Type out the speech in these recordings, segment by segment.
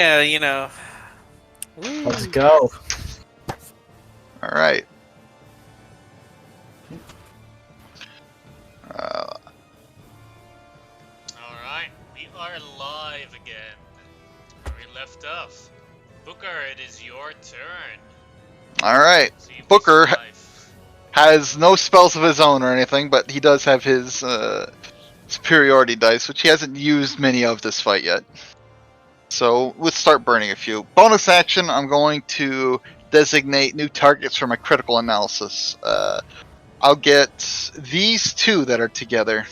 Yeah, you know. Let's go. All right. Uh, Alright, we are live again. Where we left off. Booker, it is your turn. all right. See if we Booker survive. has no spells of his own or anything, but he does have his superiority dice, which he hasn't used many of this fight yet. So let's start burning a few. Bonus action, I'm going to designate new targets for my critical analysis. I'll get these two that are together.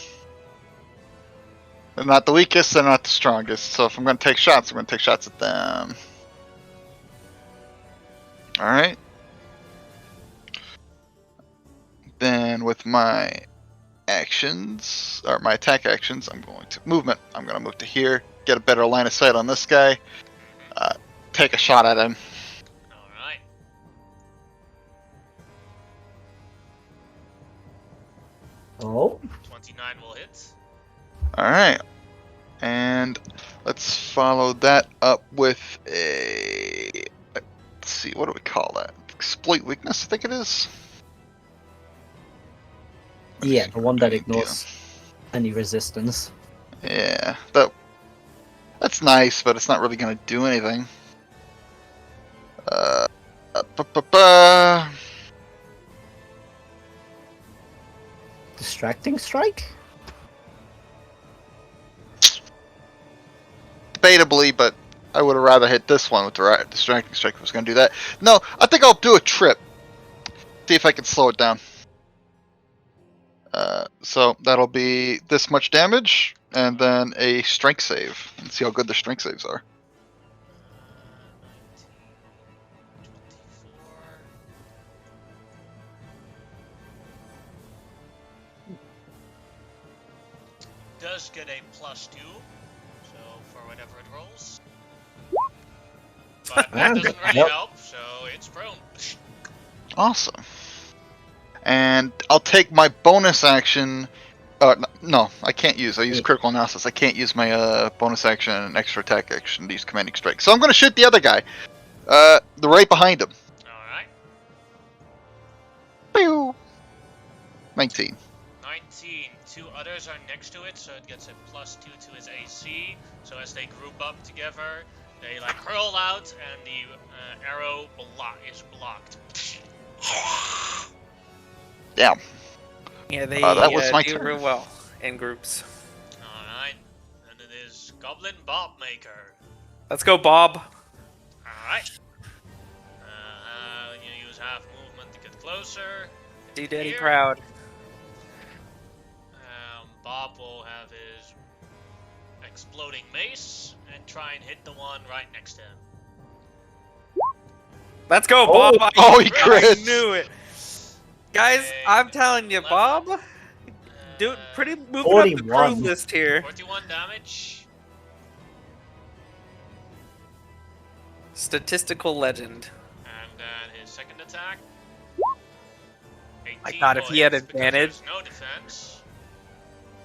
They're not the weakest, they're not the strongest. So if I'm going to take shots, I'm going to take shots at them. Alright. Then with my actions, or my attack actions, I'm going to movement. I'm going to move to here, get a better line of sight on this guy, take a shot at him. Alright. Oh, 29 will hit. Alright. And let's follow that up with a. Let's see, what do we call that? Exploit weakness, I think it is. yeah, the one that ignores any resistance. Yeah, that's nice, but it's not really going to do anything. Distracting strike? Debatably, but I would have rather hit this one with the distracting strike if I was going to do that. No, I think I'll do a trip. See if I can slow it down. So that'll be this much damage, and then a strength save. And see how good the strength saves are. 19, 24. Does get a +2, so for whatever it rolls. But that doesn't really Yep. help, so it's prone. Awesome. And I'll take my bonus action. No, I can't use. I use critical analysis. I can't use my bonus action and extra attack action to use commanding strike. So I'm going to shoot the other guy. The right behind him. Alright. Pew! 19. 19. Two others are next to it, so it gets a +2 to his AC. So as they group up together, they like hurl out, and the arrow is blocked. Damn. Yeah, they That was my do turn. real well in groups. Alright. And it is Goblin Bob Maker. Let's go, Bob. Alright. You use half movement to get closer. Do Daddy Here. proud. Bob will have his exploding mace and try and hit the one right next to him. Let's go, Oh. Bob. Oh, he I crits. knew it. Guys, Okay, I'm telling you, 11. Bob, moving up the crew 41. list here. 41 damage. Statistical legend. And then his second attack. 18 I thought if will he had hit because advantage. there's no defense.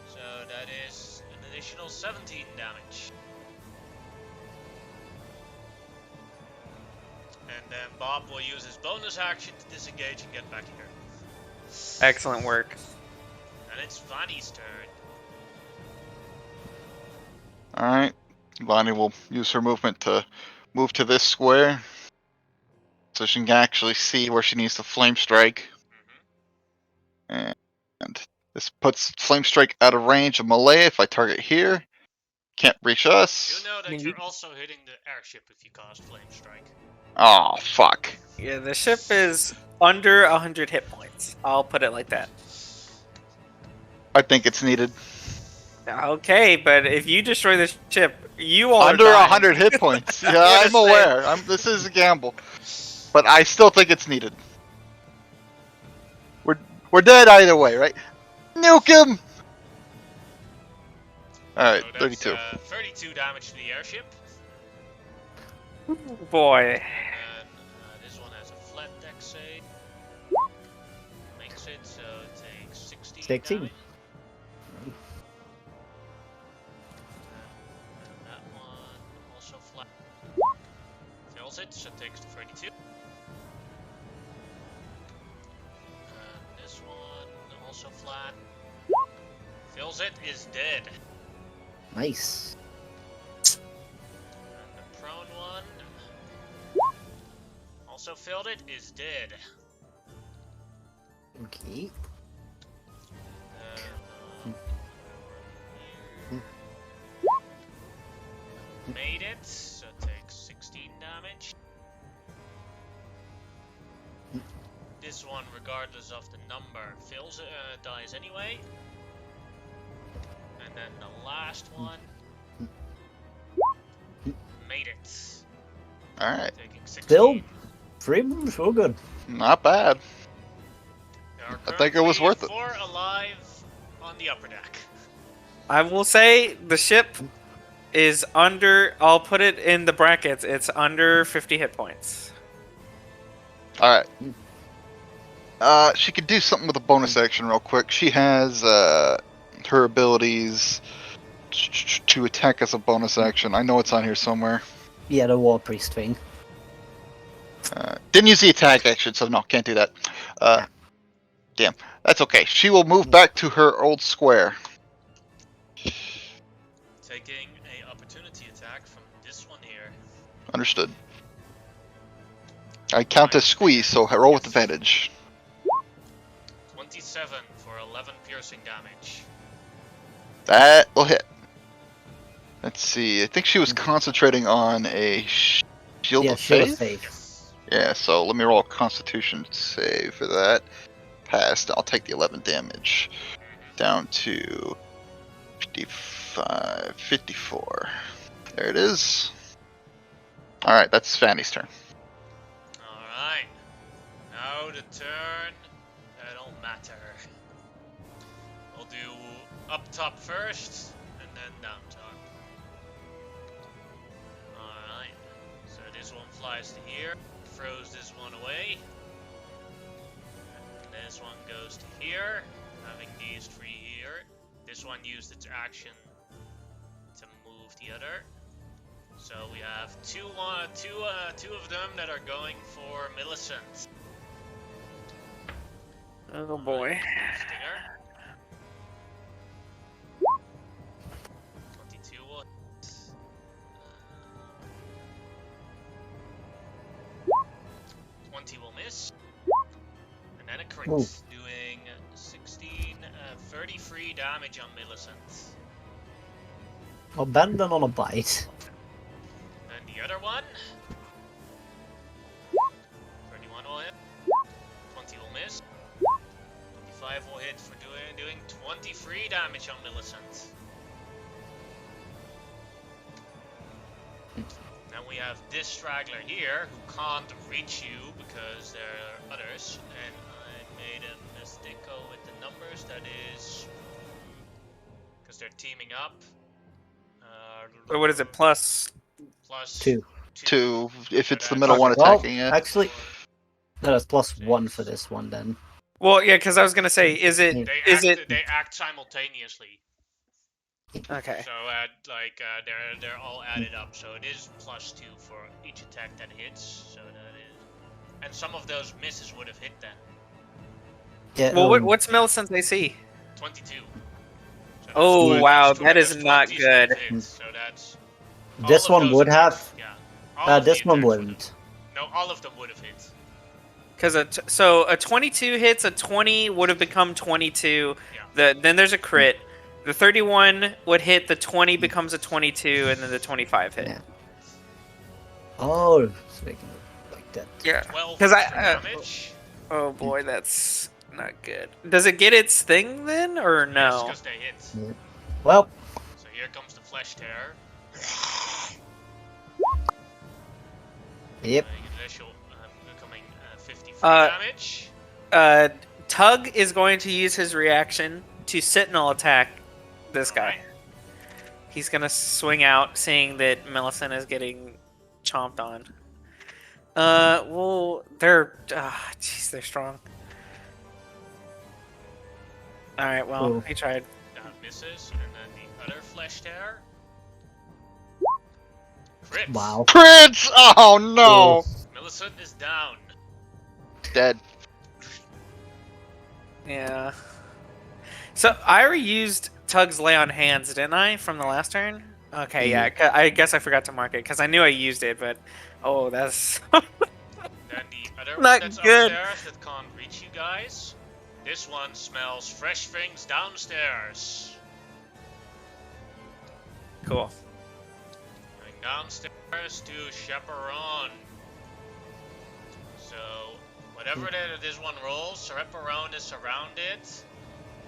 So that is an additional 17 damage. And then Bob will use his bonus action to disengage and get back here. Excellent work. And it's Vani's turn. Alright. Bonnie will use her movement to move to this square. So she can actually see where she needs to flame strike. And this puts flame strike out of range of melee if I target here. Can't reach us. You know that I mean, you're you- also hitting the airship if you cast Flame Strike. Oh, fuck. Yeah, the ship is under 100 hit points. I'll put it like that. I think it's needed. Okay, but if you destroy the ship, you all Under are dying. 100 hit points. Yeah, You I'm understand? aware. This is a gamble. But I still think it's needed. We're dead either way, right? Nuke him! Alright, So that's 32. 32 damage to the airship. Boy. And this one has a flat deck save. Makes it, so it takes 16 16. damage. And that one also flat. it, so it takes the 32. This one also flat. Fills it, is dead. Nice. And the prone one also filled it, is dead. Okay. Made it, so it takes 16 damage. This one, regardless of the number, dies anyway. And then the last one made it. Alright, Taking 16. Still, 3 of them, so good. not bad. There are I think it was currently worth it. 4 alive on the upper deck. I will say the ship is under. I'll put it in the brackets. It's under 50 hit points. Alright. She could do something with a bonus action real quick. She has her abilities to attack as a bonus action. I know it's on here somewhere. Yeah, the War Priest thing. Didn't use the attack action, so no, can't do that. Damn, that's okay. She will move back to her old square. Taking a opportunity attack from this one here. Understood. I count as squeeze, so I roll with advantage. 27 for 11 piercing damage. That will hit. Let's see. I think she was concentrating on a shield Yeah, of Shield faith. of Faith. Yes. Yeah, so let me roll a Constitution save for that. Passed. I'll take the 11 damage. Down to 55, 54. There it is. Alright, that's Fanny's turn. Alright. Now the turn. That don't matter. We'll do up top first, and then down top. Alright. So this one flies to here. Throws this one away. And this one goes to here. Having these 3 here. This one used its action to move the other. So we have two of them that are going for Millicent. Oh boy. Stinger. 22 will hit. 20 will miss. And then a crit. Ooh. Doing 33 damage on Millicent. Well, better than on a bite. Then the other one. 31 will hit. 20 will miss. 25 will hit for doing 23 damage on Millicent. Then we have this straggler here who can't reach you because there are others, and I made a mistake with the numbers. That is because they're teaming up. Or what is it? Plus. Plus 2. 2, if it's the So middle that's- one Well, attacking it. actually, no, that's +1 for this one then. Well, yeah, because I was gonna say, is it? They act simultaneously. Okay. So they're all added up. So it is +2 for each attack that hits. So that is, and some of those misses would have hit then. Yeah. Well, what's Millicent's AC? 22. So Oh, those wow, tw- that is those not 20s good. would hit, so that's all This of one those would attacks, have. Yeah. All of This the one attacks would wouldn't. have. No, all of them would have hit. Because so a 22 hits, a 20 would have become 22. Yeah. Then there's a crit. The 31 would hit, the 20 becomes a 22, and then the 25 hit. Yeah. Oh, it's making it like that. Yeah. 12 'Cause I- extra damage. Oh boy, that's not good. Does it get its thing then, or no? Because they hit. Well, So here comes the flesh tear. yep. Initial becoming 53 Uh, damage. Tug is going to use his reaction to Sentinel attack this guy. Alright. He's gonna swing out, seeing that Millicent is getting chomped on. Well, they're, jeez, they're strong. All right, well, Cool. he tried. That misses, and then the other flesh tear. Crits. Wow. Crits! Oh no! Millicent is down. Dead. Yeah. So I already used Tug's Lay on Hands, didn't I, from the last turn? Okay, yeah. I guess I forgot to mark it because I knew I used it, but oh, that's Then the other one Not that's good. upstairs that can't reach you guys. This one smells fresh things downstairs. cool. Going downstairs to Chaperone. So, whatever this one rolls, Chaperone is surrounded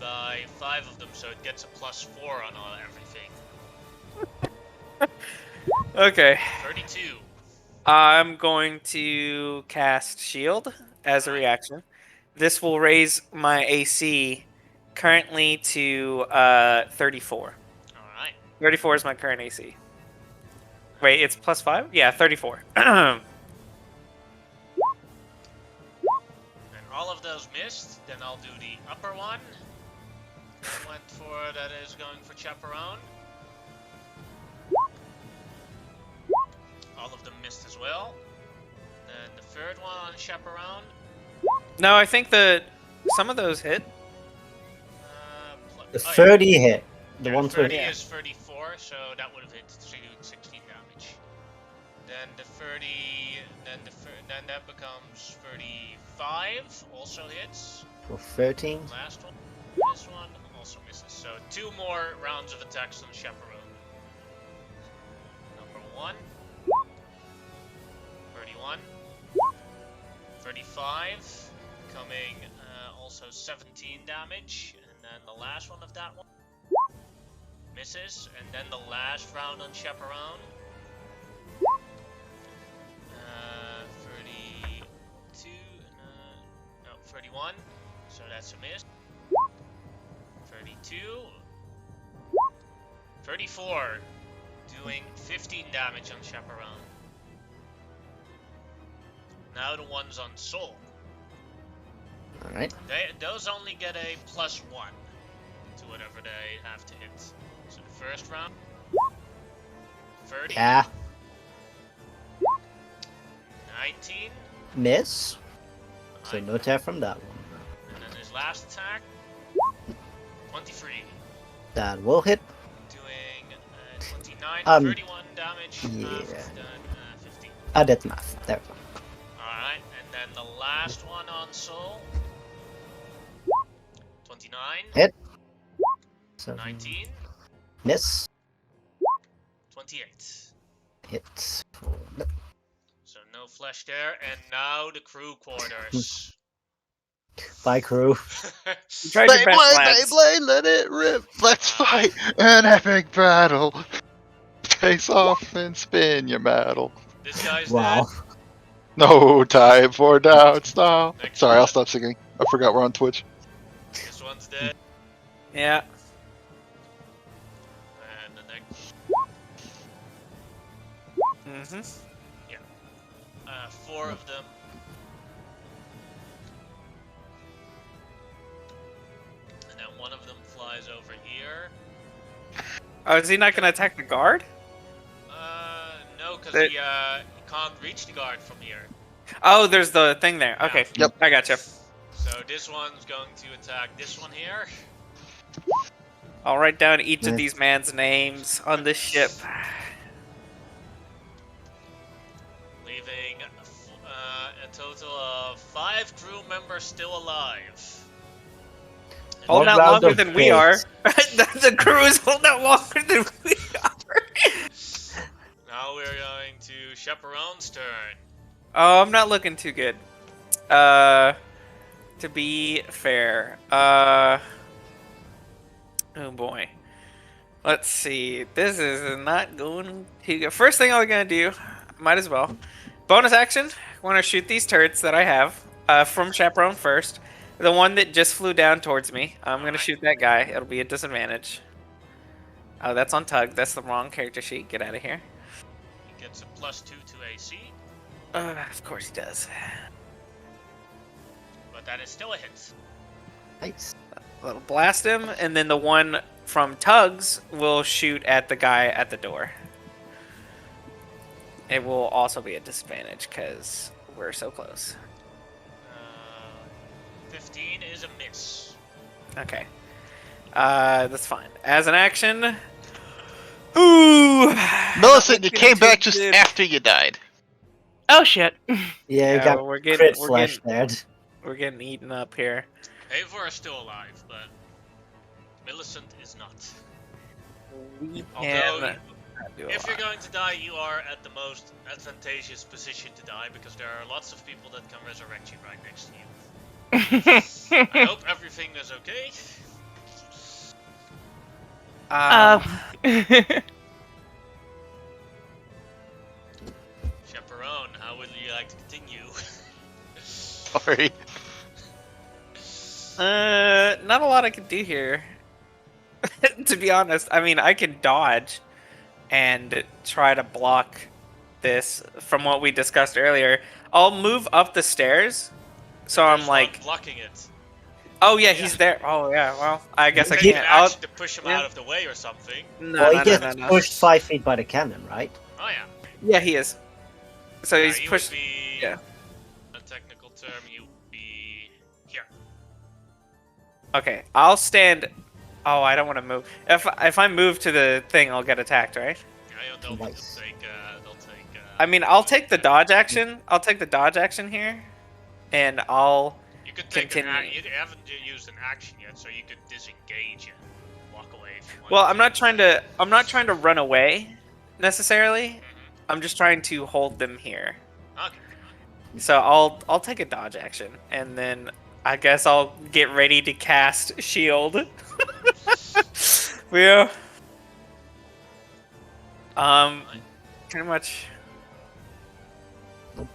by 5 of them, so it gets a +4 on all everything. Okay. 32. I'm going to cast Shield as a reaction. This will raise my AC currently to 34. Alright. 34 is my current AC. Wait, it's +5? Yeah, 34. And all of those missed. Then I'll do the upper one. That went for, that is going for Chaperone. All of them missed as well. Then the third one on Chaperone. No, I think some of those hit. The 30 hit. The Yeah, one 30 30. is 34, so that would have hit 16 damage. Then the 30, then that becomes 35, also hits. For 13. Last one, this one also misses. So 2 more rounds of attacks on Chaperone. Number 1, 31, 35, becoming also 17 damage, and then the last one of that one misses, and then the last round on Chaperone. 32, no, 31, so that's a miss. 32, 34, doing 15 damage on Chaperone. Now the ones on Soul. Alright. Those only get a +1 to whatever they have to hit. So the first round, 30, Yeah. 19, Miss. So nine, no tear from that one. and then his last attack, 23, That will hit. doing 29, Um, 31 damage, yeah. then 15. I did math. There we go. Alright, and then the last one on Soul, 29, Hit. So 19, miss. 28. Hit. So no flesh there, and now the crew quarters. Bye, crew. You tried your best, Beyblade, lads. Beyblade, let it rip. Let's fight an epic battle. Face off and spin your metal. This guy's Wow. No time for doubt. Stop. Next Sorry, I'll one. stop singing. I forgot we're on Twitch. dead. This one's dead. Yeah. And the next, Mm-hmm. 4 of them. And then one of them flies over here. Oh, is he not going to attack the guard? No, because They- he can't reach the guard from here. Oh, there's the thing there. Okay. Yep. I gotcha. So this one's going to attack this one here. I'll write down each Yeah. of these man's names on this ship. Leaving a total of 5 crew members still alive. And Holding One out round longer of than we are. hits. The crew is holding out longer than we are. now we're going to Chaperone's turn. Oh, I'm not looking too good. To be fair. Oh boy. Let's see. This is not going too good. First thing I'm gonna do, might as well. Bonus action. I want to shoot these turrets that I have from Chaperone first. The one that just flew down towards me. I'm gonna shoot that guy. It'll be a disadvantage. Oh, that's on Tug. That's the wrong character sheet. Get out of here. He gets a +2 to AC, Of course he does. but that is still a hit. Nice. It'll blast him, and then the one from Tugs will shoot at the guy at the door. it will also be a disadvantage because we're so close. 15 is a miss. Okay. That's fine. As an action. Ooh. Millicent, you Looking came back too just good. after you died. Oh shit. Yeah, Yeah, you got we're crit getting flash there. we're getting eaten up here. Eivor is still alive, but Millicent is not. We Although, can do a if you're lot. going to die, you are at the most advantageous position to die because there are lots of people that can resurrect you right next to you. I hope everything is okay. Chaperone, how would you like to continue? Sorry. Not a lot I can do here. To be honest, I mean, I can dodge and try to block this from what we discussed earlier. I'll move up the stairs, so There's I'm one like, blocking it. oh yeah, Yeah. he's there. Oh yeah, well, I guess I Take can't. an I'll action to push him yeah. out of the way or something. no, Well, no, he no, gets no, no. pushed 5 feet by the cannon, right? Oh yeah. Yeah, he is. So Yeah, he's he pushed. would be, yeah. a technical term, he would be here. Okay, I'll stand. Oh, I don't want to move. If I move to the thing, I'll get attacked, right? Yeah, they'll Nice. take, I mean, I'll take the dodge action. I'll take the dodge action here, and I'll. You could take continue. you haven't used an action yet, so you could disengage and walk away if you want. Well, I'm not trying to. I'm not trying to run away, necessarily. Mm-hmm. I'm just trying to hold them here. Okay. So I'll take a dodge action, and then I guess I'll get ready to cast shield. Yeah. Pretty much. And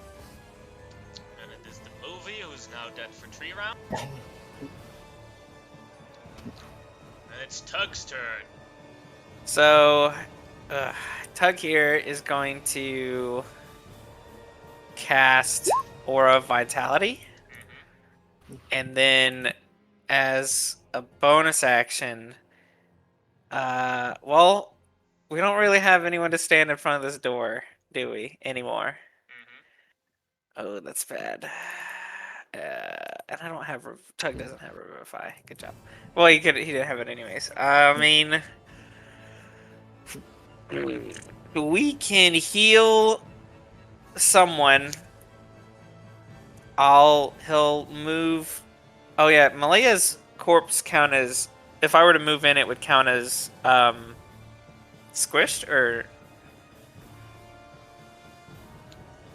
it is the movie who's now dead for 3 rounds. And it's Tug's turn. So, Tug here is going to cast Aura of Vitality, and then as a bonus action, well, we don't really have anyone to stand in front of this door, do we, anymore? Oh, that's bad. And I don't have Tug doesn't have Revivify. Good job. Well, he didn't have it anyways. I mean, we can heal someone. He'll move. Oh yeah, Malea's corpse count as, if I were to move in, it would count as squished, or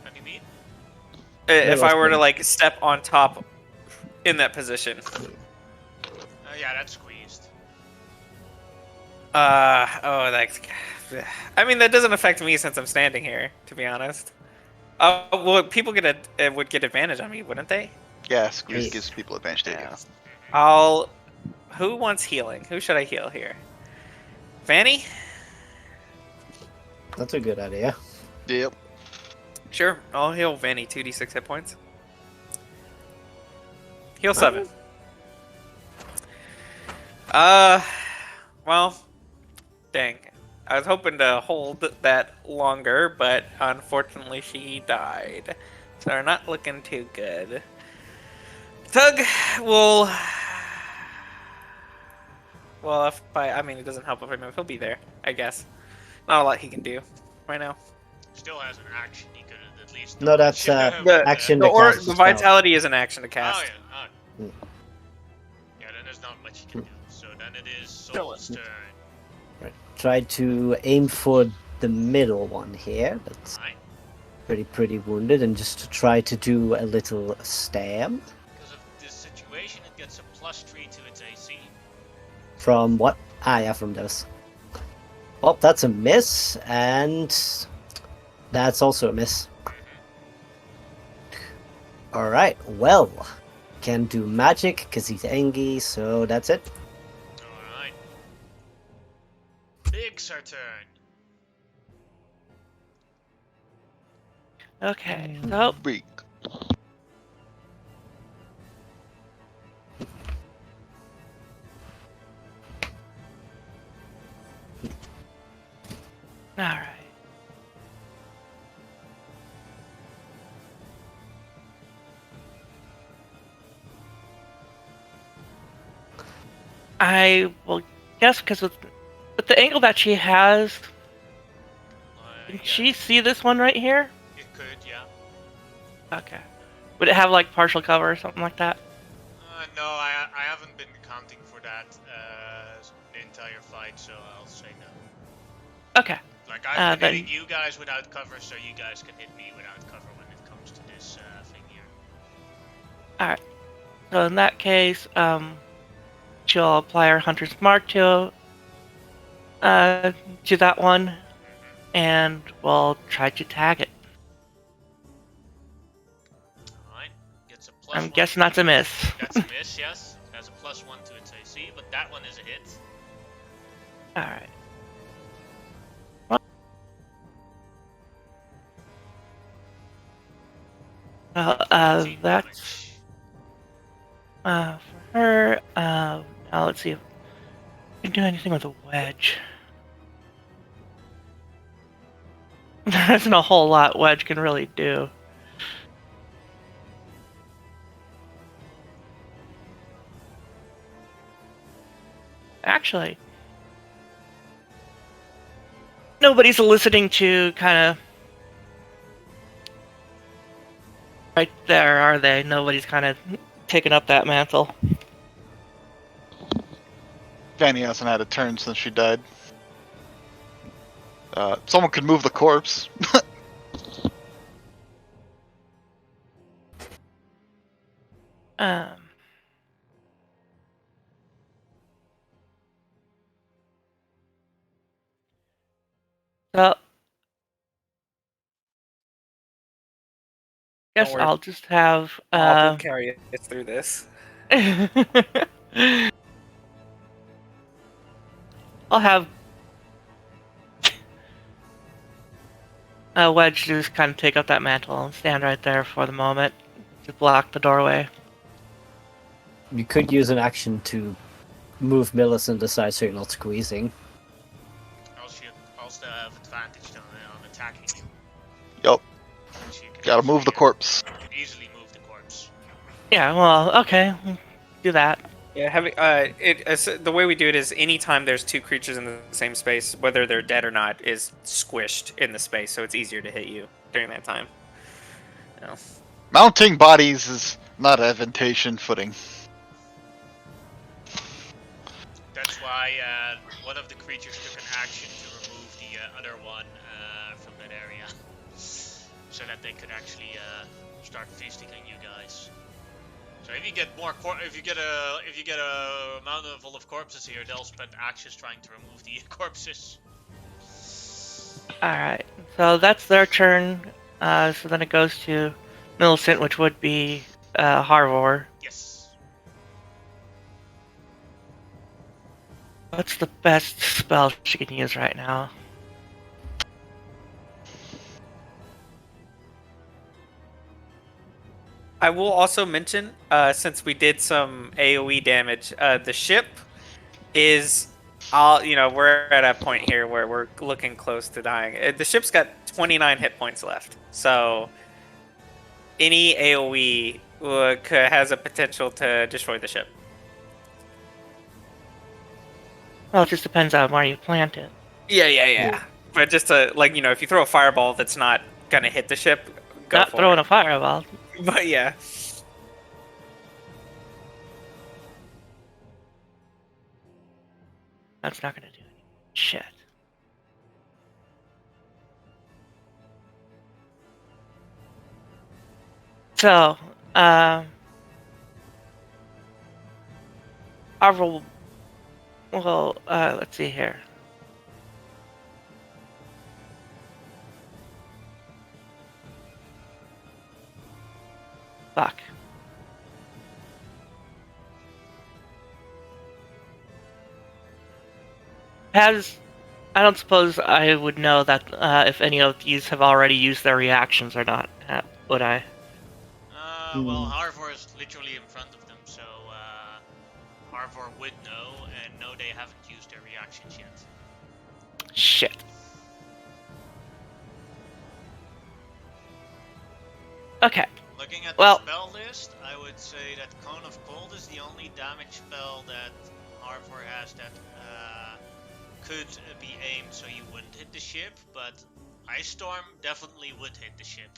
What do you mean? if I were to squished. like step on top in that position. Yeah, that's squeezed. Oh, that's. I mean, that doesn't affect me since I'm standing here, to be honest. Well, people would get advantage on me, wouldn't they? Yeah, squeeze Yes. gives people advantage to Yeah. Who wants healing? Who should I heal here? Vanny? That's a good idea. Yep. Sure, I'll heal Vanny 2d6 hit points. Heal 7. Well, dang. I was hoping to hold that longer, but unfortunately she died. So we're not looking too good. Tug will... Well, I mean, it doesn't help if I move. He'll be there, I guess. Not a lot he can do right now. Still has an action. He could at least. No, that's, The- action The, to or, cast the a spell. Vitality is an action to Oh cast. yeah. Oh. Mm. Yeah, then there's not much you can do. So then it is Still Soul's turn. Right. Try to aim for the middle one here. That's Fine. pretty wounded, and just to try to do a little stab. Because of this situation, it gets a +3 to its AC. From what? Ah, yeah, from this. Oh, that's a miss, and that's also a miss. Alright, well, can do magic because he's angry, so that's it. Alright. Big's her turn. Okay, so Break. alright. I will guess because with the angle that she has, can Yeah, she see this one right here? it could, yeah. Okay. Would it have like partial cover or something like that? No, I haven't been accounting for that the entire fight, so I'll say no. Okay. Like, I've been Then hitting you guys without cover, so you guys can hit me without cover when it comes to this thing here. alright. So in that case, she'll apply her Hunter's Mark to that one, and we'll try to tag it. Alright, gets a plus I'm 1. guessing that's a miss. That's a miss, yes. It has a +1 to its AC, but that one is a hit. Alright. Well, 14 that's damage. for her. Now let's see if we can do anything with a wedge. There isn't a whole lot wedge can really do. Actually, nobody's listening to kind of right there, are they? Nobody's kind of taking up that mantle. Fanny hasn't had a turn since she died. Someone could move the corpse. Um. So, guess worry. I'll just have I'll carry it through this. I'll have Wedge just kind of take up that mantle and stand right there for the moment to block the doorway. You could use an action to move Millicent aside so you're not squeezing. I'll still have advantage on attacking you. Yup. She can Gotta move the easily, corpse. can easily move the corpse. Yeah, well, okay, do that. Yeah, having the way we do it is anytime there's two creatures in the same space, whether they're dead or not, is squished in the space, so it's easier to hit you during that time. No. Mounting bodies is not advantageous footing. That's why one of the creatures took an action to remove the other one from that area, so that they could actually start feasting on you guys. So if you get more if you get a mountain full of corpses here, they'll spend actions trying to remove the corpses. Alright, so that's their turn. So then it goes to Millicent, which would be Harvor. Yes. What's the best spell she can use right now? I will also mention, since we did some AoE damage, the ship is, we're at a point here where we're looking close to dying. The ship's got 29 hit points left, so any AoE has a potential to destroy the ship. Well, it just depends on where you plant it. Yeah. But just to, if you throw a fireball that's not gonna hit the ship, go Not for throwing it. a fireball. But yeah. That's not gonna do any shit. So, Harvor will, let's see here. Fuck. I don't suppose I would know that if any of these have already used their reactions or not, would I? Well, Harvor is literally in front of them, so Harvor would know, and no, they haven't used their reactions yet. Shit. Okay. Looking at Well- the spell list, I would say that Cone of Cold is the only damage spell that Harvor has that could be aimed so you wouldn't hit the ship, but Ice Storm definitely would hit the ship.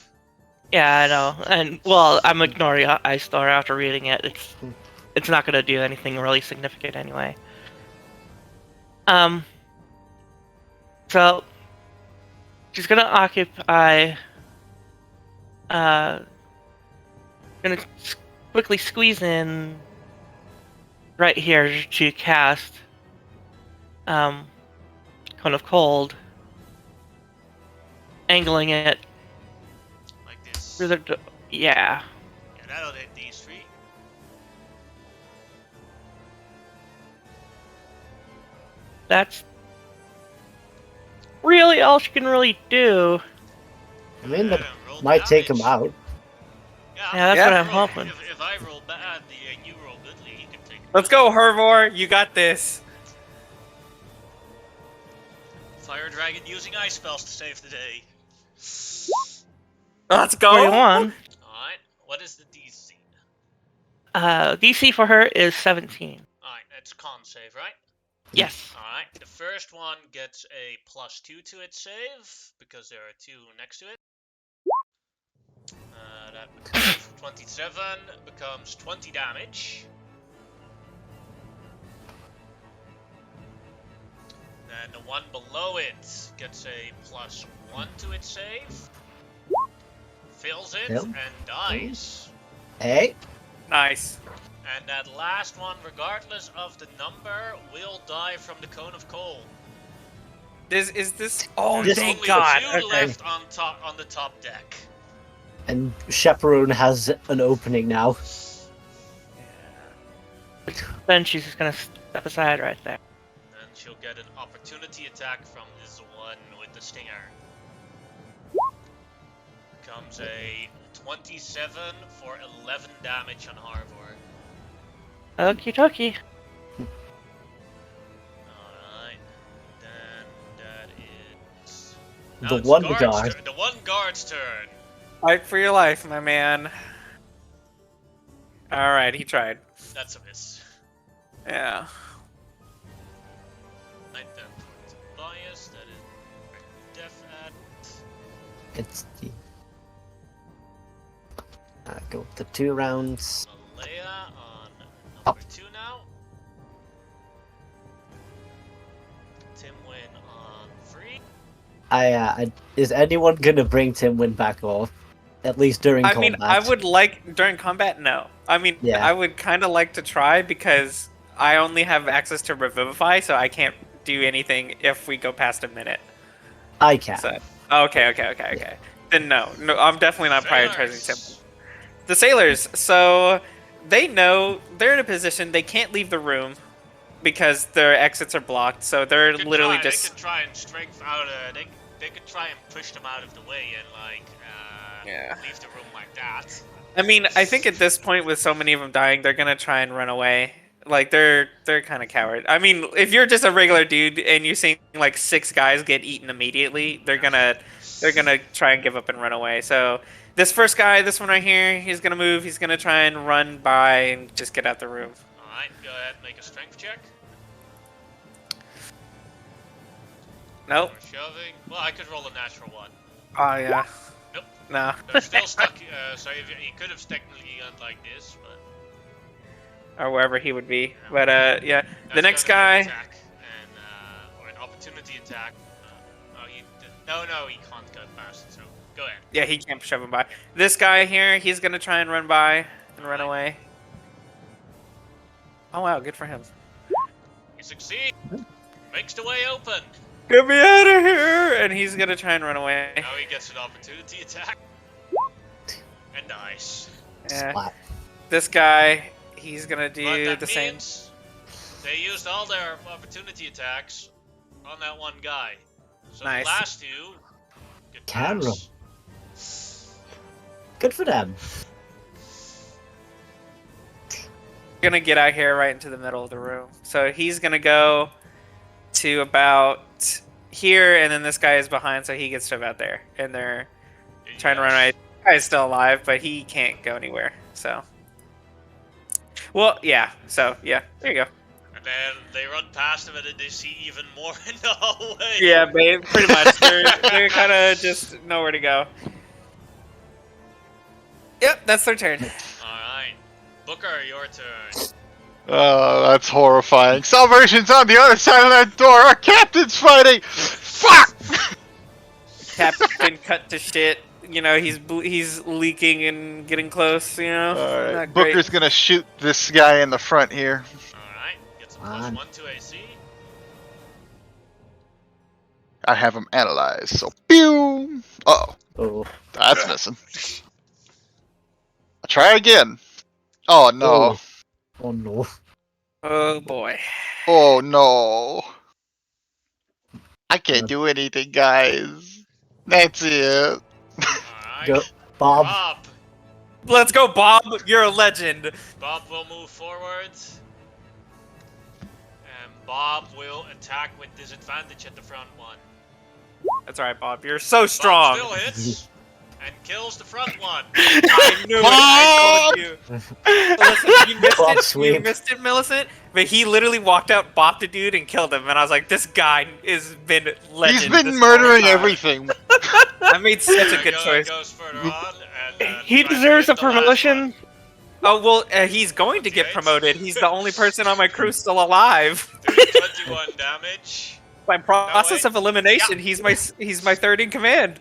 Yeah, I know. And well, I'm ignoring Ice Star after reading it. It's not gonna do anything really significant anyway. So she's gonna occupy. Gonna quickly squeeze in right here to cast Cone of Cold, angling it Like this. through the yeah. Yeah, that'll hit these three. That's really all she can really do. I mean, that Roll might take him damage. out. Yeah, that's what I'm roll- hoping. If I roll bad, you roll goodly, you can take. Let's go, Hervor. You got this. Fire Dragon using ice spells to save the day. Let's go. 41. Alright, what is the DC? DC for her is 17. Alright, that's con save, right? Yes. Alright, the first one gets a +2 to its save, because there are two next to it. That becomes 27, becomes 20 damage. Then the one below it gets a +1 to its save. Fills it Yep. and dies. Hey, Nice. And that last one, regardless of the number, will die from the Cone of Cold. Is this? Oh, This- thank Only God. two Okay. left on the top deck. and Chaperone has an opening now. Then she's just gonna step aside right there. And she'll get an opportunity attack from this one with the stinger. Comes a 27 for 11 damage on Harvor. Okie dokie. Alright. Then that is. The it's one guard's guard. turn- The one guard's turn. Fight for your life, my man. All right, he tried. That's a miss. Yeah. Right then towards Tobias. That is def at. It's the go with the 2 rounds. Malaya on number 2 now. Timwin on 3. Is anyone gonna bring Timwin back off? At least during I combat. mean, I would like during combat. No, I mean, Yeah. I would kind of like to try because I only have access to Revivify, so I can't do anything if we go past a minute. I can. So, okay. Then no, I'm definitely not prioritizing Tim. Sailors. The sailors, so they know they're in a position they can't leave the room because their exits are blocked. So they're They could literally try- just They could try and strength out. They could try and push them out of the way and Yeah. leave the room like that. I mean, I think at this point, with so many of them dying, they're gonna try and run away. Like they're kind of coward. I mean, if you're just a regular dude and you're seeing like 6 guys get eaten immediately, they're gonna try and give up and run away. So this first guy, this one right here, he's gonna move. He's gonna try and run by and just get out the room. All right, go ahead, and make a strength check. Nope. Or shoving. Well, I could roll a natural one. Oh yeah. Nope. No. They're still stuck. So he could have technically gone like this, but Or wherever he would be. But yeah. that's The next gonna be an guy. attack and or an opportunity attack. No, he can't go past it. So go ahead. Yeah, he can't shove him by. This guy here, he's gonna try and run by and run away. Oh wow, good for him. He succeeds. Makes the way open. Get me out of here! And he's gonna try and run away. Now he gets an opportunity attack and dies. Yeah. Splat. This guy, he's gonna But do that the same. means they used all their opportunity attacks on that one guy. So Nice. the last 2 get Can pass. Good for them. Gonna get out here right into the middle of the room. So he's gonna go to about here, and then this guy is behind, so he gets to about there. And they're trying to run away. This guy's still alive, but he can't go anywhere. So, well, yeah. So yeah, there you go. And then they run past him, and then they see even more in the hallway. Yeah, pretty much. They're kind of just nowhere to go. Yep, that's their turn. Alright. Booker, your turn. Oh, that's horrifying. Salvation's on the other side of that door. Our captain's fighting. Fuck! Captain cut to shit. You know, he's leaking and getting close. You know, Alright, not great. Booker's gonna shoot this guy in the front here. Alright. Gets a On. +1 to AC. I have him analyzed, so pew! Uh-oh, Oh, that's missing. I'll try again. Oh no. oh no. Oh boy. Oh no. I can't do anything, guys. That's it. Alright. Go, Bob. Bob. Let's go, Bob. You're a legend. Bob will move forward. And Bob will attack with disadvantage at the front one. That's right, Bob. You're so strong. Bob still hits and kills the front one. I knew it. I told you. Listen, you missed Bob it. You sweep. missed it, Millicent. But he literally walked out, bopped a dude, and killed him. And I was like, this guy has been legend. He's been this murdering whole time. everything. I made such a good choice. Goes further on, and, He tries to deserves hit a the last promotion. one. Oh well, he's going to get Okay. promoted. He's the only person on my crew still alive. Doing 21 damage. By process wait. of elimination, he's my third in command.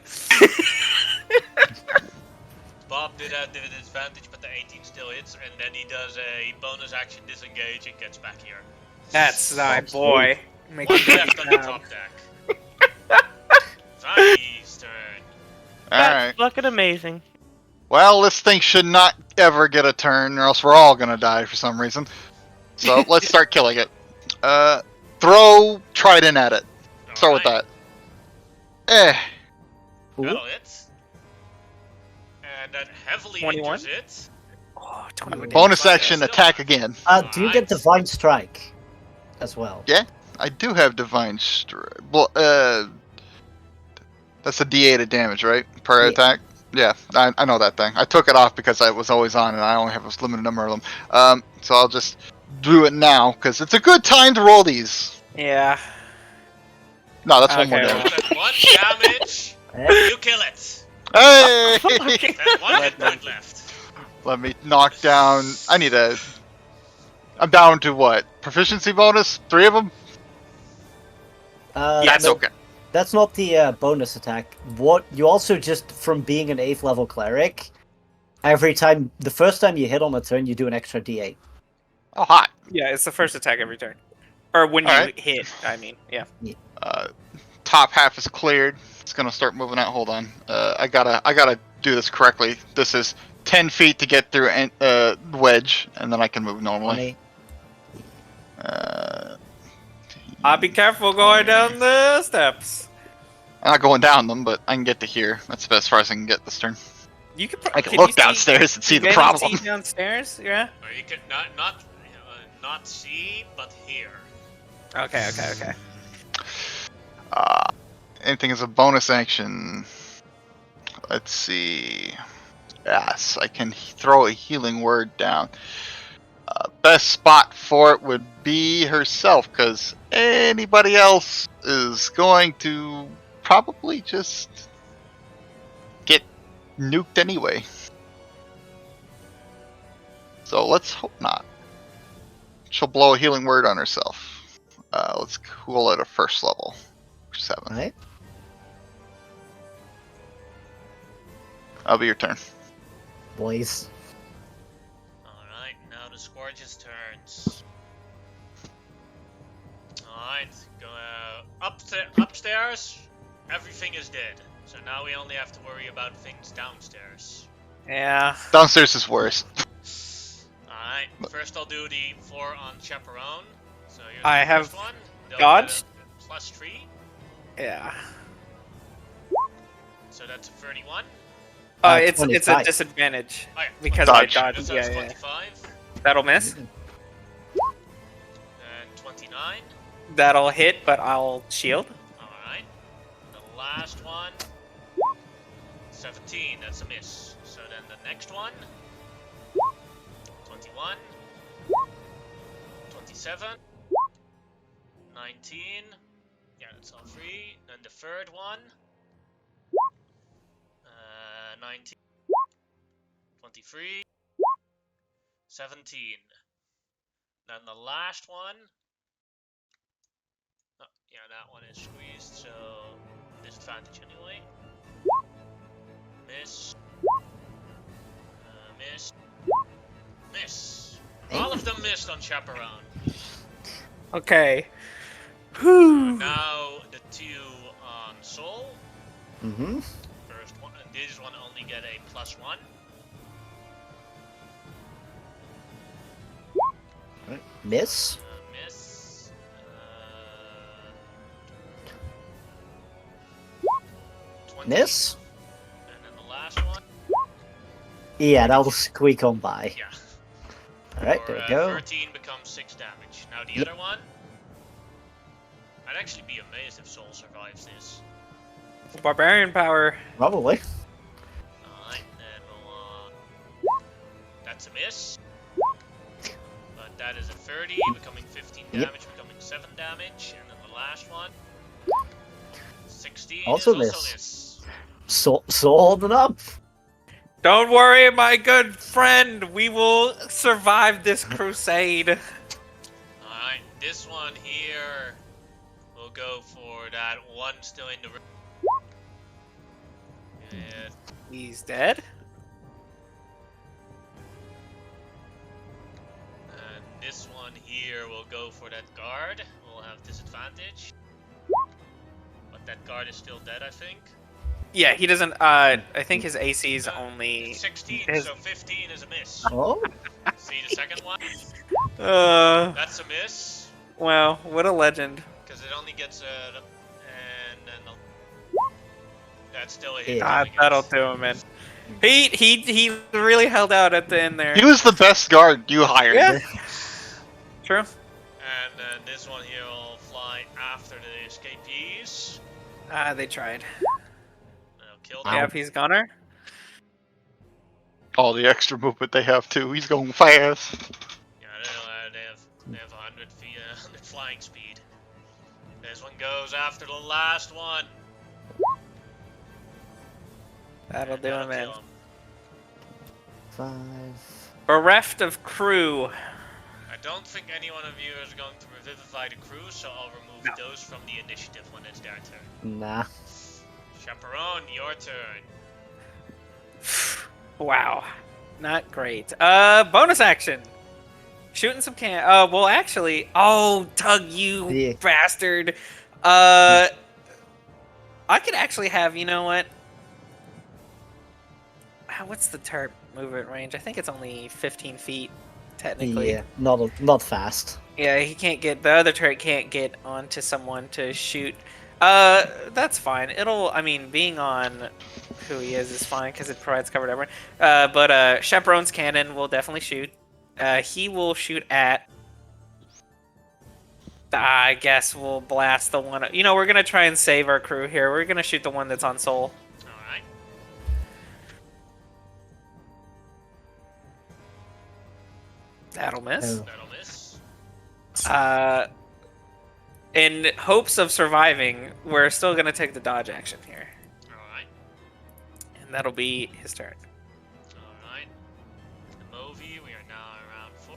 Bob did have disadvantage, but the 18 still hits, and then he does a bonus action disengage and gets back here. That's my Bob's boy. Make One a good left on the job. top deck. Fanny's turn. That's Alright. fucking amazing. Well, this thing should not ever get a turn, or else we're all gonna die for some reason. So let's start killing it. Throw Trident at it. Start with that. Ooh. That'll hit. And that heavily 21? injures it. Oh, 21 Bonus Still action, hit. attack again. Do you get Alright. Divine Strike as well? Yeah. I do have Divine Strike. That's a D8 of damage, right? Per Yeah. attack? Yeah, I know that thing. I took it off because I was always on and I only have a limited number of them. So I'll just do it now because it's a good time to roll these. Yeah. No, that's one more Okay, damage. That's 1 damage. Eh? You kill it. Hey! There's 1 hit point left. Let me knock down. I'm down to what? Proficiency bonus? 3 of them? That's no, okay. That's not the bonus attack. What you also just from being an 8th level cleric, the first time you hit on a turn, you do an extra D8. Oh, hot. Yeah, it's the first attack every turn. Or when you Alright. hit, I mean. Yeah. Top half is cleared. It's gonna start moving out. Hold on. I gotta do this correctly. This is 10 feet to get through wedge, and then I can move normally. 20. I'll be careful going down the steps. I'm not going down them, but I can get to here. That's about as far as I can get this turn. You can. I can you look see- downstairs and see the can you problem. see downstairs? Yeah. Or you can not see, but hear. Okay. Okay. Anything is a bonus action. Let's see. Yes, I can throw a healing word down. Best spot for it would be herself, because anybody else is going to probably just get nuked anyway. So let's hope not. She'll blow a healing word on herself. Let's cool at a first level. 7. Right? That'll be your turn. Boys. Alright, now the Scourge's turns. Alright, go upstairs. Everything is dead. So now we only have to worry about things downstairs. Yeah. Downstairs is worse. Alright, first I'll do the 4 on Chaperone. So here's I the have first one. They'll dodged. get a +3. Yeah. So that's a 31. It's a 25. disadvantage Oh, yeah, because Dodge. I dodged. So Yeah, that's yeah. 25. That'll miss. And 29. That'll hit, but I'll shield. Alright. The last one. 17, that's a miss. So then the next one. 21. 27. 19. Yeah, that's all free. Then the third one. 19. 23. 17. Then the last one. Oh, yeah, that one is squeezed, so disadvantage anyway. Miss. Miss. Miss. All of them missed on Chaperone. Okay. Whew. Now the two on Soul. Mm-hmm. First one, and this one only get a +1. Right. Miss. Miss. 20. Miss. And then the last one. Yeah, that'll squeak on by. Yeah. Alright, For, there we go. 13 becomes 6 damage. Now the Yep. other one. I'd actually be amazed if Soul survives this. Barbarian power. Probably. Alright, then we'll, that's a miss. But that is a 30, becoming 15 Yep. damage, becoming 7 damage. And then the last one. 16 Also is miss. also miss. So holding up. Don't worry, my good friend. We will survive this crusade. Alright, this one here will go for that one still in the room. And He's dead. this one here will go for that guard. We'll have disadvantage. But that guard is still dead, I think. Yeah, he doesn't. I think his AC is only. 16, his- so 15 is a miss. Oh. See the second one? That's a miss. wow, what a legend. Because it only gets and then that's still a hit. Yeah. God, that'll do him in. He really held out at the end there. He was the best guard you hired. Yeah. True. And then this one here will fly after the escapees. They tried. They'll kill Ow. them. Yep, he's goner. All the extra movement they have too. He's going fast. Yeah, they have 100 feet, 100 flying speed. This one goes after the last one. That'll And do him in. kill him. 5. Bereft of crew. I don't think any one of you is going to revivify the crew, so I'll remove No. those from the initiative when it's their turn. Nah. Chaperone, your turn. Wow. Not great. Bonus action. Shooting some well, actually. Oh, Tug, you Yeah. bastard. I could actually have, you know what? What's the turret movement range? I think it's only 15 feet, technically. Yeah, not fast. Yeah, he can't get, the other turret can't get onto someone to shoot. That's fine. I mean, being on who he is fine because it provides cover to everyone. But Chaperone's cannon will definitely shoot. He will shoot at, I guess we'll blast the one, you know, we're gonna try and save our crew here. We're gonna shoot the one that's on Soul. Alright. That'll miss. Oh. That'll miss. In hopes of surviving, we're still gonna take the dodge action here. Alright. And that'll be his turn. Alright. The movie, we are now around 4.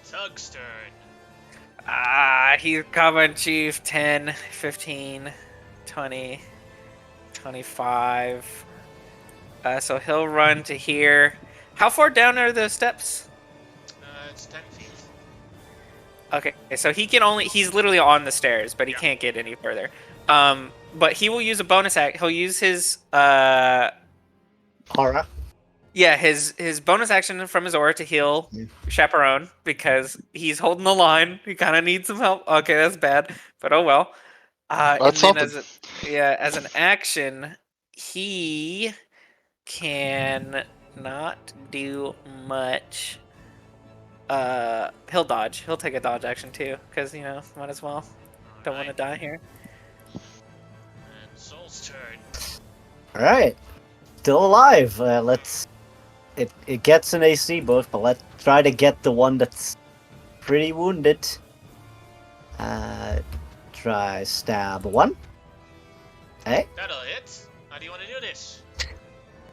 Tug's turn. He's coming, Chief. 10, 15, 20, 25. So he'll run to here. How far down are the steps? It's 10 feet. Okay, so he's literally on the stairs, but he Yeah. can't get any further. But he will use a bonus act. He'll use his, Horror. yeah, his bonus action from his aura to heal Yeah. Chaperone because he's holding the line. He kind of needs some help. Okay, that's bad, but oh well. That's and then something. as an action, he can not do much. He'll dodge. He'll take a dodge action too, because you know, might as well. Don't want to Alright. die here. And Soul's turn. Alright. Still alive. Let's it gets an AC buff, but let's try to get the one that's pretty wounded. Try stab 1. Hey, That'll hit. How do you want to do this?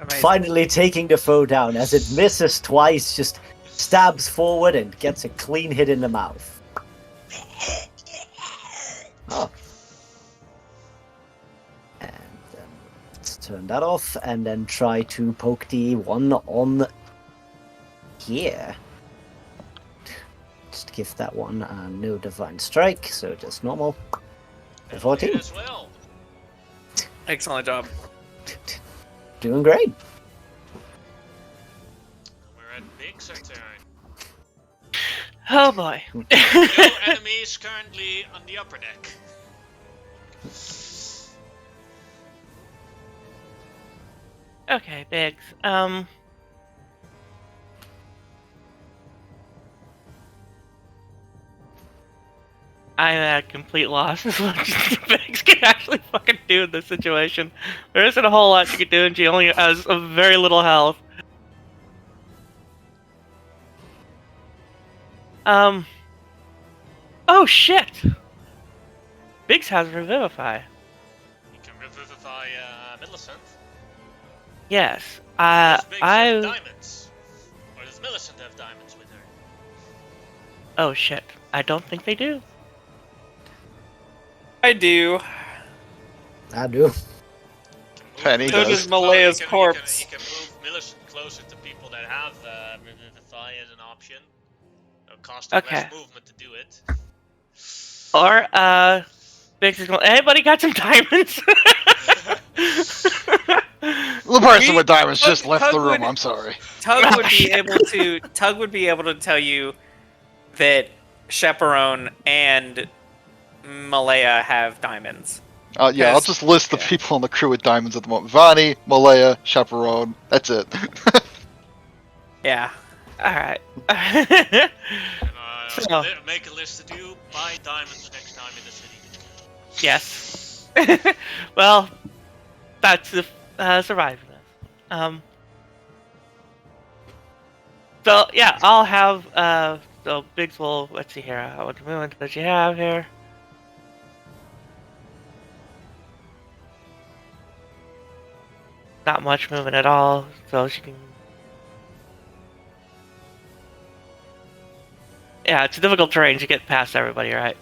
Amazing. finally taking the foe down as it misses twice, just stabs forward and gets a clean hit in the mouth. Oh. And then let's turn that off and then try to poke the one on here. Just give that one no divine strike, so just normal. That'll hit 14. as well. Excellent job. Doing great. We're at Big's turn. Oh boy. No enemies currently on the upper deck. Okay, Biggs. I'm at complete loss as what Biggs can actually fucking do in this situation. There isn't a whole lot she can do, and she only has a very little health. Oh shit! Biggs has Revivify. You can revivify Millicent. Yes. Does Biggs have I. diamonds? Or does Millicent have diamonds with her? Oh shit. I don't think they do. I do. I do. Penny So does. does Malaya's You corpse. can move Millicent closer to people that have Revivify as an option. Costing Okay. less movement to do it. Or, Biggs is going, anybody got some diamonds? The person with diamonds just left the room. Tug would- I'm sorry. Tug would be able to. Tug would be able to tell you that Chaperone and Malaya have diamonds. Yeah, I'll Yes. just list the people on the crew with diamonds at the moment. Vani, Malaya, Chaperone. That's it. Yeah. Alright. So- Make a list to do. Buy diamonds next time in the city. Yes. Well, that's the surviving this. So yeah, I'll have so Biggs will let's see here. How much movement does she have here? Not much movement at all, so she can. Yeah, it's a difficult terrain to get past everybody, right?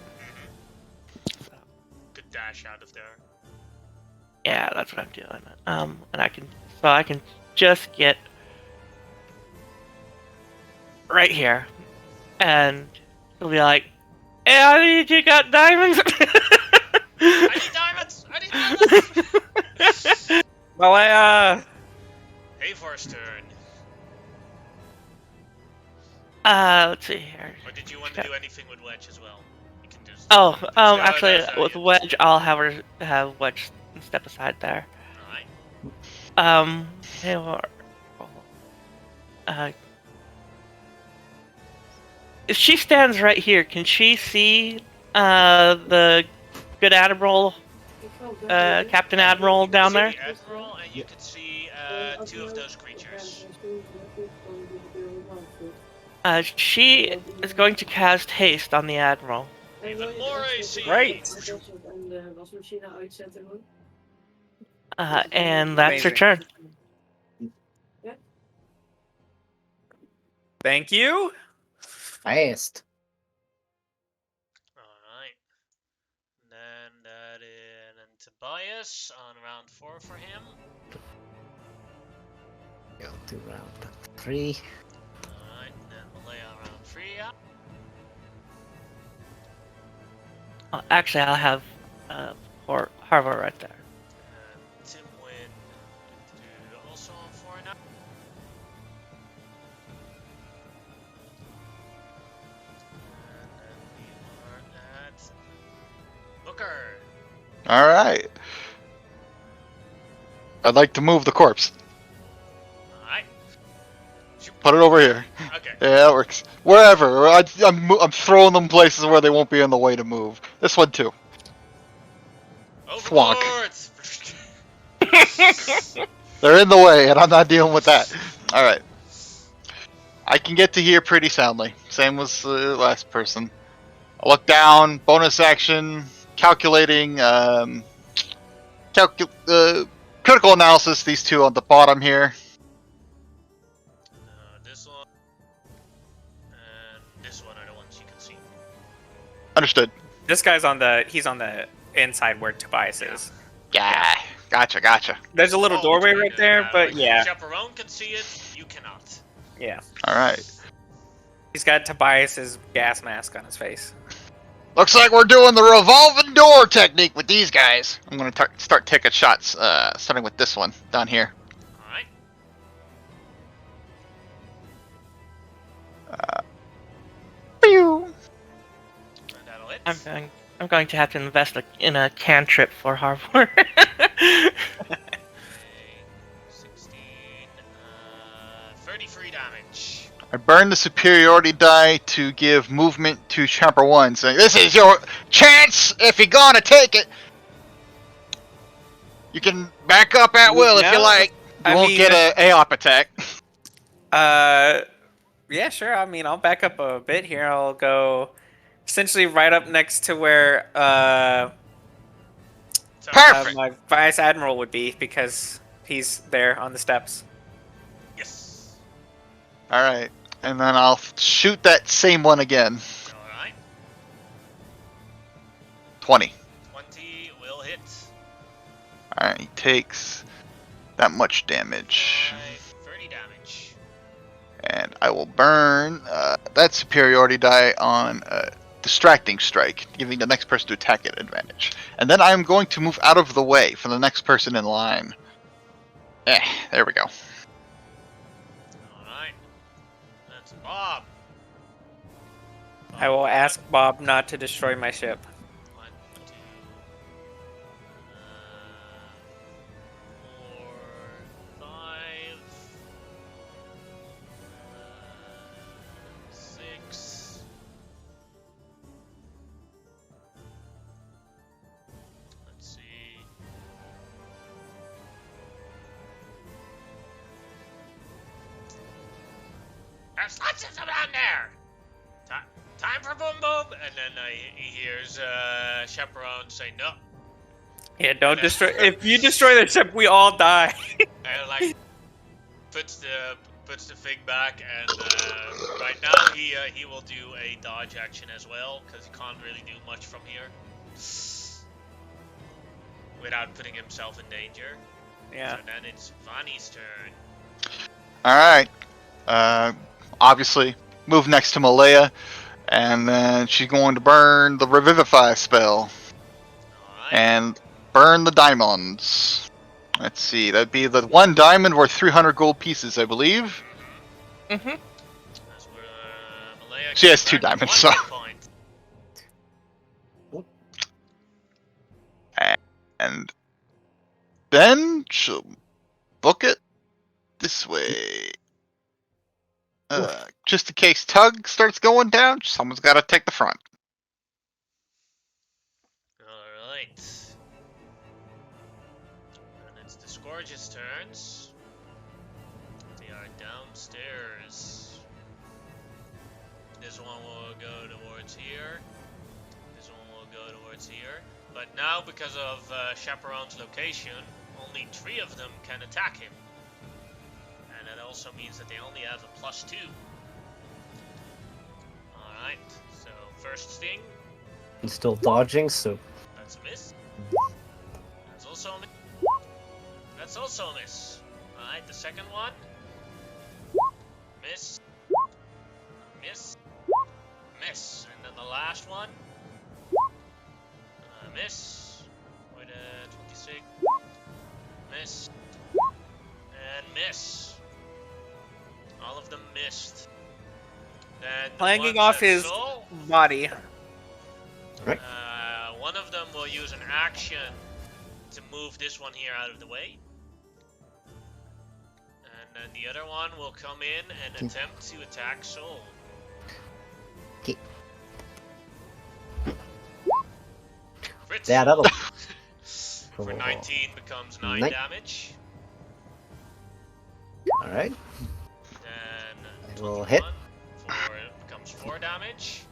Good dash out of there. Yeah, that's what I'm doing. And I can just get right here, and he'll be like, "Hey, I need you got diamonds." I need diamonds! I need diamonds! Malaya. Avor's turn. Let's see here. Or did you want to do anything with Wedge as well? You can do. Oh, No, actually, that's with yeah. Wedge, I'll have her have Wedge step aside there. Alright. Eivor. If she stands right here, can she see the good admiral, Captain Admiral down there? See the Admiral, and you can see two of those creatures. She is going to cast haste on the admiral. Even more AC. Great. And that's her Amazing. turn. Thank you. Fast. Alright. Then that is and Tobias on round 4 for him. Go to round 3. Alright, then Malaya on round 3. Oh, actually, I'll have Harvard right there. And Tim Wynn also on 4 now. And then we are at Booker. All right. I'd like to move the corpse. Alright. Put it over here. Okay. Yeah, that works. Wherever. I'm throwing them places where they won't be in the way to move. This one too. Thwonk. Overlord! They're in the way, and I'm not dealing with that. All right. I can get to here pretty soundly. Same as the last person. I look down, bonus action, calculating, critical analysis, these two on the bottom here. This one and this one are the ones you can see. Understood. This guy's he's on the inside where Tobias is. Yeah, gotcha. There's a little Oh, doorway between right there, like, but yeah. Chaperone can see it, you cannot. Yeah. Alright. He's got Tobias's gas mask on his face. Looks like we're doing the revolving door technique with these guys. I'm gonna start taking shots, starting with this one down here. Alright. Pew! And that'll hit. I'm going to have to invest in a cantrip for Harbor. 16, 33 damage. I burn the superiority die to give movement to Chopper 1, saying, "This is your chance if you're gonna take it. You can back up at will if you No, like. You I won't mean- get a AOP attack." Yeah, sure. I mean, I'll back up a bit here. I'll go essentially right up next to where So, Perfect. my vice admiral would be, because he's there on the steps. yes. Alright, and then I'll shoot that same one again. Alright. 20. 20 will hit. Alright, he takes that much damage. 30 damage. And I will burn that superiority die on distracting strike, giving the next person to attack it advantage. And then I am going to move out of the way for the next person in line. There we go. Alright. That's Bob. I will ask Bob not to destroy my ship. 1, 2, 4, 5, 6. Let's see. There's lots of them down there. Time for boom boom, and then he hears Chaperone say no, Yeah, don't destroy. If you destroy the ship, we all die. and like puts the thing back, and right now he will do a dodge action as well, because he can't really do much from here without putting himself in danger. Yeah. So then it's Vani's turn. Alright. Obviously, move next to Malaya. And then she's going to burn the Revivify spell. Alright. And burn the diamonds. Let's see, that'd be the one diamond worth 300 gold pieces, I believe. Mm-hmm. That's where Malaya She has gets 2 back diamonds, 1 so. hit point. And then she'll book it this way. Just in case Tug starts going down, someone's got to take the front. Alright. And it's the Scourge's turns. They are downstairs. This one will go towards here. This one will go towards here. But now, because of Chaperone's location, only 3 of them can attack him. And that also means that they only have a +2. Alright, so first sting. I'm still dodging, so That's a miss. That's also a miss. That's also a miss. Alright, the second one. Miss. Miss. Miss. And then the last one. Miss. With a 26. Miss. And miss. All of them missed. Then the Clanging ones off that his saw, body. one of them will use an action to move this one here out of the way. And then the other one will come in and attempt to attack Soul. Okay. Crit yeah, Soul that'll. for 19 becomes 9 Nine. damage. All right. Then Will hit. 21 becomes 4 damage.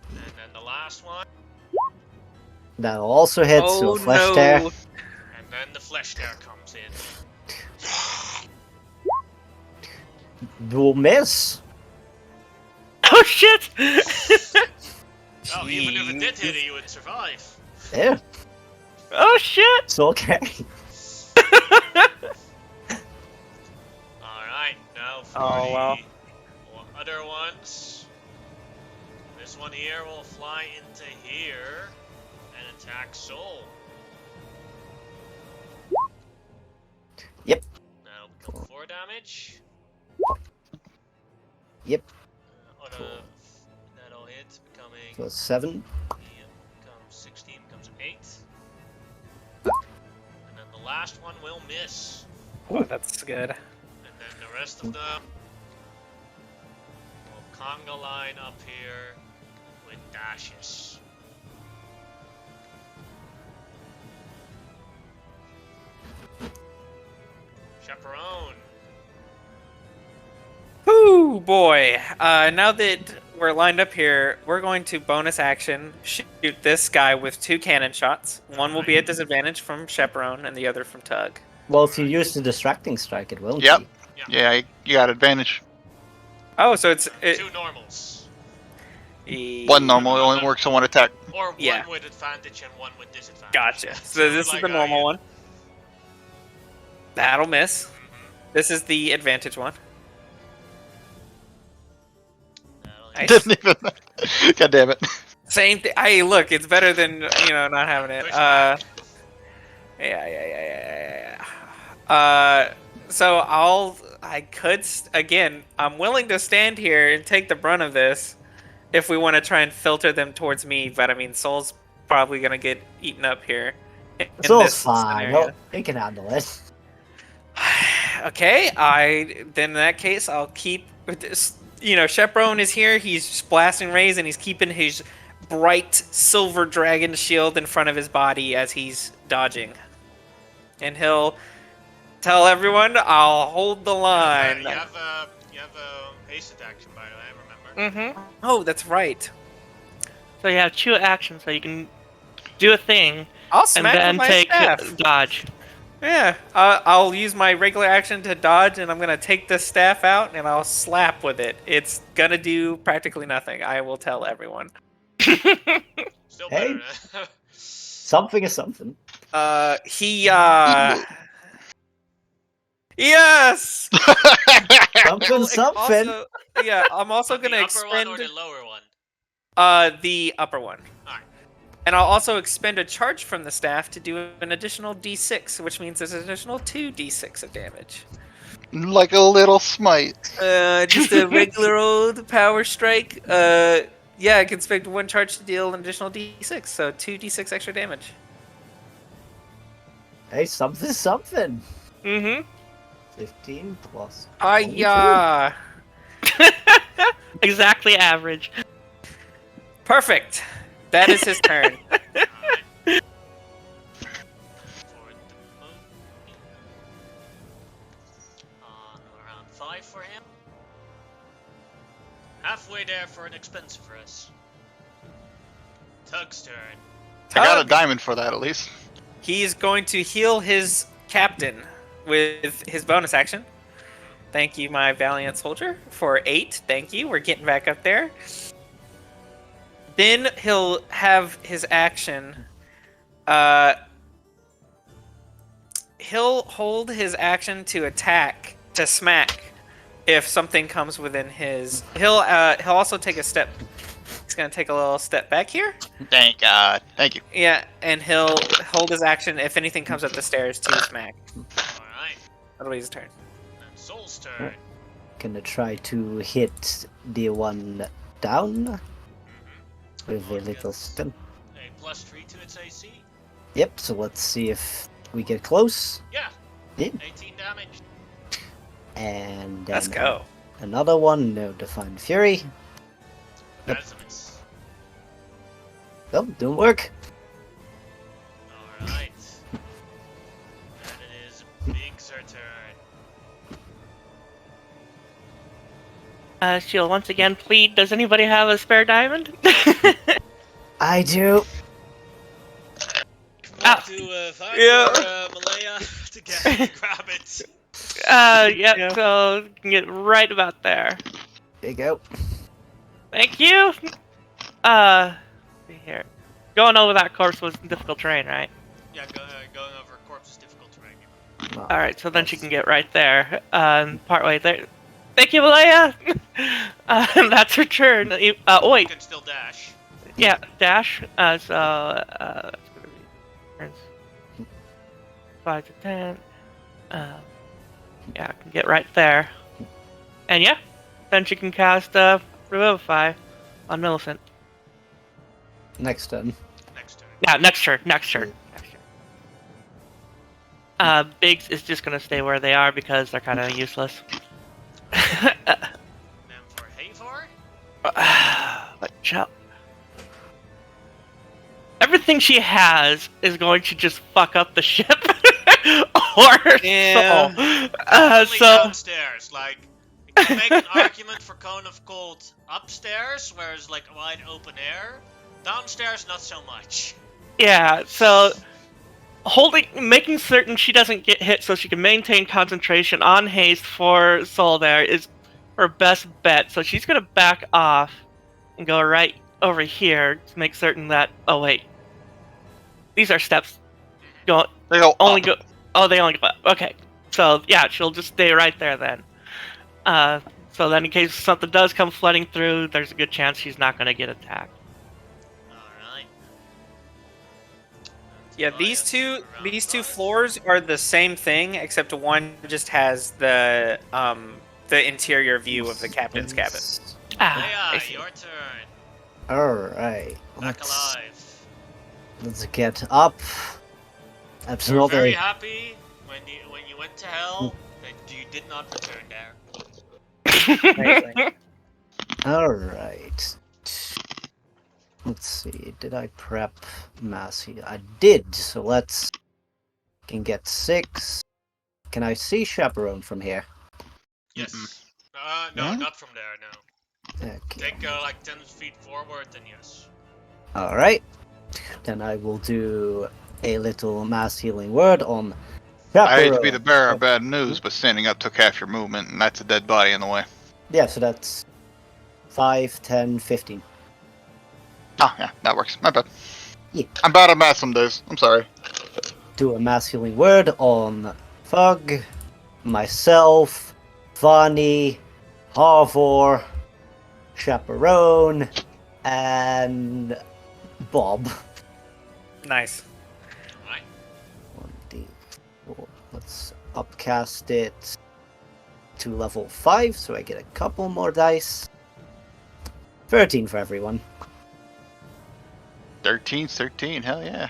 And then the last one. That'll also hit, so Oh a flesh tear. no! And then the flesh tear comes in. Will miss. Oh shit! Oh, even if it did hit it, you would survive. Yeah, Oh shit! it's okay. Alright, now for Oh, wow. the other ones. This one here will fly into here and attack Soul. Yep. That'll become 4 damage. Yep. That'll hit, becoming So 7. becomes 16, becomes 8. And then the last one will miss. Oh, that's good. And then the rest of them will conga line up here with dashes. Chaperone. Whoo, boy. Now that we're lined up here, we're going to bonus action shoot this guy with 2 cannon shots. One will be at disadvantage from Chaperone, and the other from Tug. Well, if you use the distracting strike, it will. Yep. be. Yeah, you got advantage. Oh, so it's 2 normals. One normal only works on one attack. Or Yeah. one with advantage and one with disadvantage. Gotcha. So this is like the a- normal one. That'll miss. This is the advantage one. That'll Nice. Didn't even. God damn it. Same thing. Hey, look, it's better than not having it. Push back. Yeah. So again, I'm willing to stand here and take the brunt of this if we want to try and filter them towards me. But I mean, Soul's probably gonna get eaten up here. in It's this fine. scenario. He can handle it. Okay, then in that case I'll keep with this. Chaperone is here. He's just blasting rays and he's keeping his bright silver dragon shield in front of his body as he's dodging. And he'll tell everyone, "I'll hold the line." You have a hasted action, by the way, remember? Mm-hmm. Oh, that's right. So you have 2 actions, so you can do a thing I'll and smack then with my take staff. dodge. Yeah, I'll use my regular action to dodge, and I'm gonna take this staff out, and I'll slap with it. It's gonna do practically nothing. I will tell everyone. Still Hey. better. Something is something. Yes. Something, something. Also, yeah, I'm also gonna the upper one or expend the lower one? the upper one. Alright. And I'll also expend a charge from the staff to do an additional D6, which means there's an additional 2d6 of damage. Like a little smite. Just a regular old power strike. Yeah, I can expect 1 charge to deal an additional D6, so 2d6 extra damage. Hey, something, something. Mm-hmm. 15 plus. Yeah. Exactly average. Perfect. That is his turn. Alright. For the moon. Around 5 for him. Halfway there for an expensive rest. Tug's turn. I got a Tug. diamond for that at least. He's going to heal his captain with his bonus action. Thank you, my valiant soldier, for 8. Thank you. We're getting back up there. Then he'll have his action. He'll hold his action to attack, to smack, if something comes within his. He'll also take a step. He's gonna take a little step back here. Thank God. Thank you. Yeah, and he'll hold his action if anything comes up the stairs to smack. Alright. That'll be his turn. And Soul's turn. Gonna try to hit the one down with a little stun. A +3 to its AC. Yep, so let's see if we get close. Yeah. Yeah. 18 damage. And then Let's go. another one, no Divine Fury. Yep. That's a miss. Nope, didn't work. Alright. And it is Big's turn. She'll once again plead, does anybody have a spare diamond? I do. Ah. To find Yeah. Malaya to grab it. Yep, Yeah. so you can get right about there. There you go. Thank you! Let's see here. Going over that corpse was difficult terrain, right? Yeah, going over corpse is difficult terrain. Alright, so then she can get right there. Partway there. Thank you, Malaya! That's her turn. You Wait. can still dash. Yeah, dash. So, that's gonna be turns 5 to 10. Yeah, I can get right there. And yeah, then she can cast Revivify on Millicent. Next turn. Next turn. Yeah, next turn. Biggs is just gonna stay where they are because they're kind of useless. And then for Hayfor? But everything she has is going to just fuck up the ship or her Yeah. soul. Only So downstairs, like, you can make an argument for Cone of Cold upstairs, where it's like wide open air. Downstairs, not so much. yeah, so making certain she doesn't get hit so she can maintain concentration on haste for Soul there is her best bet. So she's gonna back off and go right over here to make certain that, oh wait, these are steps go They go only up. go, oh they only go up. Okay, so yeah, she'll just stay right there then. So then in case something does come flooding through, there's a good chance she's not gonna get attacked. Alright. Yeah, these two floors are the same thing, except one just has the interior view of the captain's cabin. I Leia, see. your turn. Alright. Back alive. Let's get up. We're Absolutely. very happy when you went to hell that you did not return there. Amazing. Alright. Let's see. Did I prep Massey? I did. So let's. Can get 6. Can I see Chaperone from here? Yes. Mm-mm. No, Huh? not from there, no. Okay. Take like 10 feet forward, then yes. Alright. Then I will do a little mass healing word on I hate to be Chaperone. the bearer of bad news, but standing up took half your movement, and that's a dead body in the way. Yeah, so that's 5, 10, 15. Oh, yeah, that works. My bad. Yeah. I'm bad at math some days. I'm sorry. Do a mass healing word on Fug, myself, Vani, Harvor, Chaperone, and Bob. Nice. Alright. 1d4. Let's upcast it to level 5, so I get a couple more dice. 13 for everyone. 13's 13, hell yeah.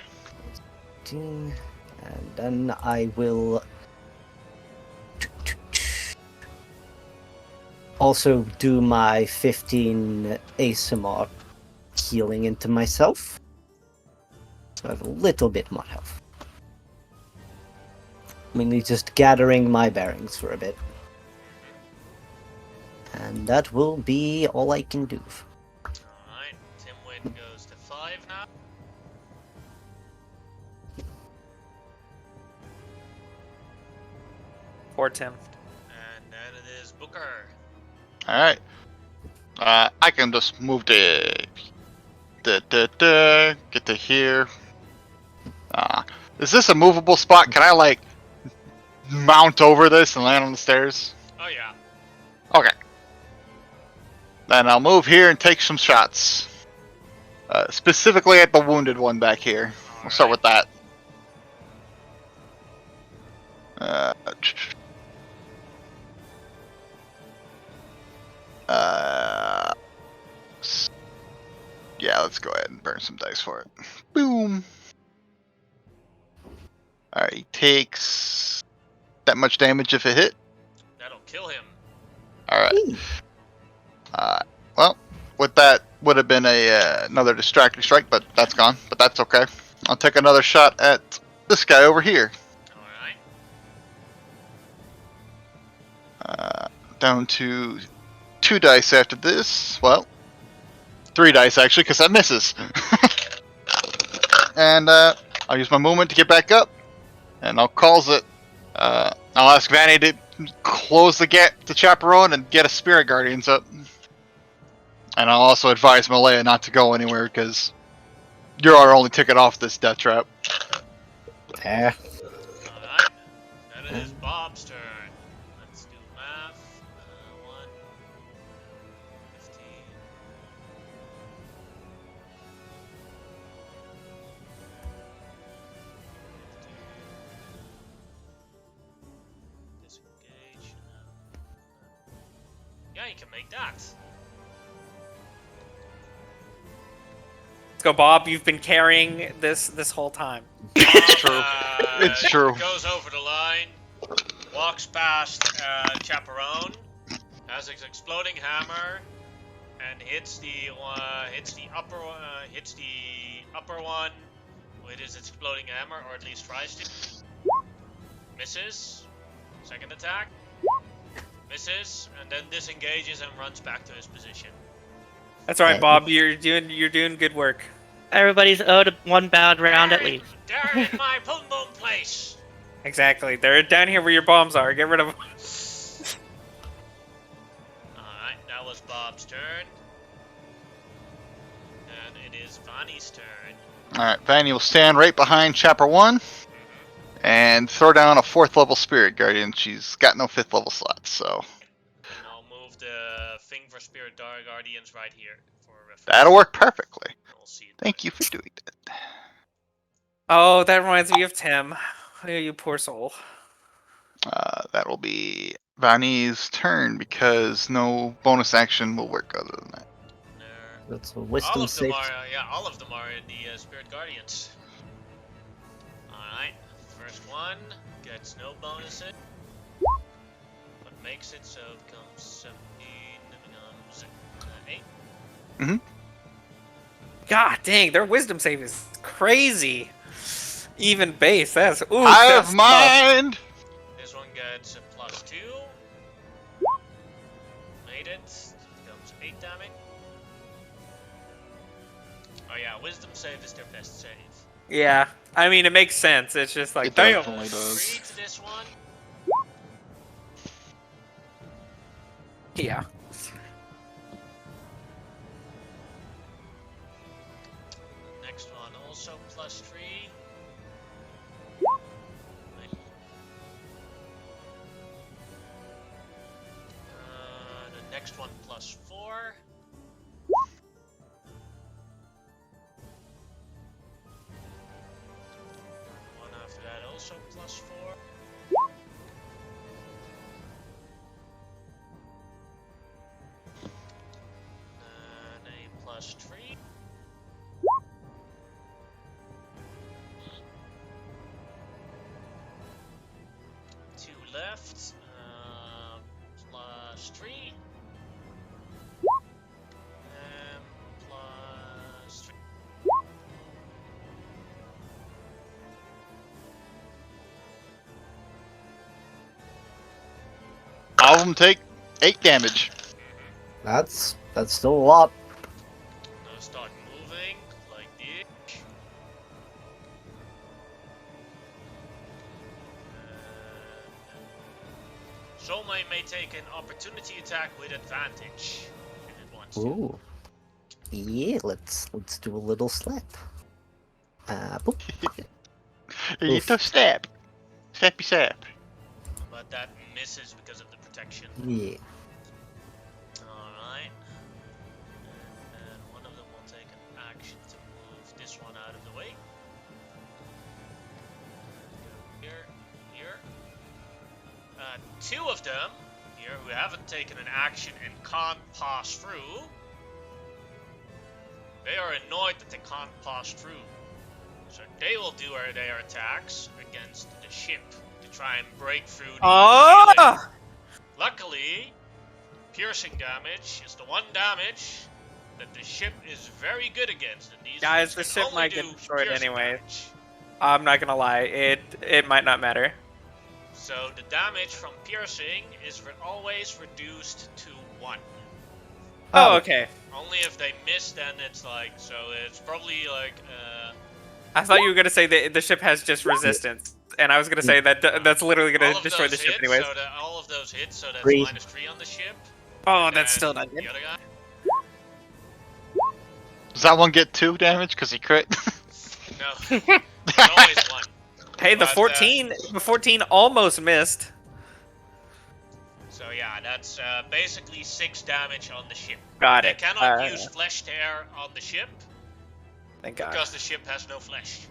13. And then I will also do my 15 ASMR healing into myself. So I have a little bit more health. Mainly just gathering my bearings for a bit. And that will be all I can do. Alright. Timwin goes to 5 now. Poor Tim. And then it is Booker. Alright. I can just move to... get to here. Is this a movable spot? Can I, like, mount over this and land on the stairs? Oh yeah. Okay. Then I'll move here and take some shots. Specifically at the wounded one back here. We'll start with that. Yeah, let's go ahead and burn some dice for it. Boom. Alright, he takes that much damage if it hit. That'll kill him. Alright. Well, with that would have been another distracting strike, but that's gone. But that's okay. I'll take another shot at this guy over here. Alright. Down to 2 dice after this. Well, 3 dice actually, because that misses. And I'll use my movement to get back up, and I'll calls it. I'll ask Vanny to close the gap to Chaperone and get a Spirit Guardians up. And I'll also advise Malaya not to go anywhere because you're our only ticket off this death trap. There. Alright. Then it is Bob's turn. Let's do math. 1, 15. Disengage. Yeah, you can make that. Let's go, Bob. You've been carrying this whole time. It's true. It's true. Goes over the line, walks past Chaperone, has his exploding hammer, and hits the upper one with his exploding hammer, or at least tries to. Misses. Second attack. Misses, and then disengages and runs back to his position. That's all right, Bob. You're doing good work. Everybody's owed one bad round at least. They're in my boom boom place. Exactly. They're down here where your bombs are. Get rid of them. Alright, that was Bob's turn. And it is Vanny's turn. Alright, Vanny will stand right behind Chaperone and throw down a 4th level Spirit Guardian. She's got no 5th level slots, so And I'll move the thing for Spirit Guardians right here for reference. that'll work perfectly. We'll see it. Thank you for doing that. Oh, that reminds me of Tim. Oh, you poor soul. That will be Vanny's turn because no bonus action will work other than that. There. That's a All wisdom of them save. are, all of them are in the Spirit Guardians. Alright, first one gets no bonuses, but makes it so it becomes 17 and becomes 8. God dang, their wisdom save is crazy. Even base. That's ooh. Hive that's tough. mind. This one gets a +2. Made it. Becomes 8 damage. Oh yeah, wisdom save is their best save. Yeah, I mean it makes sense. It's just like It damn. definitely does. 3 to this one. Yeah. Next one also +3. The next one +4. One after that also +4. And a +3. Two left. +3. And +3. All of them take 8 damage. That's still a lot. Now start moving like this. Soulmate may take an opportunity attack with advantage if it wants to. Ooh. Yeah, let's do a little slap. Boop. You Oof. tough stab. Snappy sap. But that misses because of the protection. Yeah. Alright. And one of them will take an action to move this one out of the way. Go here. Two of them here who haven't taken an action and can't pass through. They are annoyed that they can't pass through. So they will do their attacks against the ship to try and break through the ceiling. Oh! Luckily, piercing damage is the one damage that the ship is very good against. And these Guys, things the can ship only might get do destroyed piercing anyway. damage. I'm not gonna lie. It might not matter. So the damage from piercing is always reduced to 1. Oh, okay. Only if they miss, then it's like, so it's probably like, I thought you were gonna say that the ship has just resistance, and I was gonna say that that's literally all gonna of destroy the those ship hits, anyways. so that all of those hits, so that's Three. -3 on the ship. Oh, and that's then still not good. The other guy? Does that one get 2 damage because he crit? No. It's always 1. Hey, the But, 14 almost missed. So yeah, that's basically 6 damage on the ship. Got They it. cannot use flesh tear on the ship Thank God. because the ship has no flesh.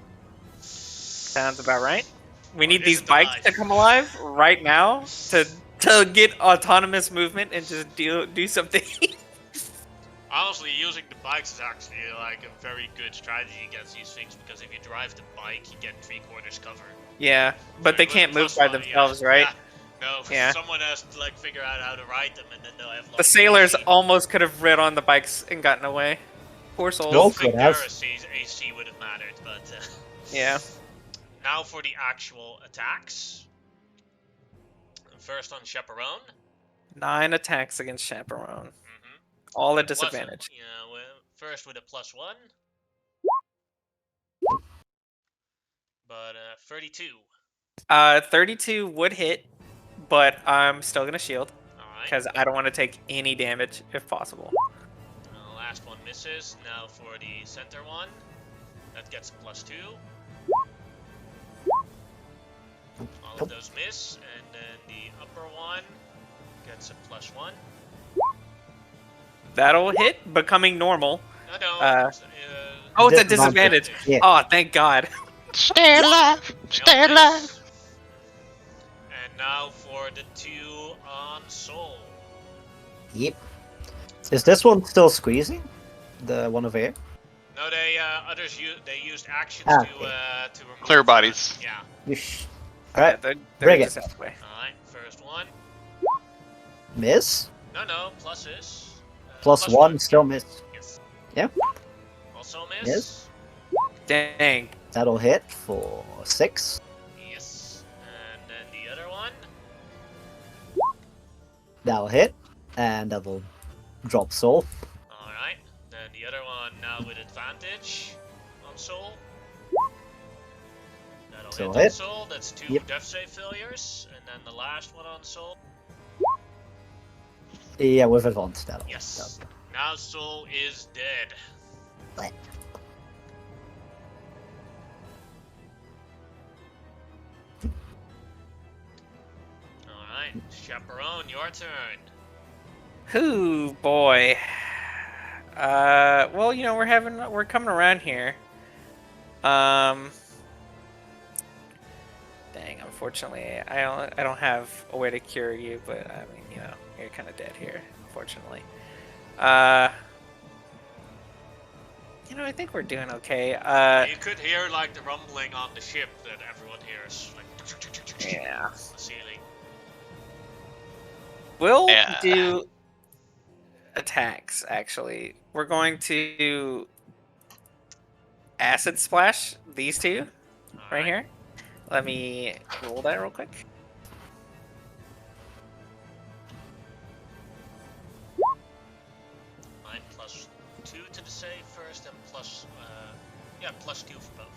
Sounds about right. We Or need these isn't bikes alive. to come alive right now to get autonomous movement and just do something. Honestly, using the bikes is actually like a very good strategy against these things because if you drive the bike, you get 3/4 cover. Yeah, but So they with can't move plus by one, themselves, yeah. right? Yeah. No, Yeah. someone has to like figure out how to ride them, and then they'll have. The lots of sailors AC. almost could have rid on the bikes and gotten away. Poor souls. No. I think could have. their AC would have mattered, but Yeah. now for the actual attacks. First on Chaperone. 9 attacks against Chaperone. Mm-hmm. All at disadvantage. Yeah, well, first with a +1. But 32. 32 would hit, but I'm still gonna shield Alright. because I don't want to take any damage if possible. Last one misses. Now for the center one. That gets a +2. All of those miss. And then the upper one gets a +1. That'll hit, becoming normal. No, it's, Oh, it's a Disadvantage. disadvantage. Yeah. Oh, thank God. Stay alive! Stay alive! And now for the 2 on Soul. Yep. Is this one still squeezing? The one over here? No, they they used actions Ah, to remove Clear bodies. Yeah. Yeesh. Alright, They're bring just it. out of the way. Alright, first one. Miss? No, pluses. Plus one, still miss. Yes. Yeah. Also miss. Yes. Dang. That'll hit for 6. Yes. And then the other one. That'll hit, and that'll drop soul. Alright. Then the other one now with advantage on Soul. That'll So hit on hit. Soul. That's 2 Yep. death save failures. And then the last one on Soul. Yeah, with advantage, that'll Yes. Now Soul is dead. What? Alright. Chaperone, your turn. Whoo, boy. Well, you know, we're coming around here. Dang, unfortunately, I don't have a way to cure you, but I mean, you know, you're kind of dead here, unfortunately. You know, I think we're doing okay. You could hear like the rumbling on the ship that everyone hears, like Yeah. on the ceiling. We'll Yeah. do attacks, actually. We're going to acid splash these two right Alright. here. Let me roll that real quick. Mine +2 to the save first, and +2 for both.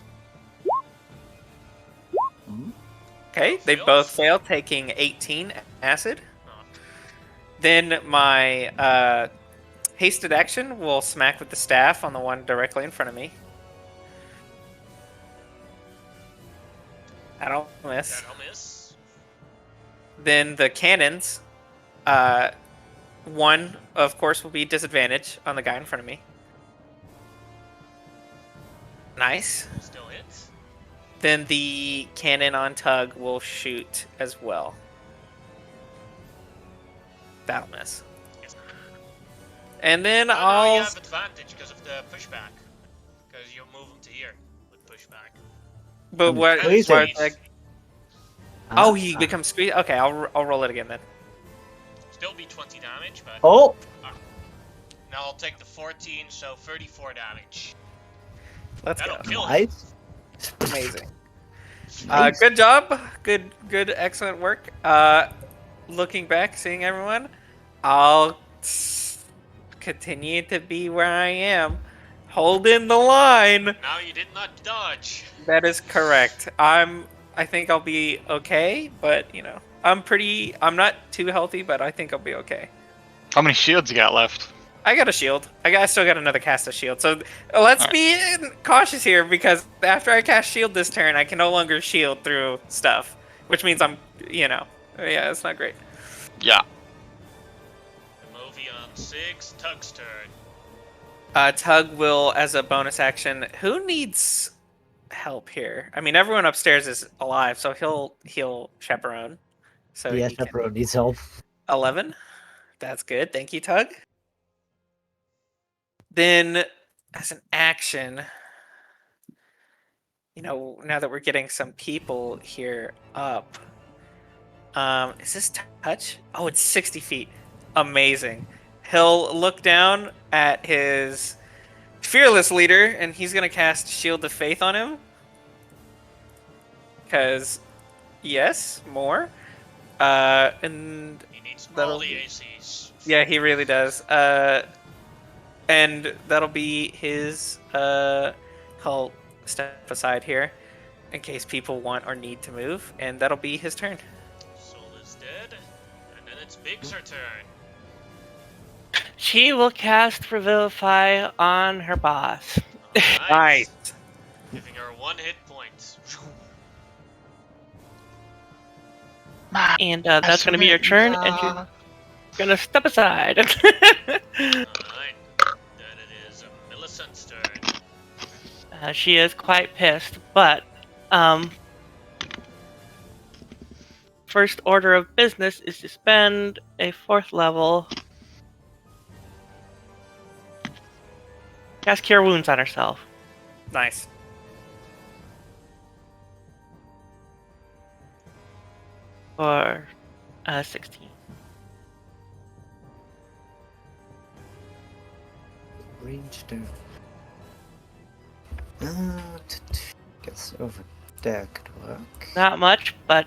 Okay, Both they fails? both fail, taking 18 acid. Oh. Then my hasted action will smack with the staff on the one directly in front of me. I don't miss. That'll miss. Then the cannons, one of course will be disadvantage on the guy in front of me. Nice. Still hit. Then the cannon on Tug will shoot as well. That'll miss. Yes. And then No, you I'll. have advantage because of the pushback. Because you move him to here with pushback. But what? Please what don't. like, oh, he becomes speed. Okay, I'll roll it again then. Still be 20 damage, but Oh! now I'll take the 14, so 34 damage. Let's That'll go. kill him. Nice. Amazing. Nice. Good job. Good, excellent work. Looking back, seeing everyone, I'll continue to be where I am, holding the line. Now you did not dodge. That is correct. I think I'll be okay, but you know, I'm not too healthy, but I think I'll be okay. How many shields you got left? I got a shield. I still got another cast of shield. So let's be cautious here because after I cast shield this turn, I can no longer shield through stuff, which means I'm, yeah, it's not great. Yeah. The movie on 6, Tug's turn. Tug will, as a bonus action, who needs help here? I mean, everyone upstairs is alive, so he'll heal Chaperone. So Yeah, he can- Chaperone needs help. 11. That's good. Thank you, Tug. Then, as an action, now that we're getting some people here up, is this touch? Oh, it's 60 feet. Amazing. He'll look down at his fearless leader, and he's gonna cast Shield of Faith on him. Because, yes, more. And He needs That'll all the be- ACs. yeah, he really does. And that'll be his. He'll step aside here, in case people want or need to move, and that'll be his turn. Soul is dead. And then it's Big's her turn. She will cast Revivify on her boss. Alright. Giving her 1 hit point. And that's going to be your turn, and she's going to step aside. Alright. Then it is Millicent's turn. She is quite pissed, but first order of business is to spend a 4th level. Cast Cure Wounds on herself. Nice. For 16. Range down. Guess over there could work. Not much, but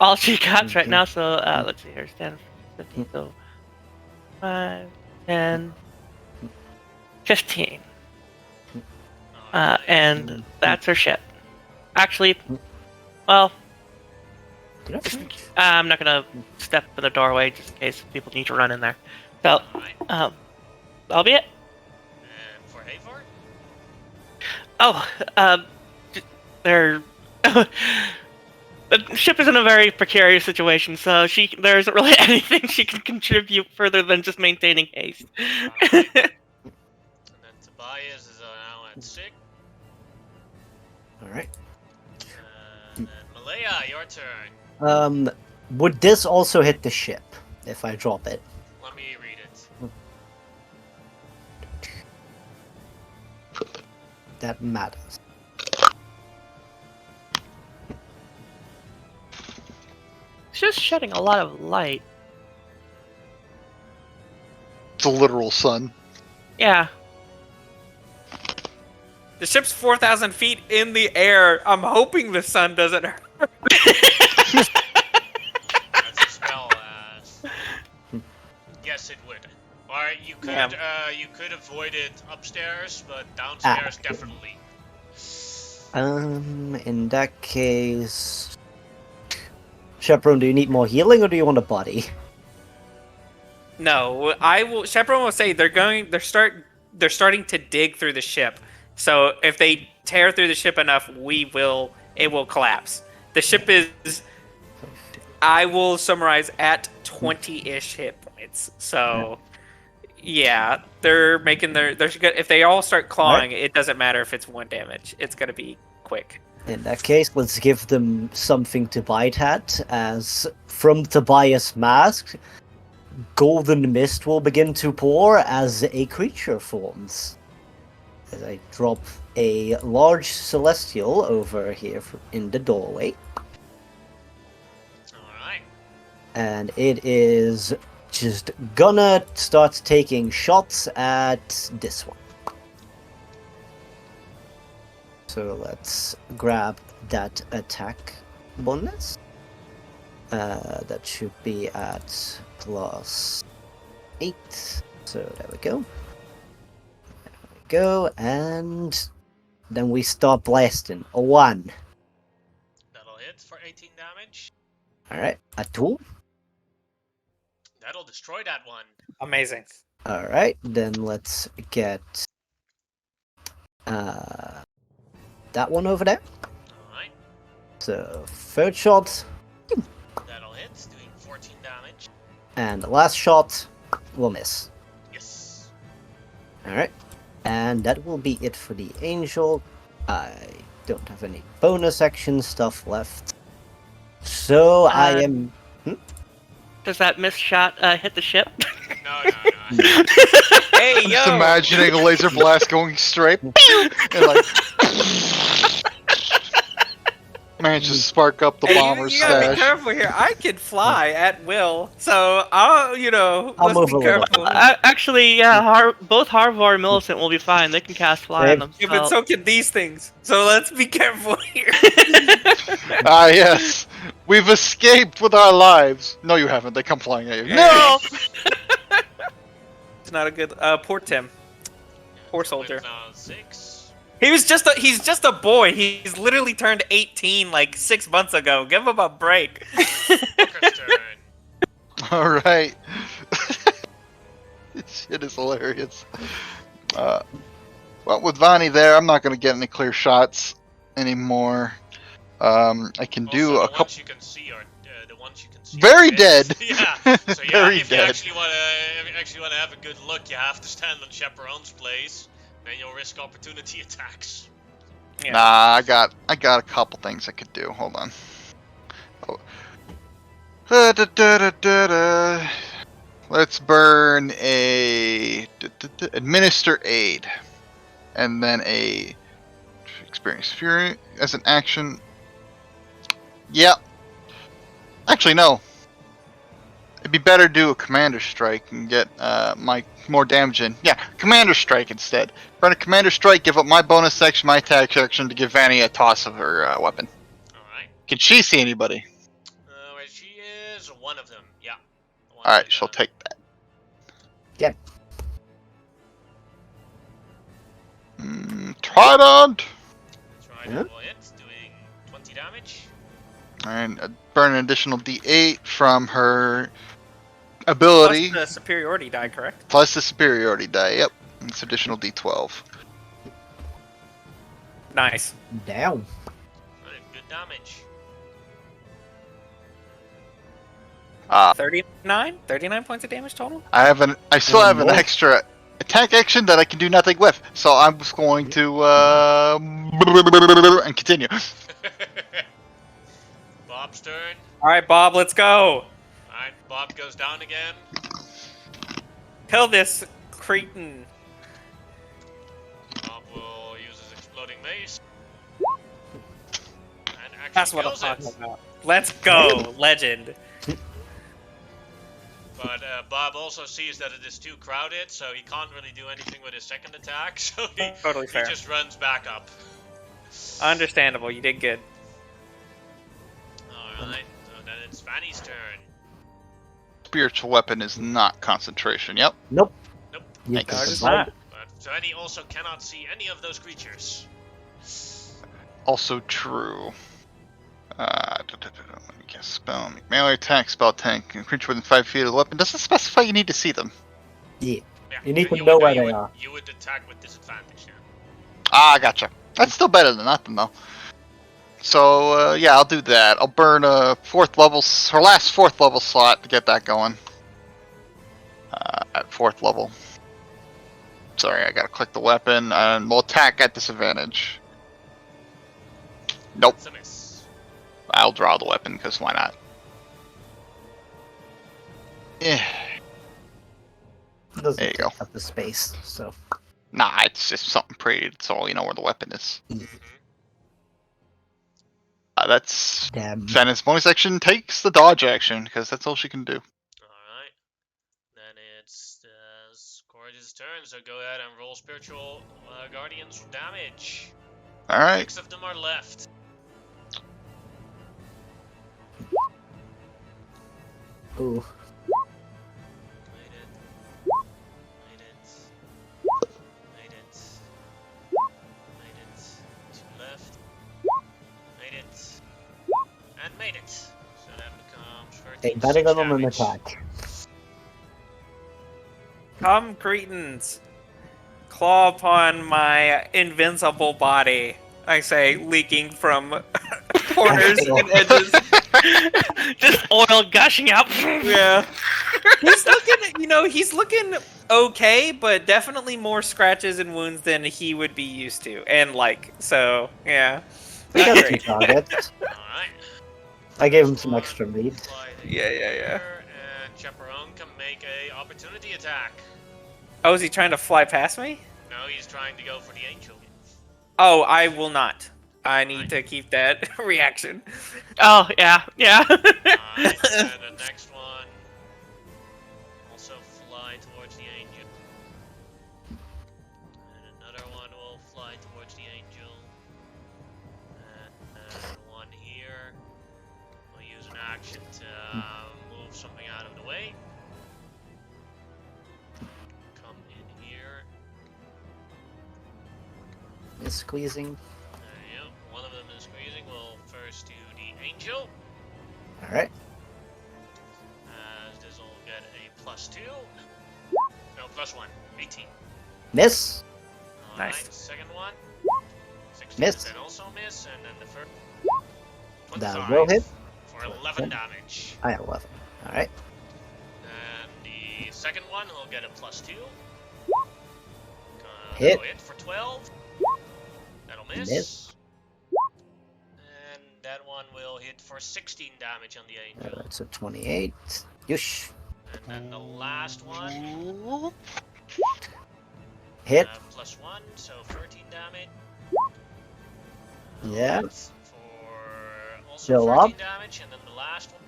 all she got right Mhm. now, so let's see here. Stand 50, so 5, 10, 15. And that's her ship. Actually, well, Did I finish? I'm not gonna step in the doorway just in case people need to run in there. So, Alright. that'll be it. And for Havor? Oh, they're. The ship is in a very precarious situation, so there isn't really anything she can contribute further than just maintaining haste. And then Tobias is now at 6. Alright. And Malaya, your turn. Would this also hit the ship if I drop it? Let me read it. That matters. It's just shedding a lot of light. It's a literal sun. Yeah. The ship's 4,000 feet in the air. I'm hoping the sun doesn't hurt. That's a spell. Yes, it would. Or you could you could avoid it upstairs, but downstairs definitely. In that case, Chaperone, do you need more healing or do you want a body? No, I will. Chaperone will say they're starting to dig through the ship. So if they tear through the ship enough, it will collapse. The ship is, I will summarize, at 20-ish hit points. So yeah, they're making if they all start clawing, it doesn't matter if it's 1 damage. It's gonna be quick. In that case, let's give them something to bite at, as from Tobias' mask, golden mist will begin to pour as a creature forms. As I drop a large celestial over here in the doorway, Alright. and it is just gonna start taking shots at this one. So let's grab that attack bonus. That should be at +8. So there we go. Go, and then we start blasting. A 1. That'll hit for 18 damage. Alright, a 2. That'll destroy that one. Amazing. Alright, then let's get that one over there. Alright. So, third shot, That'll hit, doing 14 damage. and the last shot will miss. Yes. Alright, and that will be it for the angel. I don't have any bonus action stuff left. So I am. Does that missed shot hit the ship? No. Hey, I'm just yo! imagining a laser blast going straight. And like. Managed to spark up the Hey, bomber's you gotta be stash. careful here. I can fly at will, so I'll, I'll let's move be a little. careful. Actually, yeah, both Harvor and Millicent will be fine. They can cast fly on Same. Yeah, but themselves. so can these things. So let's be careful here. Ah, yes. We've escaped with our lives. No, you haven't. They come flying at you. No! It's not a good. Poor Tim. Poor soldier. Now 6. He's just a boy. He's literally turned 18 like 6 months ago. Give him a break. Booker's turn. Alright. This shit is hilarious. Well, with Vani there, I'm not going to get any clear shots anymore. I can do Also, a the couple. ones you can see are the ones you can see. Very are dead. dead. Yeah. So yeah, Very if you dead. actually want to have a good look, you have to stand on Chaperone's place. Then you'll risk opportunity attacks. Yeah. Nah, I got a couple things I could do. Hold on. Oh. Let's burn a administer aid, and then a experience fury as an action. Yep. Actually, no. It'd be better to do a commander strike and get my more damage in. Yeah, commander strike instead. Burn a commander strike, give up my bonus section, my attack section to give Vanny a toss of her weapon. Alright. Can she see anybody? Where she is, one of them. Yeah. The one Alright, with, she'll take that. Yep. Trident! That's right, Yeah. that will hit, doing 20 damage. And burn an additional d8 from her ability, Plus the superiority die, correct? plus the superiority die. Yep, it's additional d12. Nice. Down. Good damage. 39 points of damage total. I still One have an more. extra attack action that I can do nothing with, so I'm just going to and continue. Bob's turn. All right, Bob, let's go. Alright, Bob goes down again. Kill this cretin. Bob will use his exploding mace. And actually That's what I'm kills talking it. about. Let's go, legend. But Bob also sees that it is too crowded, so he can't really do anything with his second attack, so Totally he fair. just runs back up. Understandable. You did good. Alright, so then it's Vanny's turn. Spiritual weapon is not concentration. Yep. Nope. Nope. You Thanks. can No, it's survive. not. But Vanny also cannot see any of those creatures. Also true. Let me guess. Spell. Melee attack, spell tank, and creature within 5 feet of the weapon. Doesn't specify you need to see them. Yeah. Yeah, You need to would- know where you they would- are. You would attack with disadvantage then. Ah, gotcha. That's still better than nothing, though. So, yeah, I'll do that. I'll burn a her last 4th level slot to get that going. At 4th level. Sorry, I gotta click the weapon, and we'll attack at disadvantage. Nope, It's a miss. I'll draw the weapon, because why not? Eh, Doesn't There you take go. up the space, so. nah, it's just something pretty, so you know where the weapon is. That's... Damn. Shannon's bonus action takes the dodge action, because that's all she can do. Alright. Then it's Scourge's turn, so go ahead and roll Spiritual Guardians damage. Alright. 6 of them are left. Ooh. And made it. So that becomes 13 Hey, betting on an damage. attack. Come, Cretans. Claw upon my invincible body. I say, leaking from corners and edges. Just oil gushing out. Yeah. He's looking, he's looking okay, but definitely more scratches and wounds than he would be used to. And so, yeah. We Not got 2 great. targets. Alright. I gave him some extra meat. Yeah. And Chaperone can make a opportunity attack. Oh, is he trying to fly past me? No, he's trying to go for the angel. Oh, I will not. I need to keep that reaction. Oh, yeah. Alright, and the next one also fly towards the angel. And another one will fly towards the angel. And one here. We'll use an action to move something out of the way. Come in here. Is squeezing. There you go. One of them is squeezing. We'll first do the angel. Alright. As this will get a +2. No, +1. 18. Miss. Alright, Nice. second one. 16 Miss. then also miss, and then the first. That 25 will hit. for 11 damage. I have 11. Alright. And the second one will get a +2. Hit. Hit for 12. That'll miss. Miss. And that one will hit for 16 damage on the angel. Alright, so 28. Yush. And then the last one. Hit. +1, so 13 damage. Yeah. For also Still 13 up. damage, and then the last one.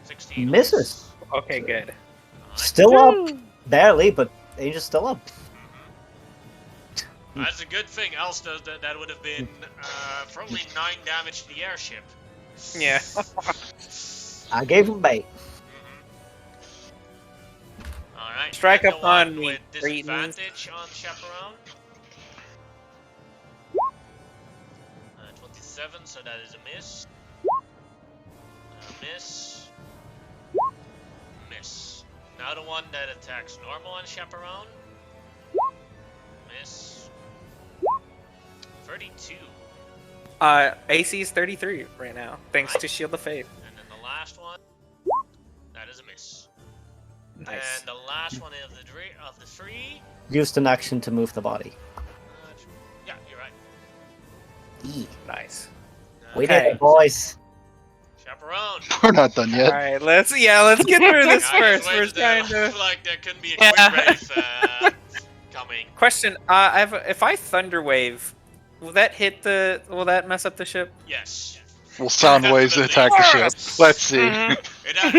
16. Misses. Okay, good. Still up. Barely, but Angel's still up. That's a good thing, else that would have been probably 9 damage to the airship. Yeah. I gave him bait. Alright. Strike and the upon one me, with Cretans. disadvantage on Chaperone. 27, so that is a miss. Miss. Miss. Now the one that attacks normal on Chaperone. Miss. 32. AC is 33 right now, thanks to Shield of Faith. And then the last one. That is a miss. Nice. And the last one of the three. Used an action to move the body. Yeah, you're right. Eee. Nice. We Okay. did it, boys. Chaperone. We're not done All yet. right, let's get through this I first. just We're waited there, trying to. like there couldn't be a Yeah. quick wave coming. Question: if I thunder wave, will that mess up the ship? Yes. Well, sound waves Definitely. attack the ship. Let's see. Mhm.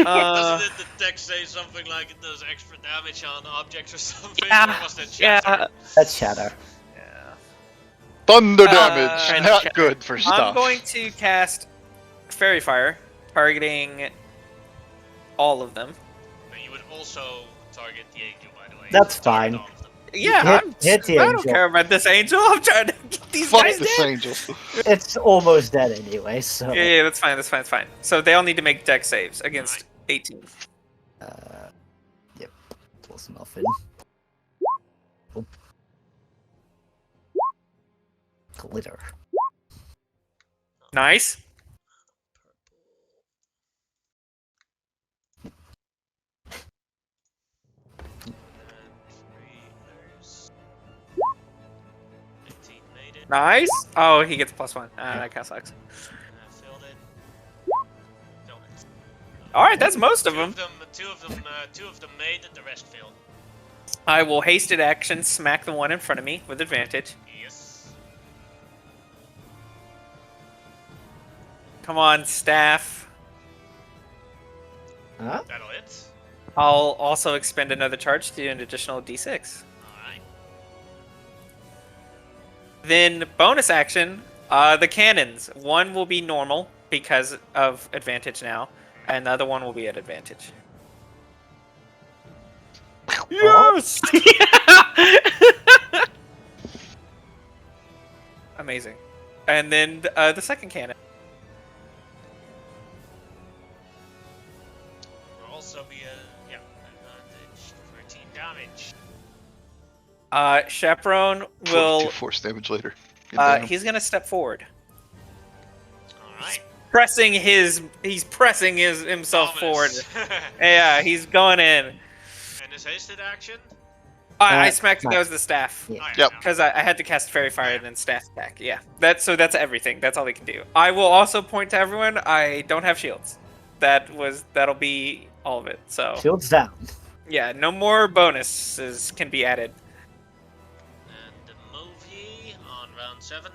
Doesn't the text say something like it does extra damage on objects or something? Yeah, Or was that yeah. chatter? That's shatter. Yeah. Thunder damage. trying to Not check. good for stuff. I'm going to cast Fairy Fire, targeting all of them. And you would also target the angel, by the way. That's Target fine. all of them. Yeah, Hit the I don't angel. care about this angel. I'm trying to get these Fuck guys this dead. angel. It's almost dead anyway, so. Yeah, that's fine. That's fine. So they all need to make dex saves against 18. Yep. Plus nothing. Oh. Glitter. Nice. And 18 made it. Nice. Oh, he gets +1. That kind of sucks. Filled it. Filled it. All right, that's most of them. Two of them made it. The rest failed. I will hasted action smack the one in front of me with advantage. Yes. Come on, staff. Huh? That'll hit. I'll also expend another charge to do an additional d6. Alright. Then bonus action, the cannons. One will be normal because of advantage now, and the other one will be at advantage. Yes! Amazing. And then the second cannon. also be a advantage. 13 damage. Chaperone 22 will. force damage later. Good damn. He's gonna step forward. All right. He's pressing himself forward. Thomas. Yeah, he's going in. And his hasted action. I smacked. smack. That was the staff. Yeah. Oh, yeah, Yep. no. Because I had to cast Fairy Fire and then staff attack. Yeah, that's everything. That's all he can do. I will also point to everyone. I don't have shields. That'll be all of it. So Shields down. yeah, no more bonuses can be added. And the movie on round 7.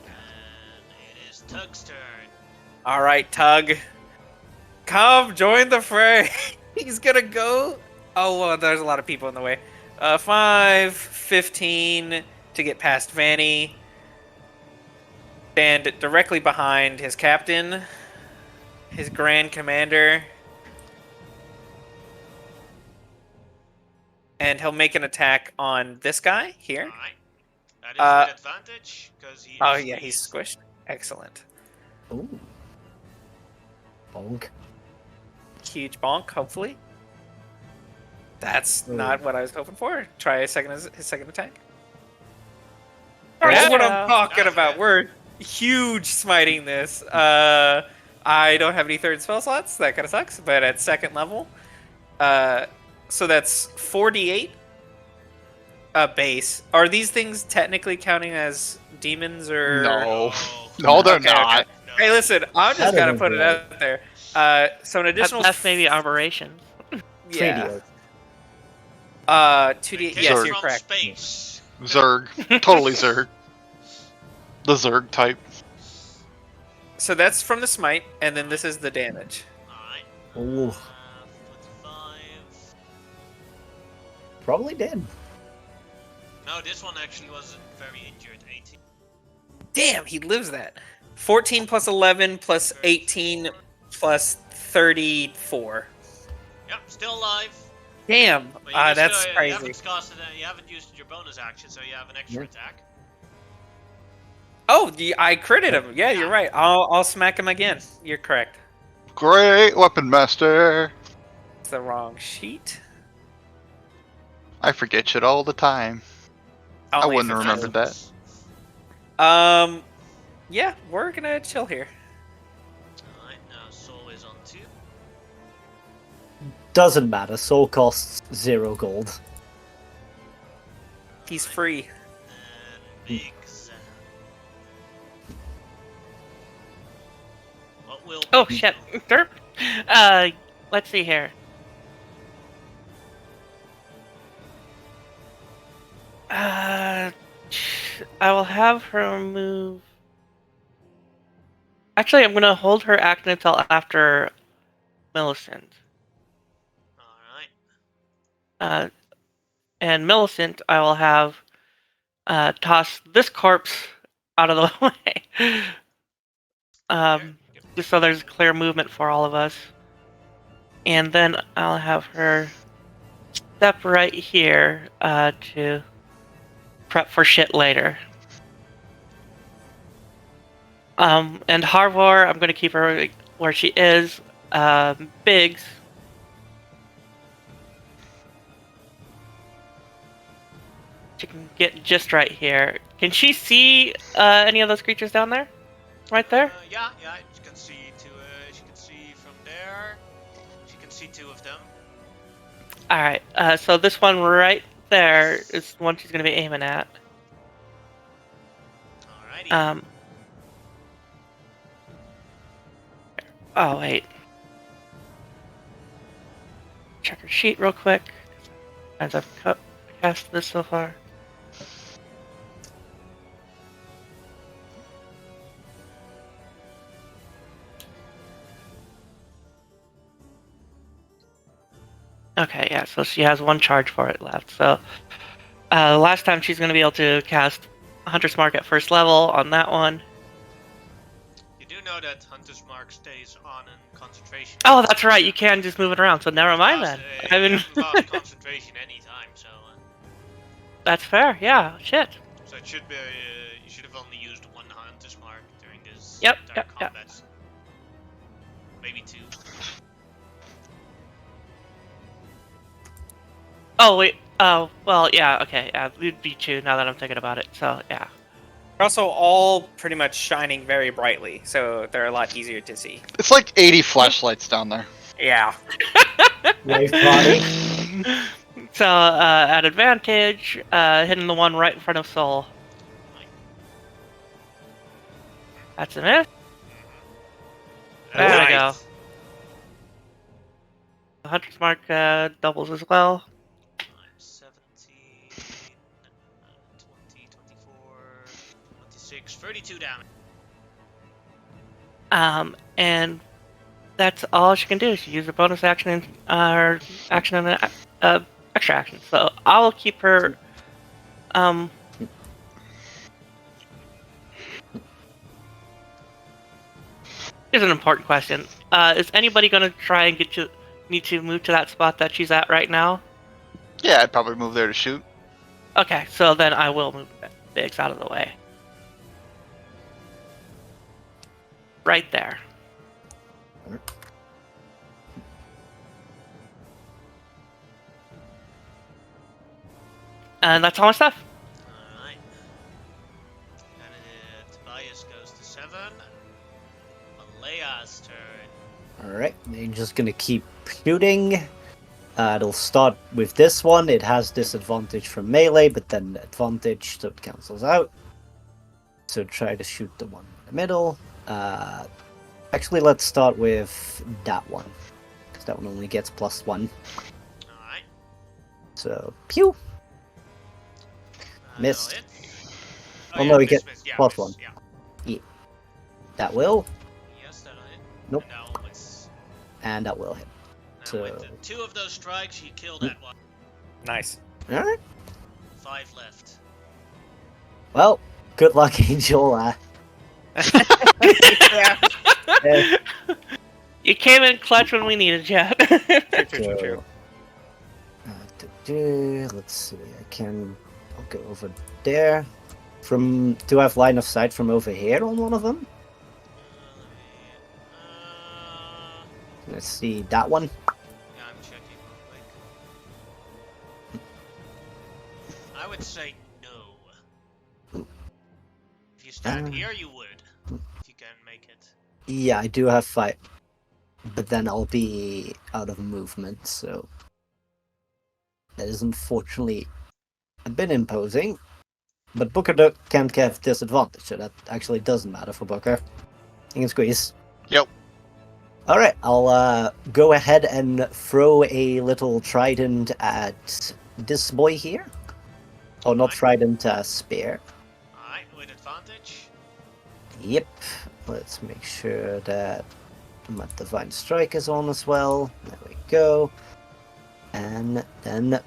And it is Tug's turn. All right, Tug, come join the fray. He's gonna go. Oh well, there's a lot of people in the way. 5, 15 to get past Vanny. Stand directly behind his captain, his Grand Commander. And he'll make an attack on this guy here. Alright. That is with advantage, because he Oh is yeah, he's squeezed. squished. Excellent. Ooh. Bonk. Huge bonk, hopefully. That's Ooh. not what I was hoping for. Try his second attack. Yeah. That's what I'm talking That's about. good. We're huge smiting this. I don't have any third spell slots. That kind of sucks. But at second level, so that's 48 base. Are these things technically counting as demons or? No. No, they're Okay, okay. not. No. Hey, listen, I'm just That gonna doesn't put it do it. out there. So an additional. That's maybe aberration. Yeah. 3D. 2d. It came Yes, Zerg. you're from correct. space. Zerg. Totally Zerg. The Zerg type. So that's from the smite, and then this is the damage. Alright. Ooh. 45. Probably dead. No, this one actually wasn't very injured. 18. Damn, he lives that. 14 plus 11 plus 18 plus 34. Yep, still alive. Damn, But you that's still, crazy. you haven't used your bonus action, so you have an extra Yeah. attack. Oh, I critted him. Yeah, you're right. I'll smack him again. You're correct. Great weapon master. It's the wrong sheet. I forget shit all the time. I Only wouldn't if have it's- remembered that. Yeah, we're gonna chill here. Alright, now Soul is on 2. Doesn't matter. Soul costs 0 gold. He's free. And Big Zen. What will Oh Big shit. do? Derp. Let's see here. I will have her move. Actually, I'm gonna hold her action until after Millicent. Alright. And Millicent, I will have toss this corpse out of the way. Just so there's clear movement for all of us. And then I'll have her step right here to prep for shit later. And Harvor, I'm going to keep her where she is. Biggs. She can get just right here. Can she see any of those creatures down there? Right there? Yeah, she can see she can see from there. She can see 2 of them. Alright, so this one right there is the one she's going to be aiming at. Alrighty. Oh, wait. Check her sheet real quick. As I've cast this so far. Okay, yeah, so she has 1 charge for it left. So, last time she's going to be able to cast Hunter's Mark at first level on that one. You do know that Hunter's Mark stays on in concentration. Oh, that's right, you can just move it around, so never mind then. I You mean, haven't lost concentration anytime, so that's fair, yeah, shit. so it should be you should have only used 1 Hunter's Mark during this Yep, entire yep, yep. combat. maybe 2. Oh wait. Oh well, yeah. Okay. Yeah, it'd be 2 now that I'm thinking about it. So yeah. They're also all pretty much shining very brightly, so they're a lot easier to see. It's like 80 flashlights down there. Yeah. Wave party. So at advantage, hitting the one right in front of Soul. That's a miss. There we go. Right. The Hunter's Mark doubles as well. 17, 20, 24, 26, 32 damage. And that's all she can do. She used a bonus action and her action and extra action. So I will keep her. Here's an important question. Is anybody gonna try and need to move to that spot that she's at right now? Yeah, I'd probably move there to shoot. Okay, so then I will move Biggs out of the way. Right there. And that's all my stuff. Alright. And Tobias goes to 7. Malea's turn. Alright, they're just gonna keep shooting. It'll start with this one. It has disadvantage from melee, but then advantage, so it cancels out. So try to shoot the one in the middle. Actually, let's start with that one, because that one only gets +1. Alright. So, pew! Missed. That'll hit. Oh, no, he gets miss, yeah, +1. Yeah. That will, Yes, that'll hit. Nope. And that'll miss. and that will hit. Now So- with the 2 of those strikes, he killed that one. Nice. Alright, 5 left. well, good luck, Angel. Yeah. Eh, You came in clutch when we needed you. True. Let's see, I'll go over there. Do I have line of sight from over here on one of them? Let's see, that one. Yeah, I'm checking real quick. I would say no. If you stand here, you would. If you can make it. Yeah, I do have fight. But then I'll be out of movement, so that is unfortunately a bit imposing. But Booker can't have disadvantage, so that actually doesn't matter for Booker. He can squeeze. Yep. Alright, I'll go ahead and throw a little trident at this boy here. Oh, not trident, spear. Alright, with advantage. Yep. Let's make sure that my Divine Strike is on as well. There we go. And then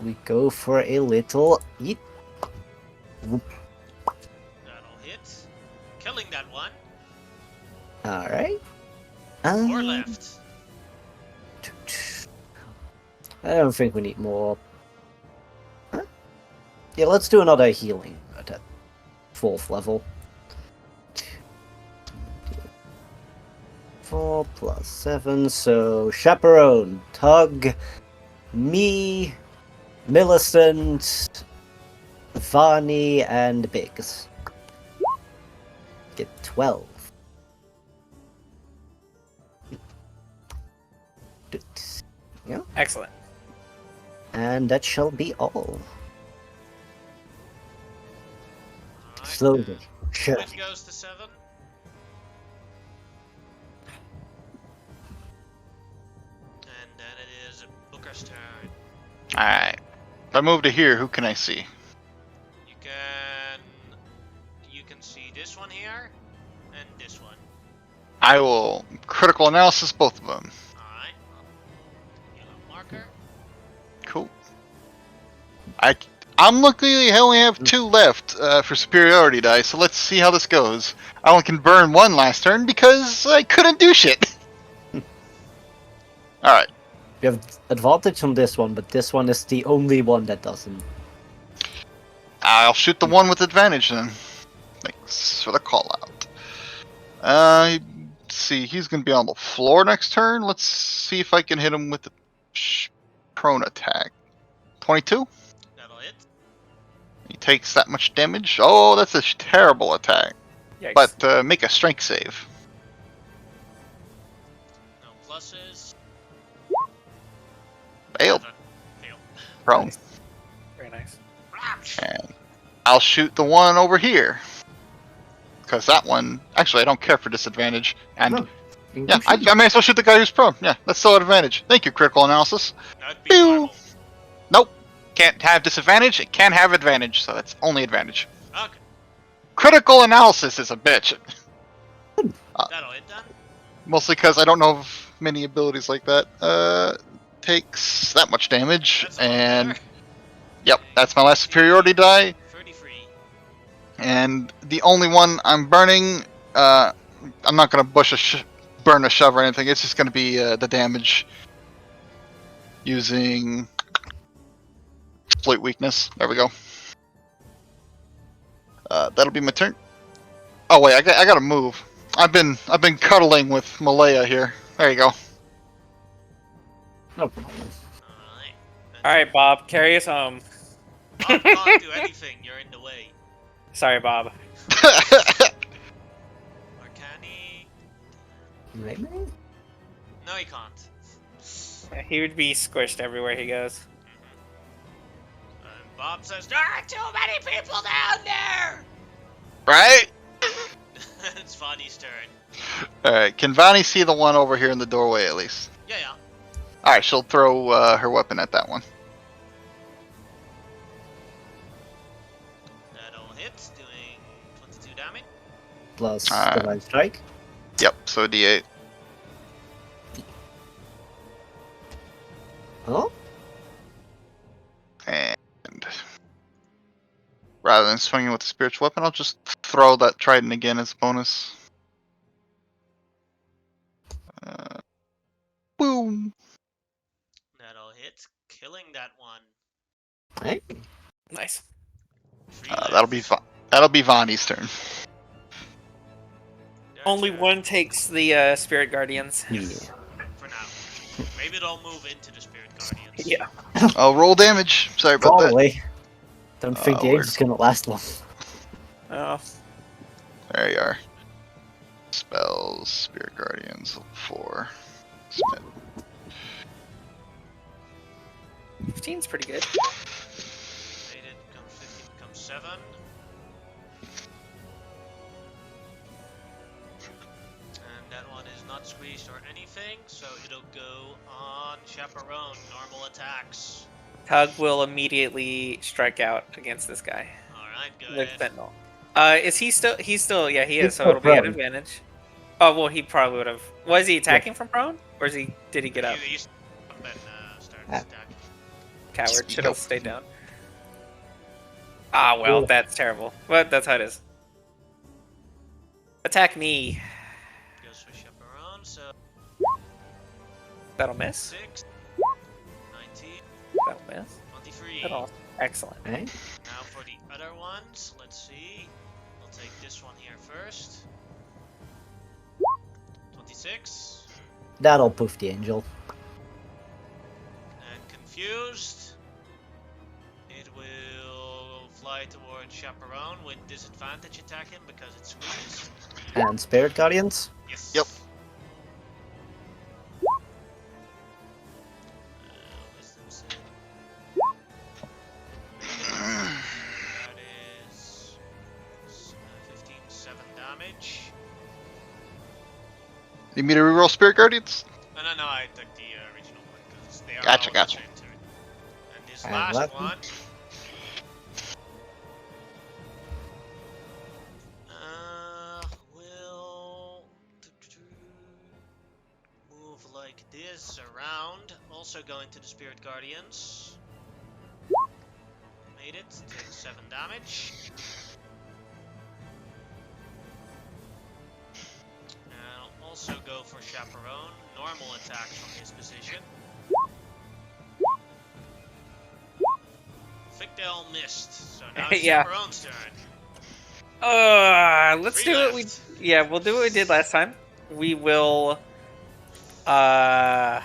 we go for a little yeet. That'll hit. Killing that one. Alright. 4 left. I don't think we need more. Huh? Yeah, let's do another healing at 4th level. 4 plus 7, so Chaperone, Tug, me, Millicent, Varney, and Biggs. Get 12. Yeah, Excellent. and that shall be all. Alright. Slowly, sure. Twin goes to 7. And then it is Booker's turn. Alright. If I move to here, who can I see? You can see this one here and this one. I will critical analysis both of them. Alright. Yellow marker. Cool. I'm lucky I only have 2 left for superiority die, so let's see how this goes. I only can burn 1 last turn because I couldn't do shit. Alright. You have advantage on this one, but this one is the only one that doesn't. I'll shoot the one with advantage then. Thanks for the call out. see, he's going to be on the floor next turn. Let's see if I can hit him with the prone attack. 22? That'll hit. He takes that much damage. Oh, that's a terrible attack. Yikes. But make a strength save. No pluses. Failed. Fail. Prone. Very nice. And I'll shoot the one over here. Because that one... Actually, I don't care for disadvantage. And No. yeah, I may as well shoot the guy who's prone. Yeah, that's still an advantage. Thank you, critical analysis. That'd be Pew. normal. Nope. Can't have disadvantage. It can have advantage, so that's only advantage. Okay. Critical analysis is a bitch. That'll hit then. Mostly because I don't know of many abilities like that. Takes that much damage, That's a lot and better. yep, that's my last superiority die. 33. And the only one I'm burning, I'm not gonna burn a shove or anything. It's just gonna be the damage using exploit weakness. There we go. That'll be my turn. Oh wait, I gotta move. I've been cuddling with Malaya here. There you go. No problem. Alright. All right, Bob, carry us home. Bob can't do anything. You're in the way. Sorry, Bob. Or can he? Maybe? No, he can't. Yeah, he would be squished everywhere he goes. And Bob says, there are too many people down there! Right? It's Vani's turn. Alright, can Vani see the one over here in the doorway at least? Yeah. Alright, she'll throw her weapon at that one. That'll hit, doing 22 damage. Plus Alright. divine strike. Yep, so a D8. Oh? And rather than swinging with the spiritual weapon, I'll just throw that trident again as a bonus. Boom! That'll hit, killing that one. Hey. Nice. Three That'll be left. that'll be Vani's turn. Their Only turn. one takes the Spirit Guardians. Yeah. For now. Maybe they'll move into the Spirit Guardians. Yeah. I'll roll damage. Sorry about that. Probably. Don't think the weird. age is gonna last long. Oh. There you are. Spells, Spirit Guardians, level 4. Smith. 15's pretty good. Made it, becomes 15, becomes 7. And that one is not squeezed or anything, so it'll go on Chaperone, normal attacks. Tug will immediately strike out against this guy Alright, go with ahead. Sentinel. Is he still? He's still. Yeah, he is. He's So still it'll be at prone. advantage. Oh well, he probably would have. Was he attacking from prone, or is he? Did he get up? He's up and started Ah. attacking. Coward. Should Nope. have stayed down. Ah well, Cool. that's terrible. But that's how it is. Attack me. Goes for Chaperone, so That'll miss. 6, 19, That'll miss. 23. That'll. Excellent. Hey. Now for the other ones, let's see. I'll take this one here first. 26. That'll poof the angel. And confused. It will fly towards Chaperone with disadvantage attack him because it's squeezed. And spirit guardians. Yes. Yep. Wisdom save. That is 15, 7 damage. Need me to reroll Spirit Guardians? No, I took the original one because they are Gotcha, all gotcha. the same turn. And this And last weapon. one. Will move like this around. Also go into the Spirit Guardians. Made it. Takes 7 damage. I'll also go for Chaperone. Normal attacks from his position. Think they all missed. So now it's Yeah. Chaperone's turn. Let's Three do what we. left. Yeah, we'll do what we did last time. we will. I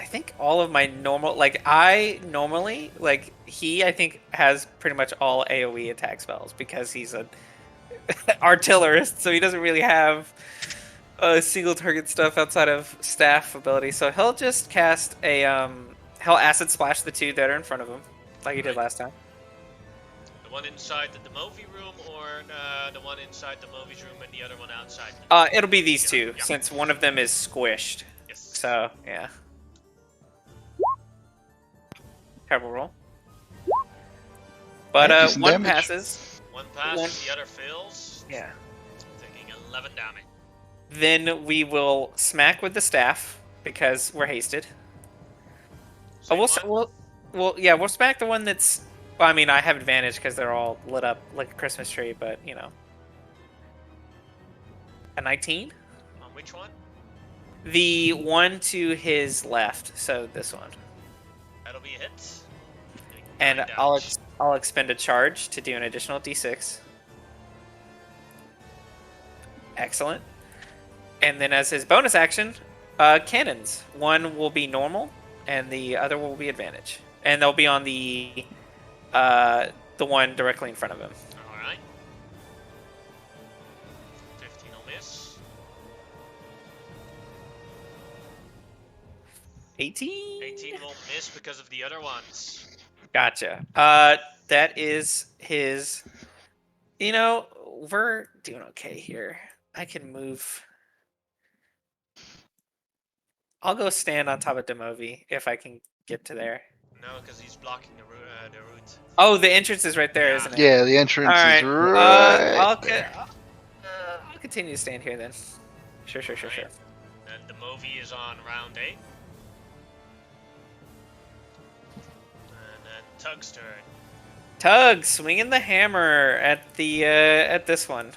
think all of my normal, like I normally, like I think has pretty much all AoE attack spells because he's an artillerist, so he doesn't really have single target stuff outside of staff ability. So he'll just cast a he'll acid splash the 2 that are in front of him, like he did last time. The one inside the movie room, or the one inside the movie room and the other one outside? It'll be these 2 Yeah. since one of them is squished. Yes. So yeah. Terrible roll. But Yeah, decent one damage. passes. One passes, the other fails. Yeah. Taking 11 damage. Then we will smack with the staff because we're hasted. Same We'll one? we'll smack the one that's. Well, I mean, I have advantage because they're all lit up like a Christmas tree, but you know. A 19? On which one? The one to his left, so this one. That'll be a hit. Doing And 9 I'll damage. I'll expend a charge to do an additional d6. Excellent. And then as his bonus action, cannons. One will be normal, and the other will be advantage. And they'll be on the one directly in front of him. Alright. 15 will miss. 18? 18 won't miss because of the other ones. Gotcha. That is his. You know, we're doing okay here. I can move. I'll go stand on top of Demovi if I can get to there. No, because he's blocking the route. Oh, the entrance is right there, Yeah. isn't it? Yeah, the entrance All right. is right I'll there. I'll continue to stand here then. Sure. And the movie is on round 8. And then Tug's turn. Tug swinging the hammer at the at this one.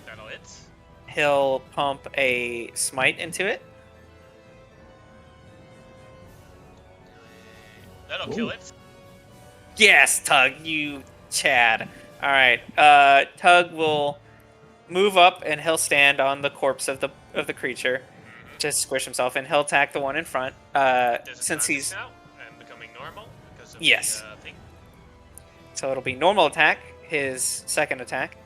That'll hit. He'll pump a smite into it. That'll Ooh. kill it. Yes, Tug, you Chad. All right. Tug will move up and he'll stand on the corpse of the creature, just squish himself, and he'll attack the one in front. Since he's now and becoming normal because of Yes. the thing. so it'll be normal attack, his second attack.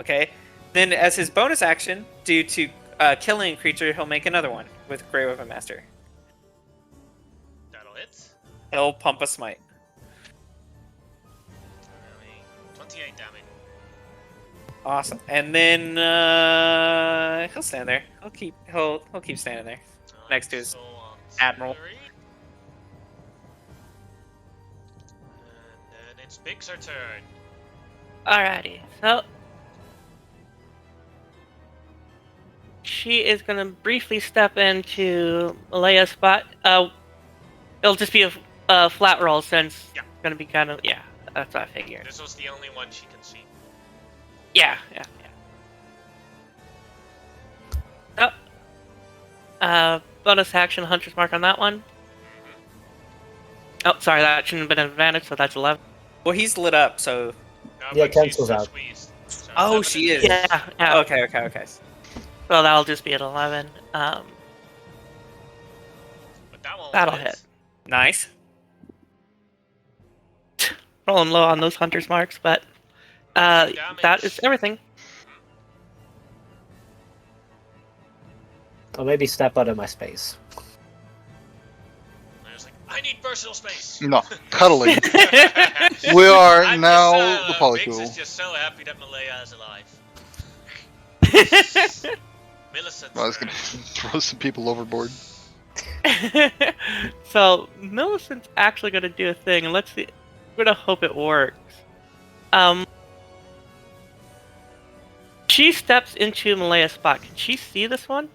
Okay. Then as his bonus action, due to killing a creature, he'll make another one with Grey Weapon Master. That'll hit. He'll pump a smite. 28 damage. Awesome. And then he'll stand there. He'll keep standing there. Next to his So on admiral. 3. And then it's Big's turn. Alrighty, so she is gonna briefly step into Malea's spot. It'll just be a flat roll since Yeah. it's gonna be kind of that's what I figured. This was the only one she can see. Yeah. Oh, bonus action, Hunter's Mark on that one. Oh, sorry, that shouldn't have been an advantage, so that's 11. Well, he's lit up, so. No, Yeah, but she's cancels out. squeezed. So Oh, 11 she and is. Yeah. Okay. So that'll just be at 11. But that won't That'll hit. Nice. Rolling low on those Hunter's Marks, but that is everything. Or maybe step out of my space. I was like, I need personal space. No, cuddling. Mm-hmm. We are I'm now just, the Biggs polycule. is just so happy that Malaya is alive. Millicent. I was gonna throw some people overboard. So Millicent's actually gonna do a thing, and let's see. We're gonna hope it works. She steps into Malaya's spot. Can she see this one?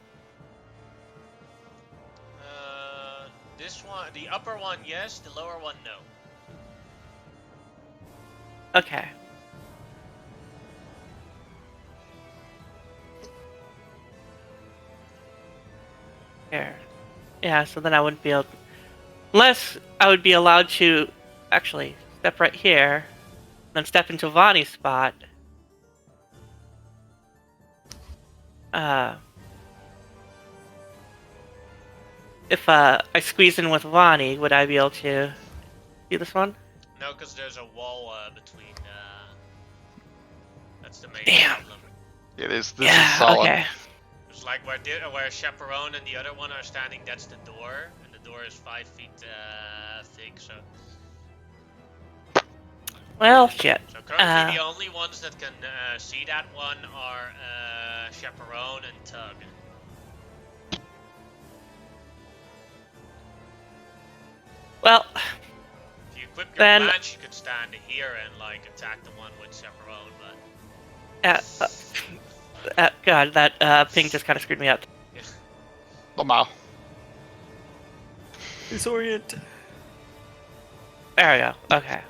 This one, the upper one, yes. The lower one, no. Okay. There. Yeah, so then I wouldn't be able. Unless I would be allowed to actually step right here. then step into Vani's spot. If I squeeze in with Vani, would I be able to do this one? No, because there's a wall between. That's the main Damn. problem. It is. This is solid. Okay. It's like where Chaperone and the other one are standing. That's the door, and the door is 5 feet thick. So Shit. currently the only ones that can see that one are Chaperone and Tug. Well, If you equip your Then- lance, you could stand here and like attack the one with Chaperone, but God, that ping just kind of screwed me up. Lamau. Disorient. There we go. Okay.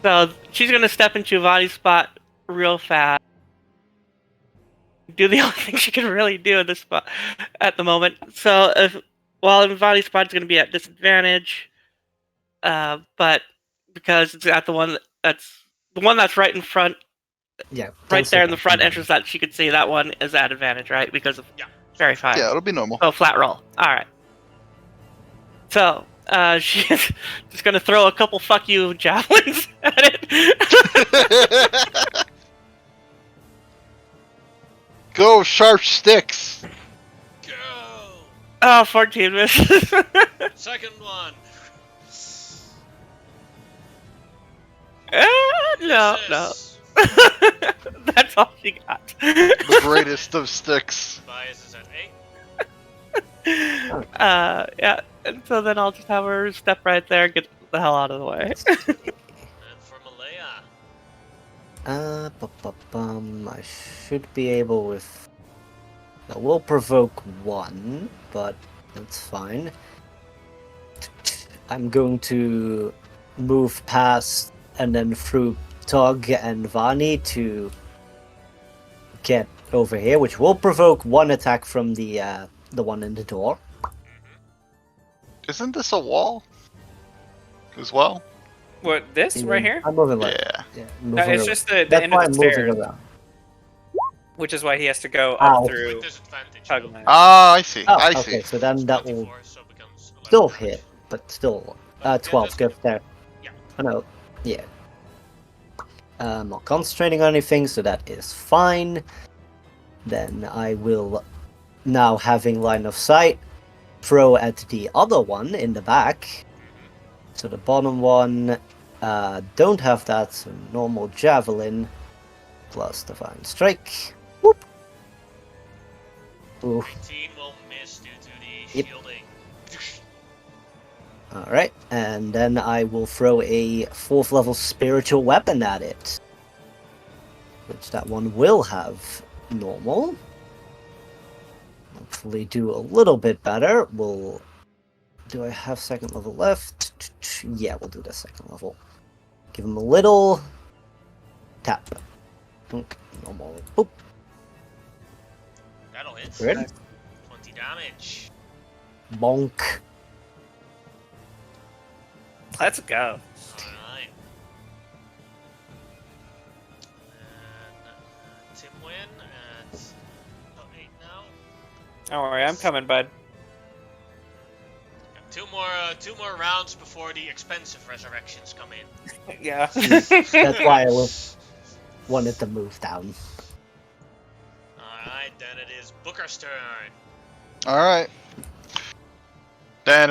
So she's gonna step into Vani's spot real fast. Do the only thing she can really do in this spot at the moment. So while Vani's spot is gonna be at disadvantage, but because it's at the one that's right in front, Yeah. right 10 there in the seconds. front entrance that she could see, that one is at advantage, right? Because of Yeah. Fairy Fire. Yeah, it'll be normal. Oh, flat roll. Alright. So, she's just gonna throw a couple fuck you javelins at it. Go sharp sticks. go. Oh, 14 misses. Second one. No. Misses. That's all she got. The greatest of sticks. Bias is at 8. Yeah, and so then I'll just have her step right there and get the hell out of the way. And for Malaya. I should be able with. I will provoke one, but that's fine. I'm going to move past and then through Tug and Vani to get over here, which will provoke one attack from the one in the door. Isn't this a wall? As well? What, this right here? I'm moving like Yeah. yeah, No, moving it's around. just the That's end why of I'm the moving stairs, around. which is why he has to go Ow. up through With disadvantage. Tug though. Man. Ah, I see. Oh, I okay, see. so then that will 24, so it becomes 11 still damage. hit, but still Yeah, 12 that's goes there. Yeah. I know. Yeah. I'm not concentrating on anything, so that is fine. Then I will, now having line of sight, throw at the other one in the back. So the bottom one, don't have that, so normal javelin plus divine strike. Whoop. Ooh. 19 will miss due to the Yep. shielding. Alright, and then I will throw a 4th level spiritual weapon at it. Which that one will have normal. Hopefully do a little bit better. Do I have 2nd level left? Yeah, we'll do the 2nd level. Give him a little tap. Dunk, normal. Boop. That'll hit. Good. 20 damage. Bonk. Let's go. Alright. And Tim win at 8 now. Don't worry, I'm coming, bud. Got two more rounds before the expensive resurrections come in. Yeah. That's why I wanted to move down. Alright, then it is Booker's turn. Alright. I'm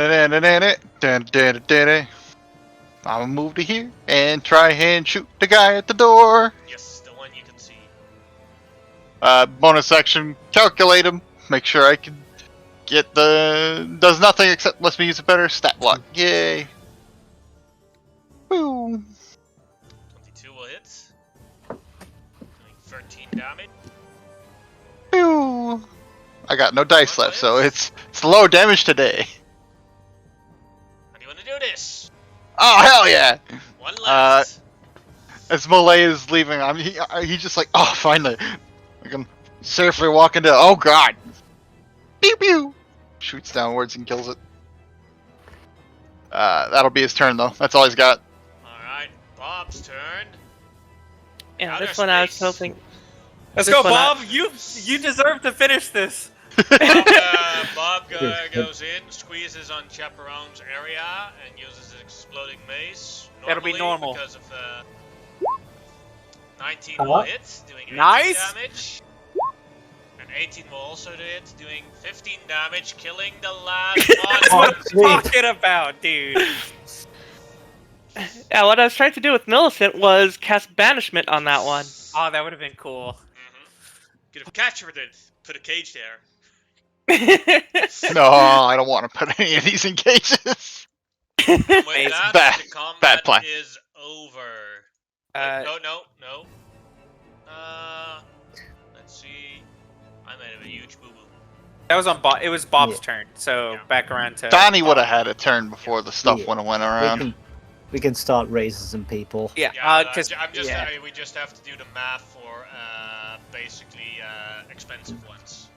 gonna move to here and try and shoot the guy at the door. Yes, the one you can see. Bonus action, calculate him. Make sure I can get does nothing except lets me use a better stat block. Yay. Boom. 22 will hit. Doing 13 damage. Pew. I got no dice left, so it's low damage today. How do you want to do this? Oh hell yeah! One left. As Malay is leaving, he's just like, oh finally, I can safely walk into. Oh god! Pew pew! Shoots downwards and kills it. That'll be his turn though. That's all he's got. Alright, Bob's turn. And Outer this one I was space. hoping. Let's This go, one Bob. You deserve to finish this. Bob goes in, squeezes on Chaperone's area, and uses his exploding mace. That'll be normal. Because of 19 will hit, doing 18 Nice. damage. And 18 will also hit, doing 15 damage, killing the last That's one. what I'm sweet. talking about, dude. Yeah, what I was trying to do with Millicent was cast Banishment on that one. Oh, that would have been cool. Could have captured it, put a cage there. No, I don't want to put any of these in cages. And with Bad- that, the combat plan. is over. No. Let's see. I made a huge boo boo. That was on Bob. It was Bob's Yeah. turn. So Yeah. back around to Donnie would have Bob. had a turn before the stuff Yeah. went We around. can start raises and people. Yeah, Yeah, because we just have to do the math for basically expensive ones.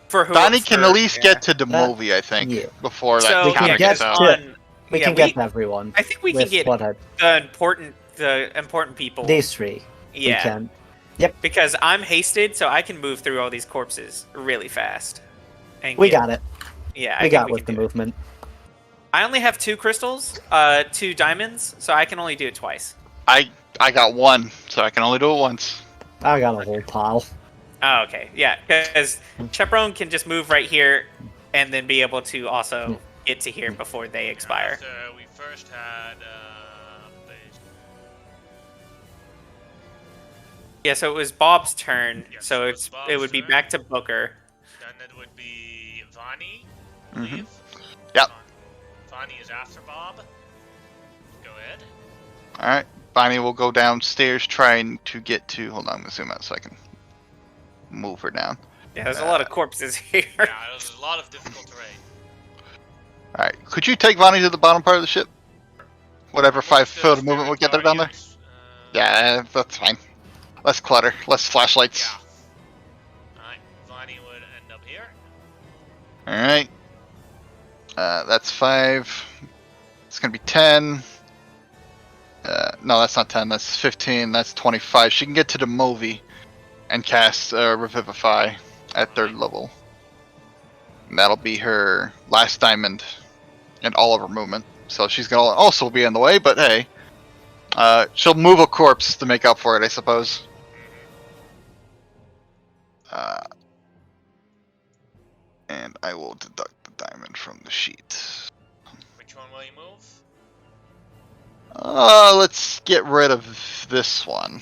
for who Donnie it's can for, at least yeah. get to the movie, I think, Yeah. before that So We can counter yeah, get gets because out. to- on, We yeah, can get everyone. I think we can with get what I, the important people. these three. We yeah, can. because I'm hasted, so I can move through all these corpses really fast. And We get- got it. Yeah, We got think with the can do it. movement. I only have 2 crystals, 2 diamonds, so I can only do it twice. I got one, so I can only do it once. I got a whole pile. Oh, okay. Yeah, because Chaperone can just move right here and then be able to also get to here before they expire. After we first had Yeah, so it was Bob's turn, Yes, so it was it would be Bob's turn. back to Booker. then it would be Vani, I Mhm. believe. Yep. Vani is after Bob. Go ahead. Alright, Bonnie will go downstairs trying to get to... Hold on, I'm going to zoom out so I can move her down. Yeah, there's a lot of corpses here. Yeah, there's a lot of difficult terrain. Alright, could you take Bonnie to the bottom part of the ship? Whatever What's 5 the foot of movement would get her down there? Guardians? Yeah, that's fine. Less clutter, less flashlights. Yeah. Alright, Vani would end up here. Alright. That's 5. It's gonna be 10. No, that's not 10, that's 15, that's 25. She can get to the movie and cast Revivify at 3rd level. And that'll be her last diamond and all of her movement. So she's gonna also be in the way, but hey. She'll move a corpse to make up for it, I suppose. And I will deduct the diamond from the sheet. Which one will you move? Let's get rid of this one.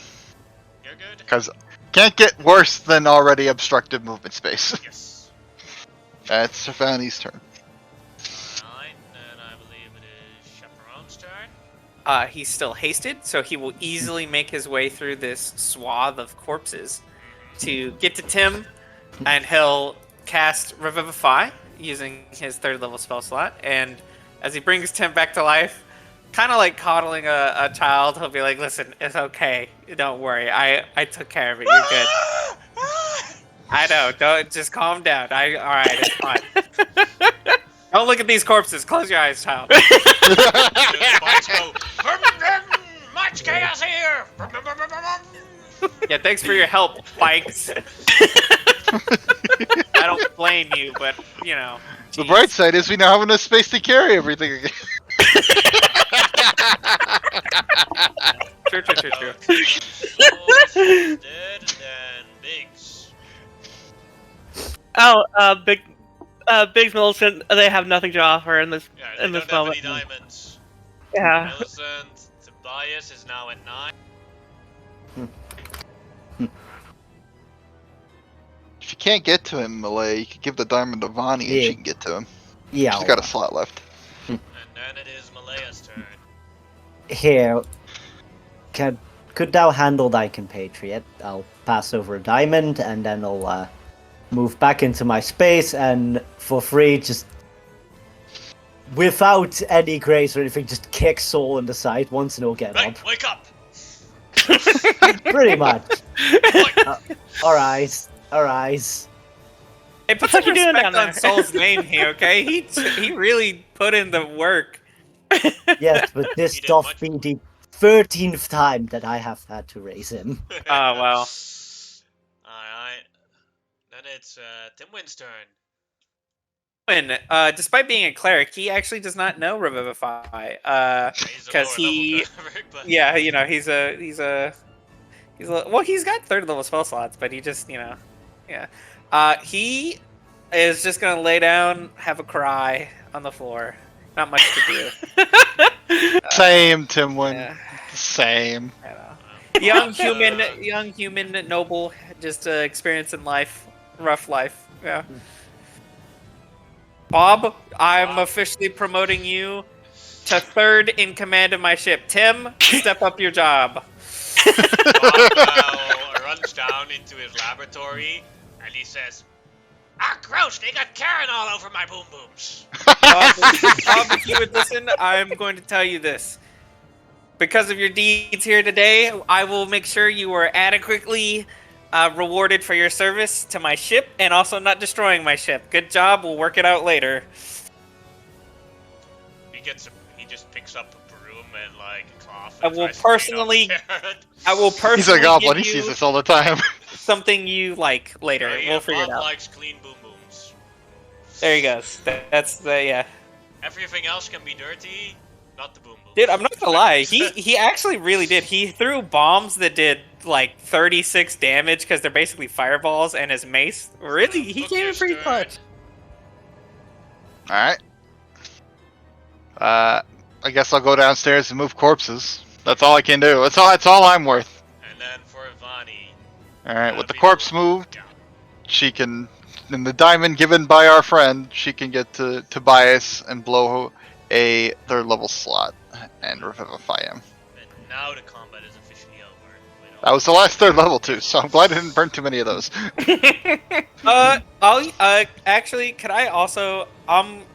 You're good? Because can't get worse than already obstructed movement space. Yes. That's Stefani's turn. Alright, then I believe it is Chaperone's turn. He's still hasted, so he will easily make his way through this swath of corpses to get to Tim, and he'll cast Revivify using his 3rd level spell slot. And as he brings Tim back to life, kind of like coddling a child, he'll be like, "Listen, it's okay. Don't worry. I took care of it. You're good. I know. Don't just calm down. All right. It's fine. Don't look at these corpses. Close your eyes, child." The spikes go, much chaos here! Yeah, thanks for your help, Bikes. I don't blame you, but you know. The geez. bright side is we now have enough space to carry everything again. True. Dead, then Biggs. Oh, Biggs Millicent, they have nothing to offer in this Yeah, they in this don't have any moment. diamonds. Yeah. Millicent, Tobias is now at 9. If you can't get to him, Malay, you could give the diamond to Vani and Yeah. she can get to him. Yeah. She's got a slot left. And then it is Malaya's turn. Here. Could thou handle thy compatriot? I'll pass over a diamond, and then I'll move back into my space, and for free, just without any grace or anything, just kick Soul in the side once, and he'll get Hey, up. wake up! Pretty much. Wake. Alright. Hey, put What some you doing respect down on there? Soul's name here, okay? He really put in the work. Yes, but this He did doth much- be the 13th time that I have had to raise him. Oh, wow. Alright. Then it's Timwin's turn. And despite being a cleric, he actually does not know Revivify. He's a 'Cause lower he- level cleric, but Yeah, you know, he's well, he's got third level spell slots, but he just, you know, yeah. He is just gonna lay down, have a cry on the floor. Not much to do. Same, Timwin. Yeah, Same. I know. Uh, Young human, noble, just experiencing life, rough life. Yeah. Bob, I'm Bob. officially promoting you to third in command of my ship. Tim, step up your job. Bob runs down into his laboratory and he says, "Ah, gross! They got Karen all over my boom booms." Bob, if you would listen, I'm going to tell you this. Because of your deeds here today, I will make sure you are adequately rewarded for your service to my ship and also not destroying my ship. Good job. We'll work it out later. He just picks up a broom and like a cloth. I And will tries to clean personally- up Karen. I will personally He's a goblin. He give sees you this all the time. something you like later. Oh, yeah, We'll figure it Bob out. likes clean boom booms. There he goes. That's the yeah. Everything else can be dirty, not the boom booms. Dude, I'm not gonna lie. He actually really did. He threw bombs that did like 36 damage because they're basically fireballs, and his mace. Really, he came in pretty clutch. Alright. I guess I'll go downstairs and move corpses. That's all I can do. That's all I'm worth. And then for Ivani, Alright, with the corpse moved, she can, in the diamond given by our friend, she can get to Tobias and blow a third level slot and revivify him. and now the combat is officially over. That was the last third level too, so I'm glad I didn't burn too many of those. Actually, could I also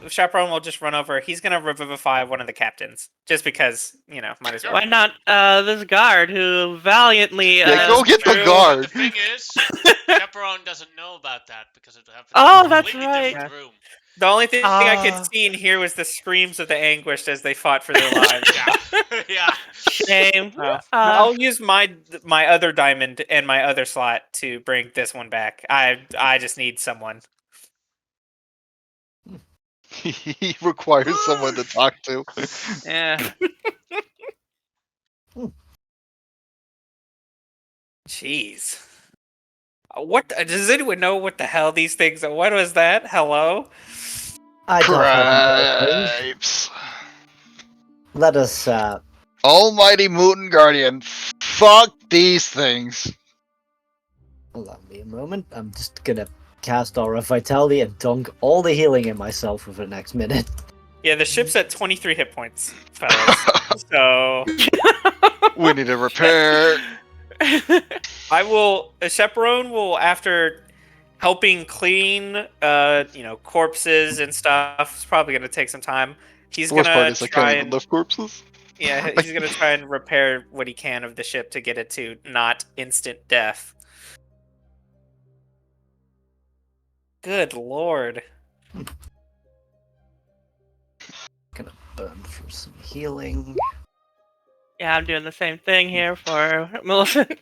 Chaperone will just run over. He's gonna revivify one of the captains, just because, you know, might as well. Why not this guard who valiantly? Yeah, go get the true. guard. The thing is, Chaperone doesn't know about that because it happened Oh, in a that's completely right. different room. The only thing I Ah. could see and hear was the screams of the anguish as they fought for their lives. Yeah, yeah. Shame. I'll use my other diamond and my other slot to bring this one back. I just need someone. He requires someone to talk to. Yeah. Jeez. What does anyone know what the hell these things are? What was that? Hello? I don't have anything. Cripes. Let us, Almighty Mutant Guardian. Fuck these things. allow me a moment. I'm just gonna cast Aura of Vitality and dunk all the healing in myself for the next minute. Yeah, the ship's at 23 hit points, fellas. So We need to repair. I will. A chaperone will, after helping clean, corpses and stuff. It's probably gonna take some time. He's The worst part gonna is I try can't even and lift corpses. yeah, he's gonna try and repair what he can of the ship to get it to not instant death. Good lord. Gonna burn for some healing. Yeah, I'm doing the same thing here for Millicent.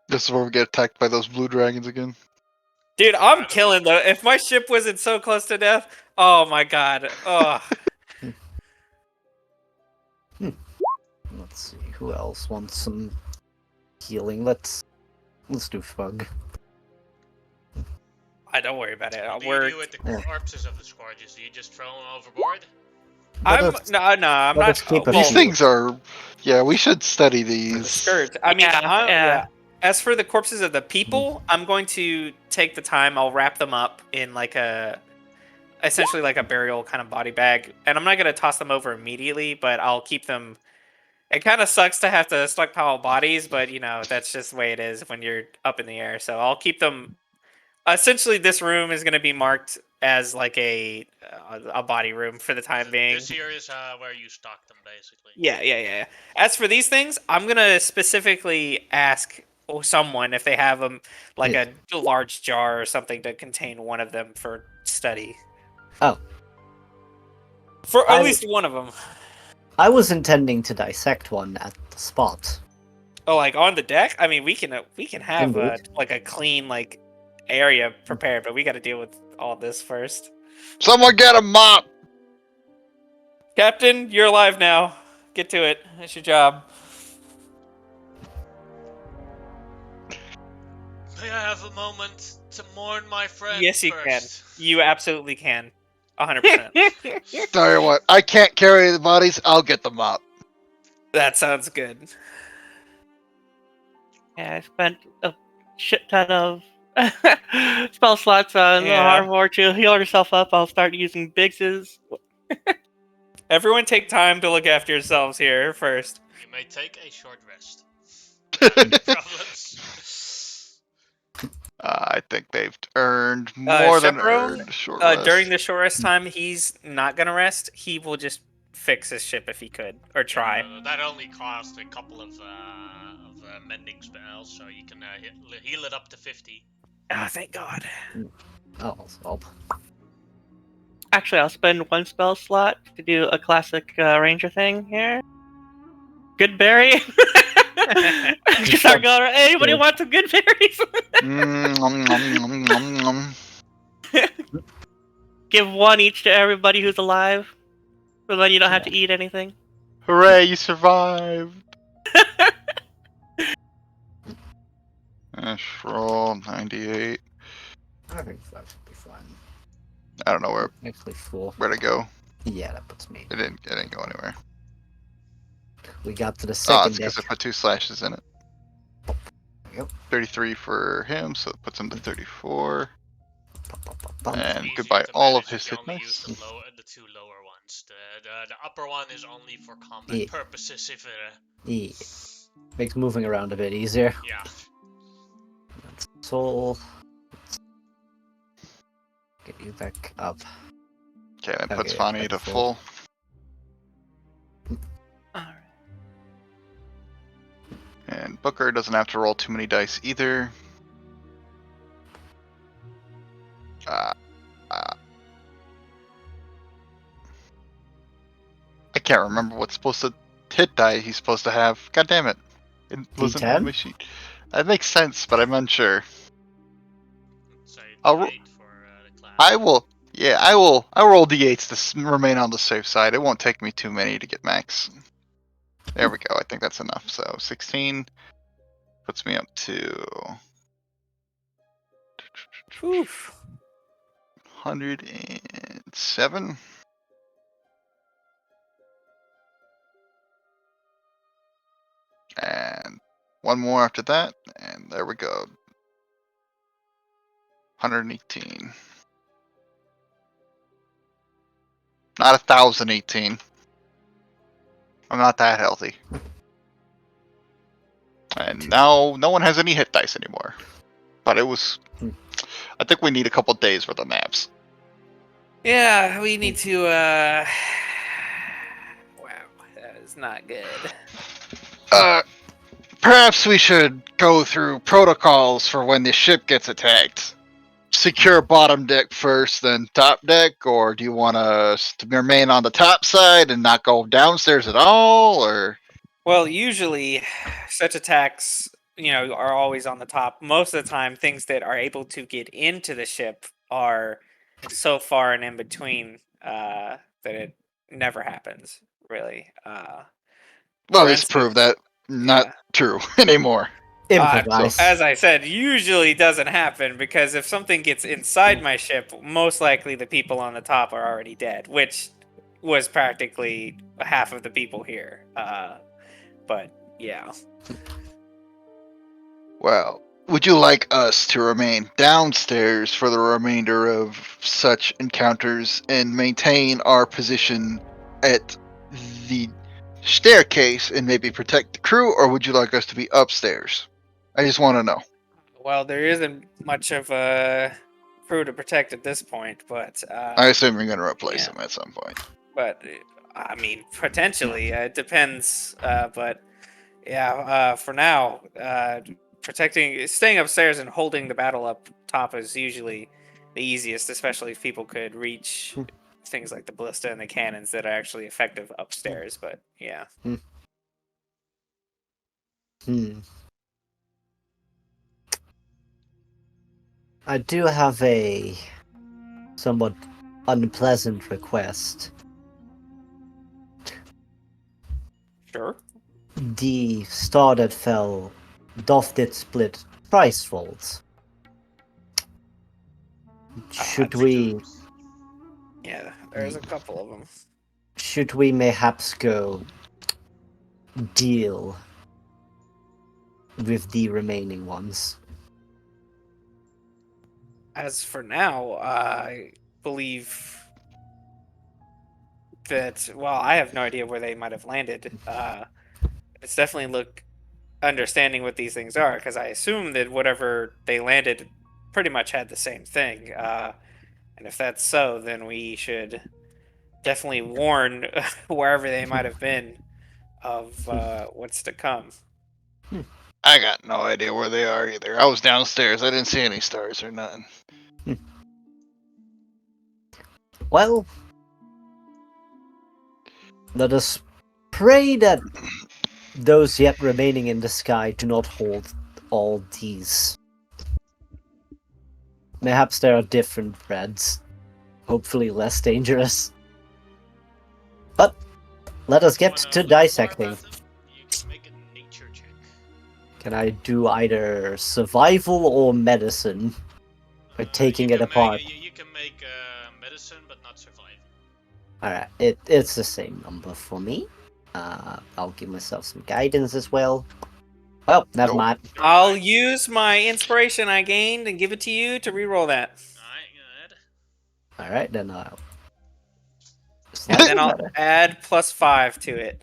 This is where we get attacked by those blue dragons again. Dude, I'm killing though. If my ship wasn't so close to death, oh my god. Oh. Let's see, who else wants some healing? Let's do Fug. I don't worry about it. What do We're you do with the corpses of the Scourges? Do you just throw them overboard? I'm Let us- I'm let not us keep a These few. things are. Yeah, we should study these. Scourge. I mean, Yeah, yeah. As for the corpses of the people, I'm going to take the time. I'll wrap them up in essentially like a burial kind of body bag, and I'm not going to toss them over immediately, but I'll keep them. It kind of sucks to have to stockpile bodies, but that's just the way it is when you're up in the air. So I'll keep them. Essentially, this room is going to be marked as like a body room for the time being. This here is where you stock them, basically. Yeah. As for these things, I'm gonna specifically ask someone if they have them, like a large jar or something to contain one of them for study. Oh. For at I- least one of them. I was intending to dissect one at the spot. Oh, like on the deck? I mean, we can have Indeed. like a clean like area prepared, but we got to deal with all this first. Someone get a mop! Captain, you're alive now. Get to it. That's your job. May I have a moment to mourn my friend Yes, you first? can. You absolutely can. 100%. Tell you what, I can't carry the bodies, I'll get the mop. That sounds good. Yeah, I spent a shit ton of spell slots on Yeah. Arbor to heal herself up. I'll start using Biggs's. Everyone take time to look after yourselves here first. You may take a short rest. Problems. I think they've earned more than Chaperone, earned a short rest. during the short rest time, he's not gonna rest. He will just fix his ship if he could, or try. That only cost a couple of mending spells, so you can heal it up to 50. Oh, thank God. Oh, well. Actually, I'll spend one spell slot to do a classic ranger thing here. Good berry. Just start going. Hey, anybody want some good berries? Nom, nom, nom, nom, nom. Give one each to everybody who's alive, so then you don't have to eat anything. Hooray, you survived! Roll 98. I think that should be fine. I don't know Actually, full. where to go. Yeah, that puts me. It didn't go anywhere. We got to the Oh, second it's because I deck. put 2 slashes in it. Yep. 33 for him, so it puts him to 34. Bum. And Easier goodbye to all of manage his if you hit only dice. use the two lower ones. The upper one is only for combat Yeah. purposes. If Yeah. Makes moving around a bit easier. yeah. That's soul. Get you back up. Okay, that puts Okay, Fanny that's to full. full. Alright. And Booker doesn't have to roll too many dice either. I can't remember what's supposed to hit die he's supposed to have. God damn it. It wasn't on D10? my sheet. That makes sense, but I'm unsure. So I'll ro- D8 for the class. I will I'll roll d8s to remain on the safe side. It won't take me too many to get max. There we go. I think that's enough. So 16 puts me up to Oof. 107. And one more after that, and there we go. 118. Not 1,018. I'm not that healthy. And now no one has any hit dice anymore. But it was. I think we need a couple days worth of naps. Yeah, we need to. Wow, that is not good. Perhaps we should go through protocols for when the ship gets attacked. Secure bottom deck first, then top deck, or do you want us to remain on the top side and not go downstairs at all, or? Well, usually, such attacks, are always on the top. Most of the time, things that are able to get into the ship are so far and in between that it never happens. Really. Well, for this proved that not yeah. true anymore. Improvise. As I said, usually doesn't happen because if something gets inside my ship, most likely the people on the top are already dead, which was practically half of the people here. But yeah. Well, would you like us to remain downstairs for the remainder of such encounters and maintain our position at the staircase and maybe protect the crew, or would you like us to be upstairs? I just want to know. Well, there isn't much of a crew to protect at this point, but I assume you're going to replace yeah. them at some point. But I mean, potentially it depends. But yeah, for now, staying upstairs and holding the battle up top is usually the easiest, especially if people could reach things like the ballista and the cannons that are actually effective upstairs. But yeah, I do have a somewhat unpleasant request. sure. The star that fell, doth it split thrice fold? Should we Yeah, there's a couple of them. mayhaps go deal with the remaining ones? As for now, I believe that, well, I have no idea where they might have landed. It's definitely look understanding what these things are, because I assume that whatever they landed pretty much had the same thing. And if that's so, then we should definitely warn wherever they might have been of what's to come. I got no idea where they are either. I was downstairs. I didn't see any stars or nothing. Well, let us pray that those yet remaining in the sky do not hold all these. Perhaps there are different threads, hopefully less dangerous. But let us get Wanna to learn more dissecting. about them? You can make a nature check. Can I do either survival or medicine by taking You it can apart? you can make medicine, but not survival. Alright, it's the same number for me. I'll give myself some guidance as well. Well, never Nope. mind. I'll use my inspiration I gained and give it to you to reroll that. Alright, good. Alright, then I'll... And then I'll better. add +5 to it.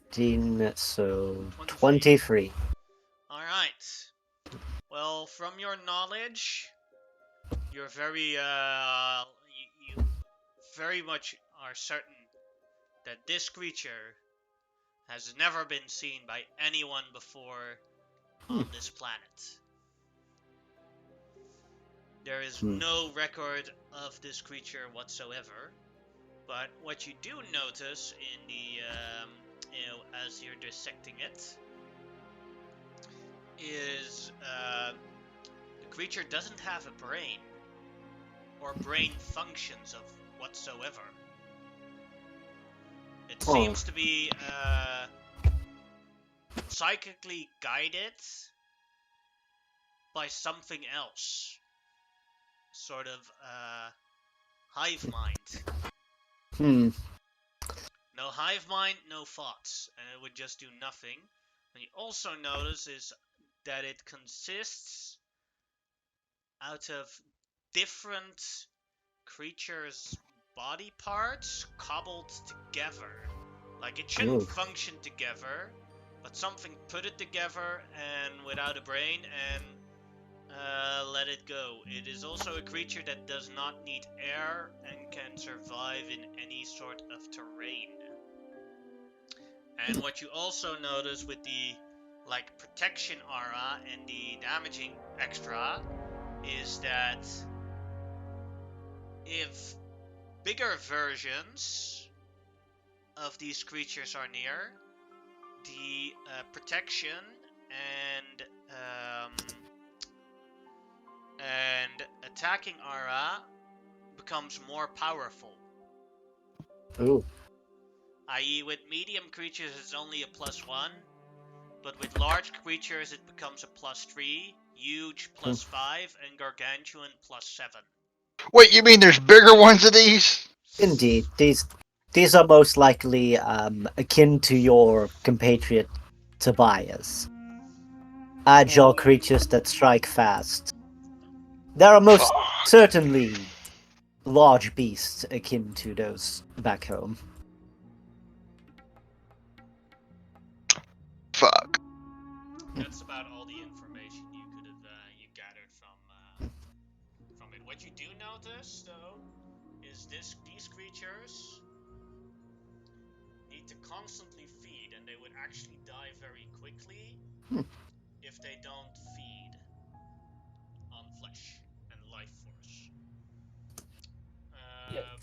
15, so 23. Alright. Well, from your knowledge, you're very, you very much are certain that this creature has never been seen by anyone before on this planet. There is no record of this creature whatsoever, but what you do notice in the, as you're dissecting it, is the creature doesn't have a brain or brain functions of whatsoever. It seems to be psychically guided by something else. Sort of hive mind. No hive mind, no thoughts, and it would just do nothing. And you also notice is that it consists out of different creatures' body parts cobbled together. Like it shouldn't function together, but something put it together and without a brain and let it go. It is also a creature that does not need air and can survive in any sort of terrain. And what you also notice with the protection aura and the damaging extra is that if bigger versions of these creatures are near, the protection and attacking aura becomes more powerful. Ooh. I.e., with medium creatures it's only a +1, but with large creatures it becomes a +3, huge +5, and gargantuan +7. Wait, you mean there's bigger ones of these? Indeed, these are most likely akin to your compatriot Tobias. Agile creatures that strike fast. There are most certainly large beasts akin to those back home. Fuck. That's about all the information you could have you gathered from it. What you do notice, though, is these creatures need to constantly feed, and they would actually die very quickly if they don't feed on flesh and life force.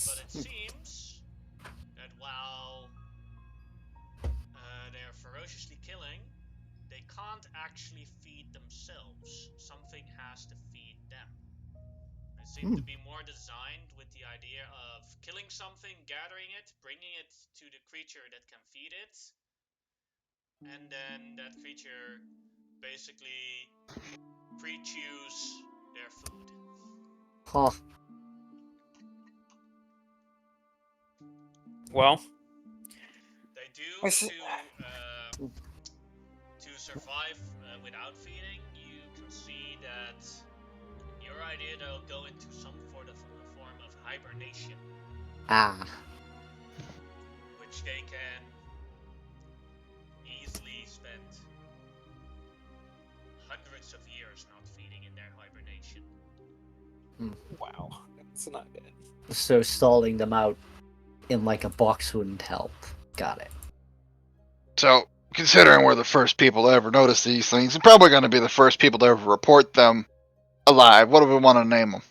But it seems that while they are ferociously killing, they can't actually feed themselves. Something has to feed them. They seem to be more designed with the idea of killing something, gathering it, bringing it to the creature that can feed it, and then that creature basically pre-chews their food. Huh. Well, They do I see. to survive without feeding. You can see that your idea they'll go into some sort of form of hibernation, Ah. which they can easily spend hundreds of years not feeding in their hibernation. wow, that's not good. So stalling them out in like a box wouldn't help. Got it. So, considering we're the first people to ever notice these things, and probably going to be the first people to ever report them alive, what do we want to name them?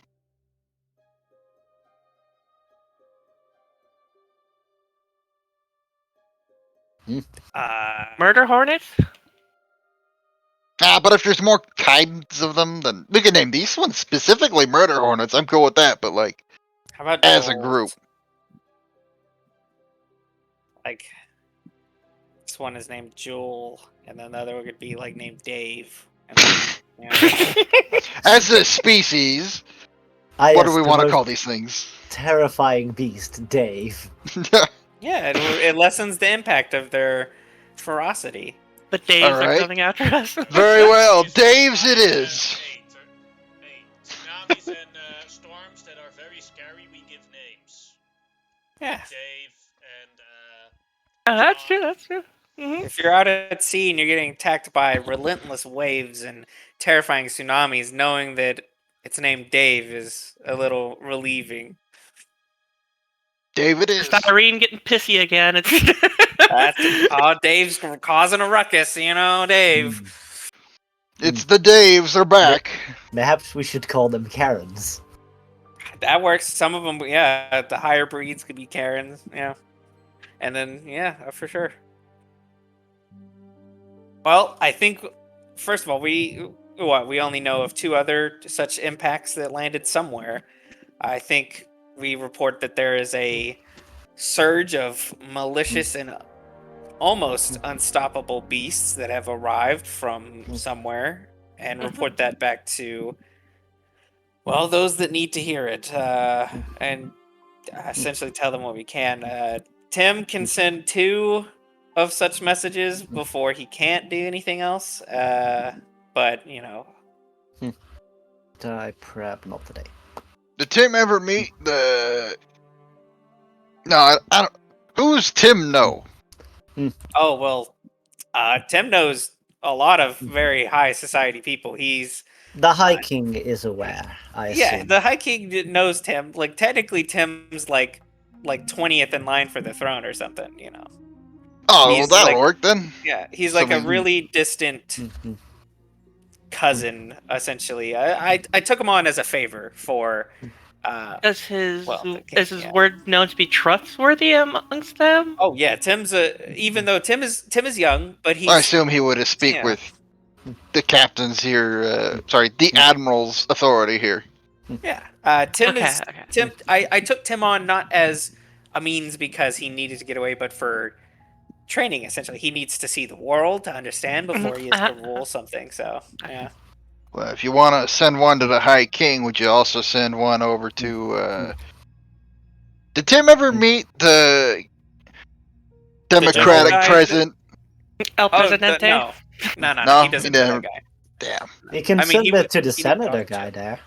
Murder hornets? But if there's more kinds of them, then we can name these ones specifically Murder Hornets. I'm cool with that, but like, How about as a Joel's? group. Like, this one is named Joel, and then the other one could be like named Dave. And then, As a species, what do we want to call these things? Terrifying beast, Dave. yeah, it lessens the impact of their ferocity. The Daves Alright. are coming after us. Very well, Dave's it is. Hey, tsunamis and storms that are very scary, we give names. Yeah. Dave and That's true, that's true. Hmm. If you're out at sea and you're getting attacked by relentless waves and terrifying tsunamis, knowing that it's named Dave is a little relieving. Dave it is. Irene getting pissy again. It's Dave's causing a ruckus, Dave. It's the Daves, they're back. Perhaps we should call them Karens. That works. Some of them, yeah, the higher breeds could be Karens, yeah. And then, yeah, for sure. Well, I think, first of all, we only know of 2 other such impacts that landed somewhere. I think we report that there is a surge of malicious and almost unstoppable beasts that have arrived from somewhere, and report that back to, well, those that need to hear it, and essentially tell them what we can. Tim can send 2 of such messages before he can't do anything else, but, Did I prep? Not today. Did Tim ever meet the... No, I don't... Who's Tim know? Oh, well, Tim knows a lot of very high society people. He's The High King is aware, I assume. the High King knows Tim. Like, technically, Tim's like 20th in line for the throne or something. Oh, well, He's that'll like- work then. Yeah, he's So like a we- really distant Mhm. cousin, essentially. I took him on as a favor for. Is his Well, yeah. word known to be trustworthy amongst them? Oh yeah, Tim's even though Tim is young, but he's I assume he would speak yeah. with the captains here, the admiral's authority here. yeah. Tim Okay, is okay. Tim. I took Tim on not as a means because he needed to get away, but for training. Essentially, he needs to see the world to understand before he is to rule something. So yeah. Well, if you want to send one to the High King, would you also send one over to, Did Tim ever meet the Democratic guy? president? El Oh, Presidente? no, No, he doesn't he know never- that guy. Damn. You can I mean, send he it would- to the he would senator know, guy too. there.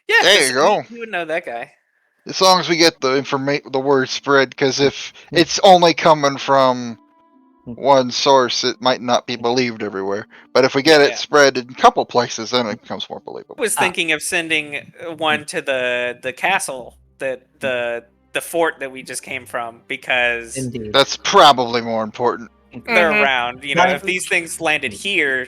Yeah, There 'cause you go. He would know that guy. As long as we get the word spread, because if it's only coming from one source, it might not be believed everywhere. But if we get Yeah. it spread in a couple places, then it becomes more believable. I was thinking of sending one to the castle, the fort that we just came from, because Indeed. That's probably more important. they're Mhm. around. If these things landed here,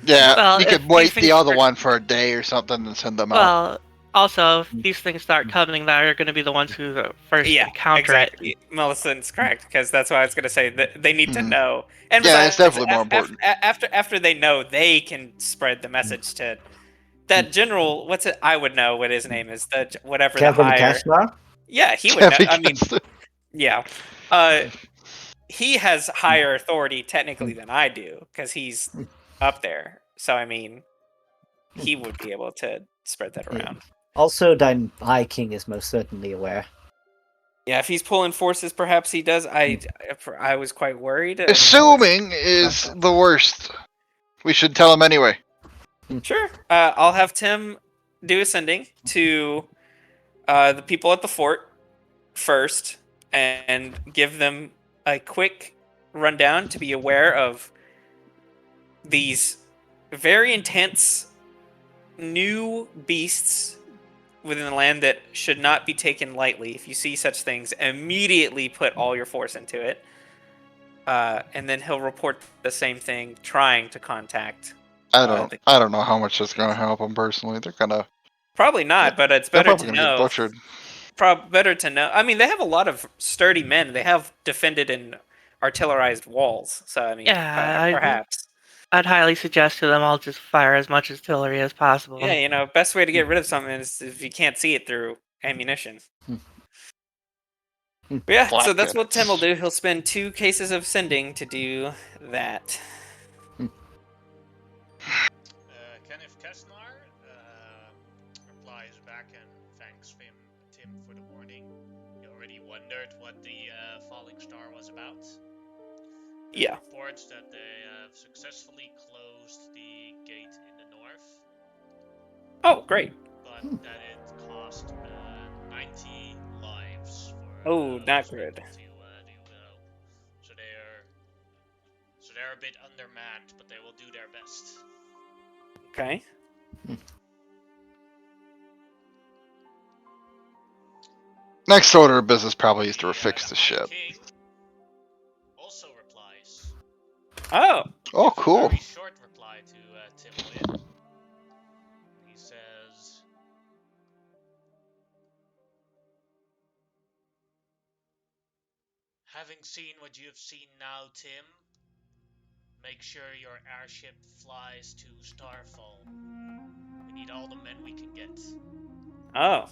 Yeah, Well, you if could these wait the things other are- one for a day or something and send them out. Well, Also, if these things start coming, that are going to be the ones who first Yeah, encounter it. exactly. Millicent's correct because that's what I was gonna say. That they need to Mhm. know, and Yeah, besides, it's definitely more important. After they know, they can spread the message to that general. What's it? I would know what his name is. The whatever the Kevin higher. Kashnar? Yeah, he would know. Kevin I mean, Kessler. yeah. He has higher authority technically than I do because he's up there. So I mean, he would be able to spread that Yeah. around. Also, Dine High King is most certainly aware. Yeah, if he's pulling forces, perhaps he does. I was quite worried. Assuming is the worst. We should tell him anyway. Sure. I'll have Tim do ascending to the people at the fort first and give them a quick rundown to be aware of these very intense new beasts within the land that should not be taken lightly. If you see such things, immediately put all your force into it. And then he'll report the same thing, trying to contact. I don't know how much that's gonna help them personally. They're gonna. Probably not, but it's They're better probably to gonna get know. butchered. Better to know. I mean, they have a lot of sturdy men. They have defended in artillerized walls. So I mean, Yeah, perhaps. I'd highly suggest to them all just fire as much artillery as possible. Yeah, you know, best way to get rid of something is if you can't see it through ammunition. But yeah, so Black that's what Tim will cannons. do. He'll spend 2 cases of sending to do that. Kenneth Kesnar replies back and thanks Tim for the warning. He already wondered what the falling star was about. Yeah. Reports that they have successfully closed the gate in the north, Oh, great. but that it cost 90 lives for Oh, not those good. people to do so they're a bit undermanned, but they will do their best. Okay. Next order of business probably is to fix the High ship. King also replies. Oh. Oh, It's a cool. very short reply to Tim Wynn. He says, having seen what you have seen now, Tim, make sure your airship flies to Starfall. We need all the men we can get. Oh.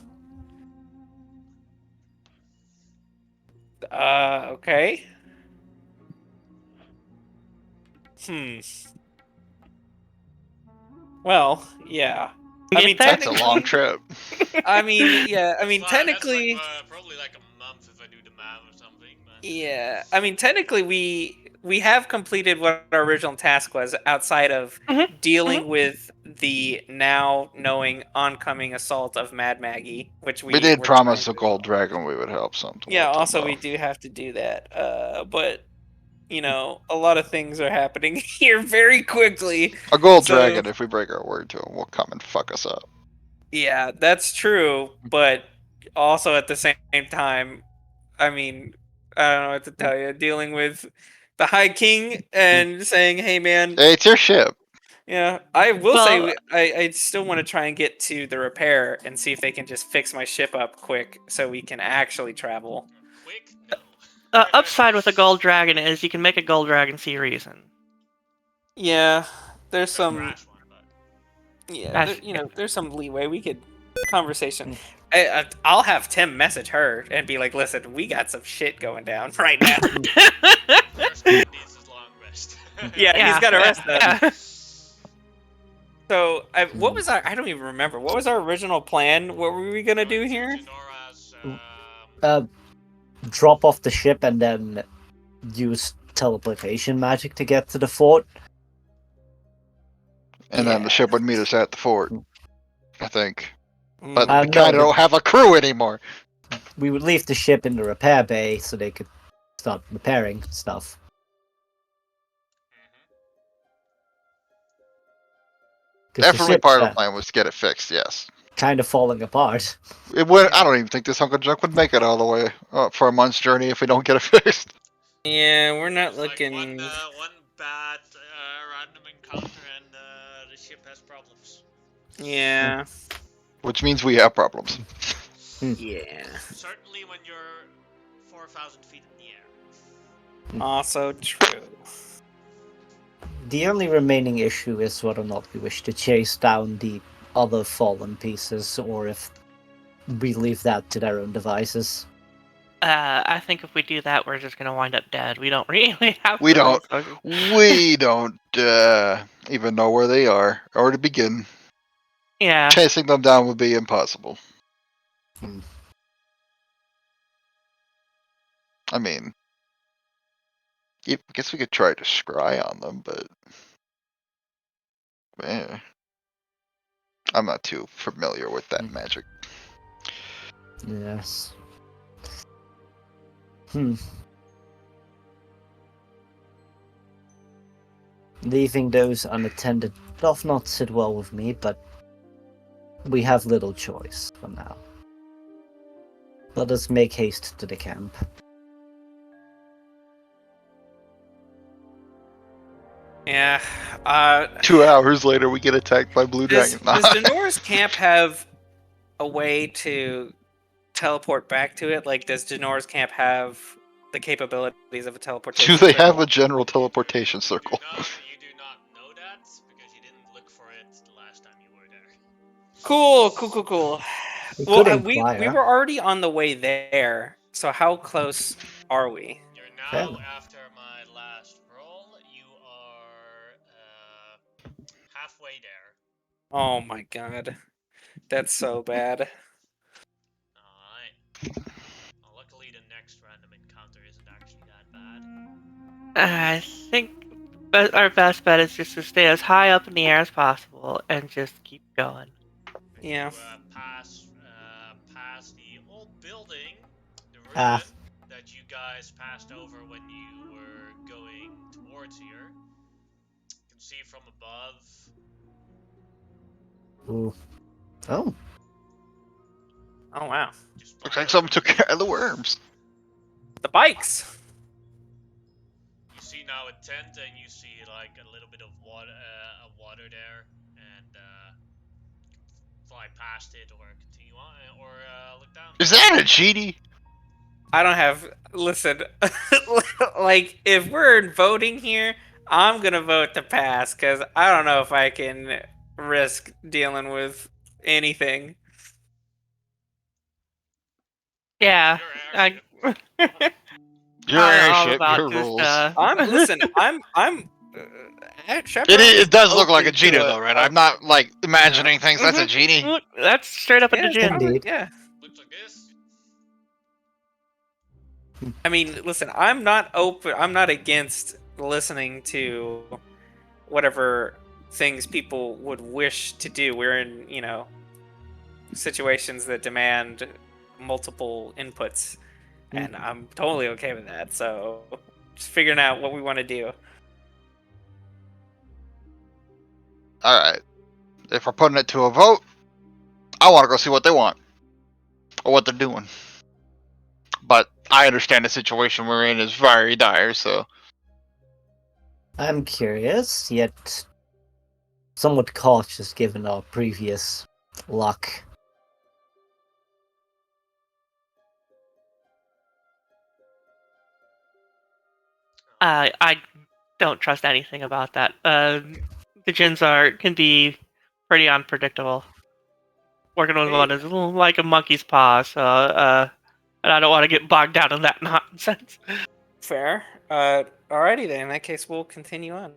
Okay. Well, yeah. I Get mean, that? That's a long trip. I mean, yeah. I mean, Well, technically. that's like, probably like a month if I do the math or something. But Yeah. I mean, technically, we have completed what our original task was outside of Mhm, dealing with the now knowing oncoming assault of Mad Maggie, which We did were promise trying the Gold Dragon we would help something. Yeah, with them, also though. we do have to do that. But you know, a lot of things are happening here very quickly. A Gold So- Dragon, if we break our word to him, will come and fuck us up. Yeah, that's true, but also at the same time, I mean, I don't know what to tell you. Dealing with the High King and saying, "Hey, man, Hey, it's your ship. yeah." I will Well- say, I still want to try and get to the repair and see if they can just fix my ship up quick so we can actually travel. quick, no. Upside with a gold dragon is you can make a gold dragon see reason. Yeah, there's some. Crash one, but Yeah, That's- you know, there's some leeway. We could conversation. I'll have Tim message her and be like, "Listen, we got some shit going down right now." first one needs his long rest. Yeah, he's got to rest then. Yeah. So, what was our? I don't even remember. What was our original plan? What were we gonna do here? Janora's, Drop off the ship and then use teleportation magic to get to the fort. And then Yeah. the ship would meet us at the fort. I think. But Mm, we no, kind of but- don't have a crew anymore. We would leave the ship in the repair bay so they could start repairing stuff. Definitely part of the plan was to get it fixed, yes. Kind of falling apart. It would. I don't even think this Uncle Junk would make it all the way for a month's journey if we don't get it fixed. yeah, we're not It's like looking. one bad random encounter and the ship has problems. Yeah. which means we have problems. Yeah. Certainly when you're 4,000 feet in the air. Also true. The only remaining issue is whether or not we wish to chase down the other fallen pieces, or if we leave that to their own devices. I think if we do that, we're just gonna wind up dead. We don't really have. We the don't. resources. We don't even know where they are or to begin. Yeah. Chasing them down would be impossible. Hmm. I mean, I guess we could try to scry on them, but I'm not too familiar with that magic. Yes. Leaving those unattended doth not sit well with me, but we have little choice for now. Let us make haste to the camp. Yeah. 2 hours later, we get attacked by blue Does dragon. Denora's camp have a way to teleport back to it? Like, does Denora's camp have the capabilities of a teleportation? Do they have circle? a general teleportation circle? You do not know that because you didn't look for it the last time you were there. Cool. We Well, could we inquire. were already on the way there. So how close are we? You're now, Fairly. after my last roll, you are halfway there. Oh my god. That's so bad. Alright. Well, luckily, the next random encounter isn't actually that bad. I think our best bet is just to stay as high up in the air as possible and just keep going. Yeah. You pass the old building, the ruin Ah. that you guys passed over when you were going towards here. You can see from above. Ooh. Oh. Oh wow. Just Looks like someone took care of the worms. The bikes. You see now a tent, and you see like a little bit of water there, and fly past it, or continue on, or look down. Is that a genie? I don't have. Listen, like if we're voting here, I'm gonna vote to pass because I don't know if I can risk dealing with anything. Yeah. Your airship. Your I'm all airship, about your just, rules. I'm. It does look like a open genie, to though, right? I'm not like imagining things. That's a genie. Look, that's straight up a Yeah, djinn. Indeed. yeah. Looks like this. I mean, listen, I'm not open. I'm not against listening to whatever things people would wish to do. We're in, situations that demand multiple inputs, and I'm totally okay with that. So, just figuring out what we want to do. All right. If we're putting it to a vote, I want to go see what they want or what they're doing. But I understand the situation we're in is very dire, so I'm curious, yet somewhat cautious given our previous luck. I don't trust anything about that. The djinns can be pretty unpredictable. Working with one is like a monkey's paw, so and I don't want to get bogged down in that nonsense. Fair. Alrighty then. In that case, we'll continue on.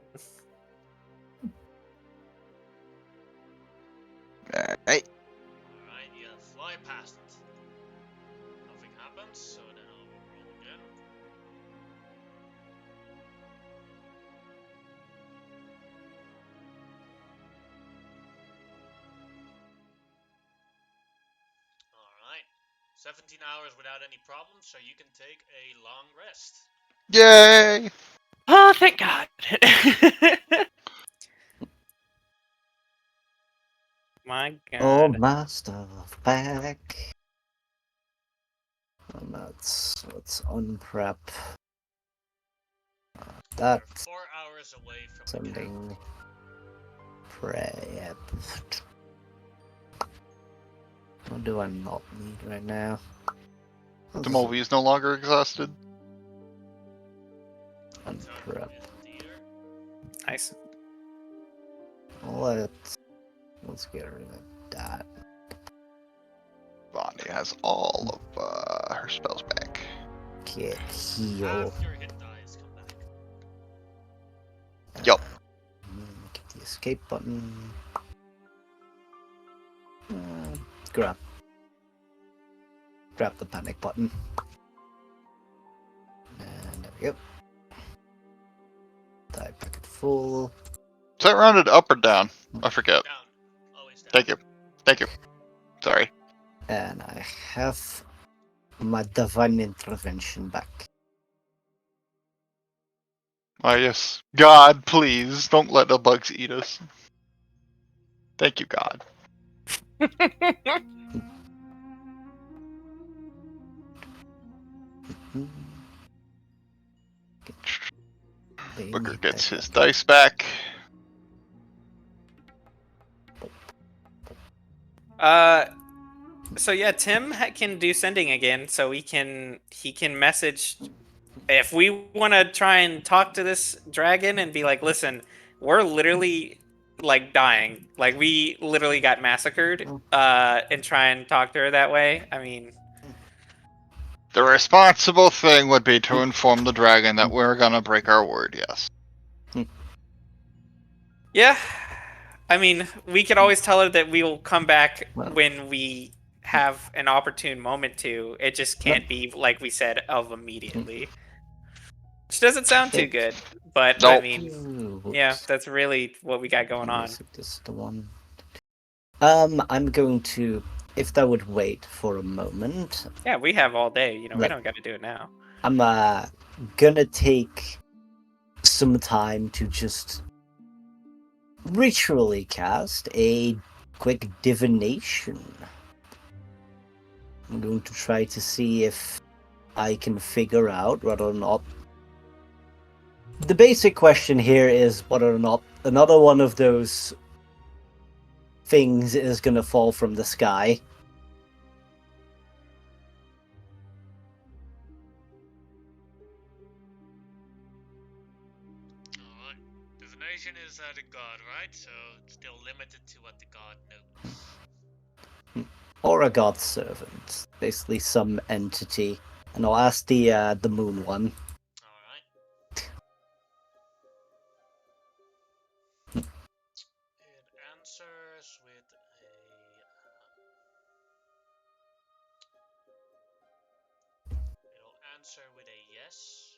alright. Alright, you fly past it. Nothing happens, so then I'll roll again. Alright. 17 hours without any problems, so you can take a long rest. Yay! Oh, thank God. My God. Oh, my stuff back. And let's unprep. That You're 4 hours away from the camp. sending prep. What do I not need right now? Demovi is no longer exhausted. Unprep. Nice. Let's get rid of that. Bonnie has all of her spells back. Get heal. After hit dies come back. Yup. Get the escape button. Grab the panic button. And there we go. Die packet full. Is that rounded up or down? I forget. Down. Always down. Thank you. Thank you. Sorry. And I have my divine intervention back. Ah, yes. God, please, don't let the bugs eat us. Thank you, God. Booker gets his dice back. So yeah, Tim can do sending again, so he can message if we want to try and talk to this dragon and be like, listen, we're literally like dying, like we literally got massacred, and try and talk to her that way. I mean, The responsible thing would be to inform the dragon that we're gonna break our word, yes. yeah, I mean, we could always tell her that we will come back Well. when we have an opportune moment to. It just can't be like we said of immediately. Which doesn't sound too good, but I Nope. mean, yeah, that's really what we got going on. This is the one. I'm going to, if that would wait for a moment, Yeah, we have all day. You know, we Right. don't got to do it now. I'm gonna take some time to just ritually cast a quick divination. I'm going to try to see if I can figure out whether or not. The basic question here is whether or not another one of those things is gonna fall from the sky. Alright. Divination is the god, right? So it's still limited to what the god knows. Or a god servant, basically some entity. And I'll ask the moon one. Alright. It answers with a. It'll answer with a yes,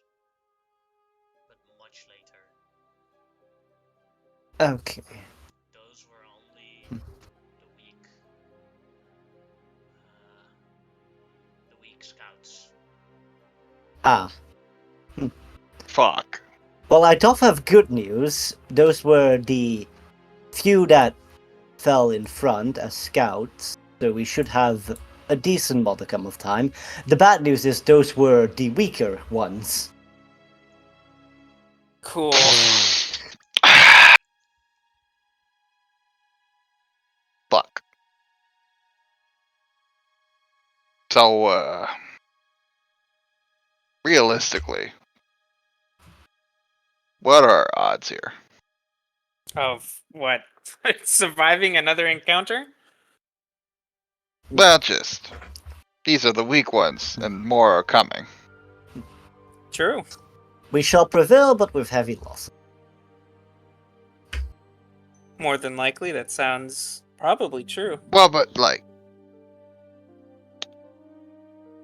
but much later. Okay. Those were only the weak scouts. Ah. Fuck. Well, I doth have good news. Those were the few that fell in front as scouts, so we should have a decent modicum of time. The bad news is those were the weaker ones. Cool. Fuck. So, realistically, what are our odds here? Of what? Surviving another encounter? Well, just these are the weak ones, and more are coming. True. We shall prevail, but with heavy loss. More than likely, that sounds probably true. Well, but like,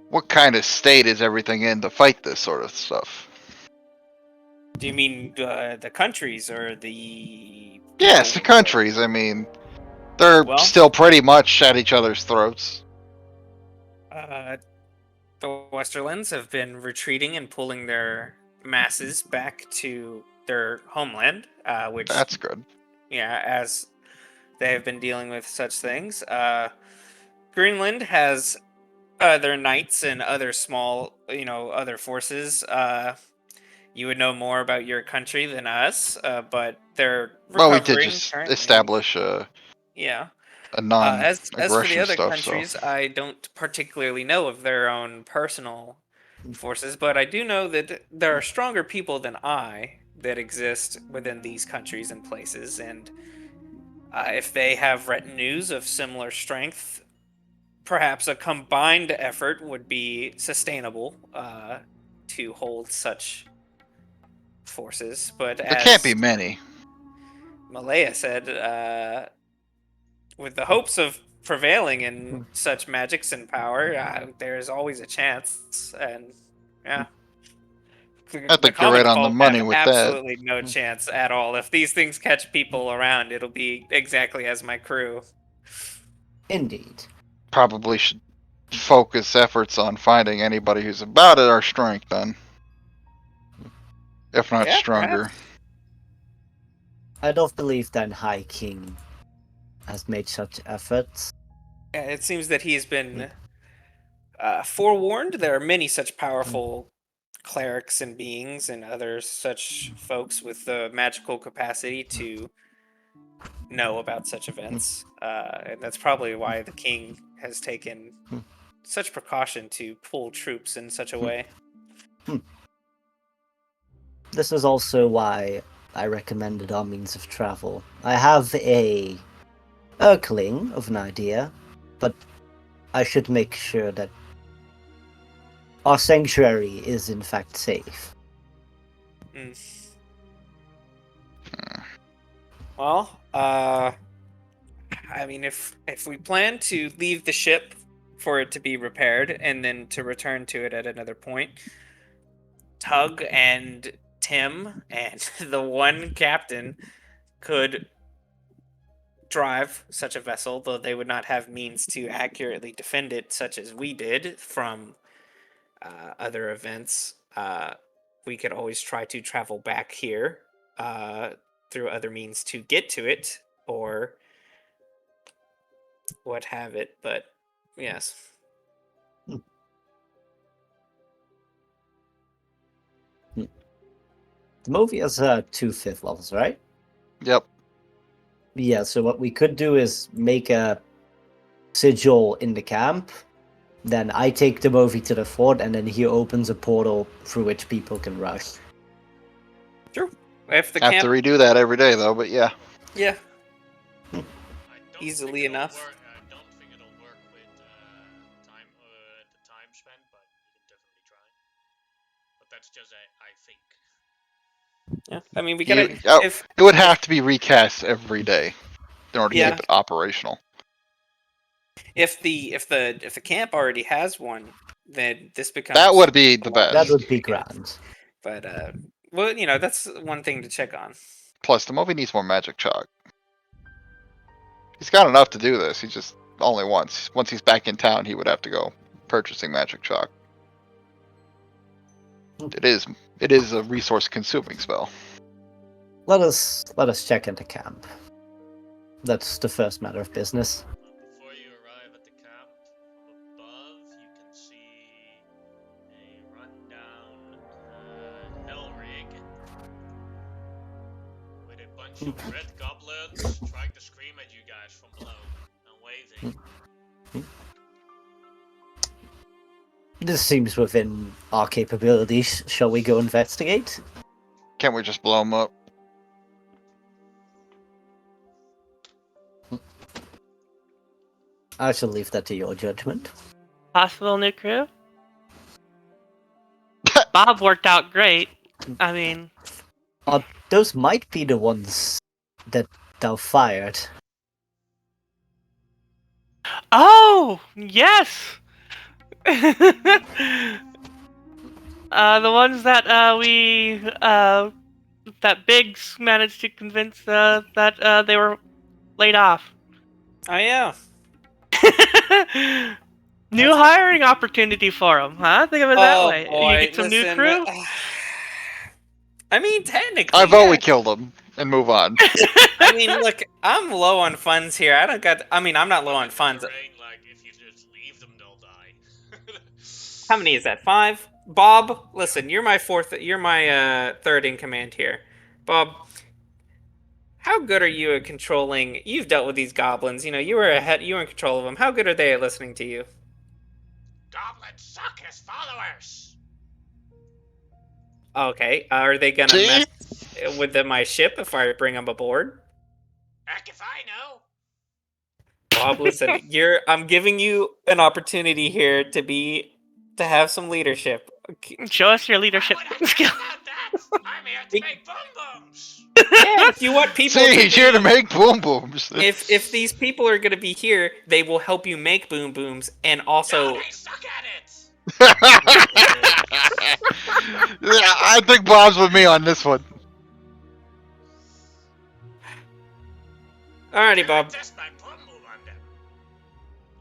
what kind of state is everything in to fight this sort of stuff? Do you mean the countries or the? Yes, the people? countries. I mean, they're Well- still pretty much at each other's throats. The Westerlands have been retreating and pulling their masses back to their homeland, which That's good. yeah, as they have been dealing with such things. Greenland has their knights and other small, other forces. You would know more about your country than us, but they're Well, we recovering did just currently. establish Yeah. a As for the non-aggression other stuff. countries, I don't particularly know of their own personal forces, but I do know that there are stronger people than I that exist within these countries and places, and if they have retinues of similar strength, perhaps a combined effort would be sustainable to hold such forces. But there can't be as many. Malaya said, with the hopes of prevailing in such magics and power, there is always a chance. And yeah, I the think you're right common on the folk money have with that. absolutely no chance at all. If these things catch people around, it'll be exactly as my crew. Indeed. Probably should focus efforts on finding anybody who's about at our strength then. If not Yeah, stronger. perhaps. I don't believe that High King has made such efforts. Yeah, it seems that he's been forewarned. There are many such powerful clerics and beings and other such folks with the magical capacity to know about such events. And that's probably why the king has taken such precaution to pull troops in such a way. This is also why I recommended our means of travel. I have a inkling of an idea, but I should make sure that our sanctuary is in fact safe. Mm. Well, I mean, if we plan to leave the ship for it to be repaired and then to return to it at another point, Tug and Tim and the one captain could drive such a vessel, though they would not have means to accurately defend it, such as we did from other events. We could always try to travel back here through other means to get to it, or what have it. But yes, The movie has 2 fifth levels, right? Yep. Yeah, so what we could do is make a sigil in the camp. Then I take the movie to the fort, and then he opens a portal through which people can rush. true. If the Have camp, to redo that every day though, but yeah. yeah, I don't Easily think it'll enough. Work, I don't think it'll work with the time spent, but you can definitely try. But that's just I think. yeah. I mean, we gotta if It would have to be recast every day in order to Yeah. keep it operational. if the camp already has one, then this becomes That would be the a lot best. That would be easier. grand. But well, you know, that's one thing to check on. Plus, the movie needs more magic chalk. He's got enough to do this. He just only once. Once he's back in town, he would have to go purchasing magic chalk. It is a resource consuming spell. Let us check into camp. That's the first matter of business. Before you arrive at the camp, above you can see a rundown hell rig with a bunch of red goblins trying to scream at you guys from below and waving. This seems within our capabilities. Shall we go investigate? Can't we just blow him up? I shall leave that to your judgment. Possible new crew? Bob worked out great. I mean, Those might be the ones that thou fired. oh yes, the ones that we that Biggs managed to convince that they were laid off. Oh yeah. New hiring opportunity for them, huh? Think of it that Oh, way. boy, You get some new listen, crew. I mean, technically, I vote we yeah. killed him and move on. I mean, look, I'm low on funds here. I don't got. I mean, I'm not low on funds. Rain, like, if you just leave them, they'll die. How many is that? 5. Bob, listen, you're my third in command here. Bob, how how good are you at controlling? You've dealt with these goblins. You know, you were ahead. You were in control of them. How good are they at listening to you? Goblins suck as followers. Okay, are they gonna See? mess with my ship if I bring them aboard? Heck if I know. Bob, listen, I'm giving you an opportunity here to have some leadership. Okay. Show us your Why leadership would I care skill. about that? I'm here to make boom booms. Yeah, if you want people See, to he's here to be- make boom booms. if these people are gonna be here, they will help you make boom booms and also No, they suck at it. Yeah, I think Bob's with me on this one. Alrighty, Can I Bob. test my boom boom on them?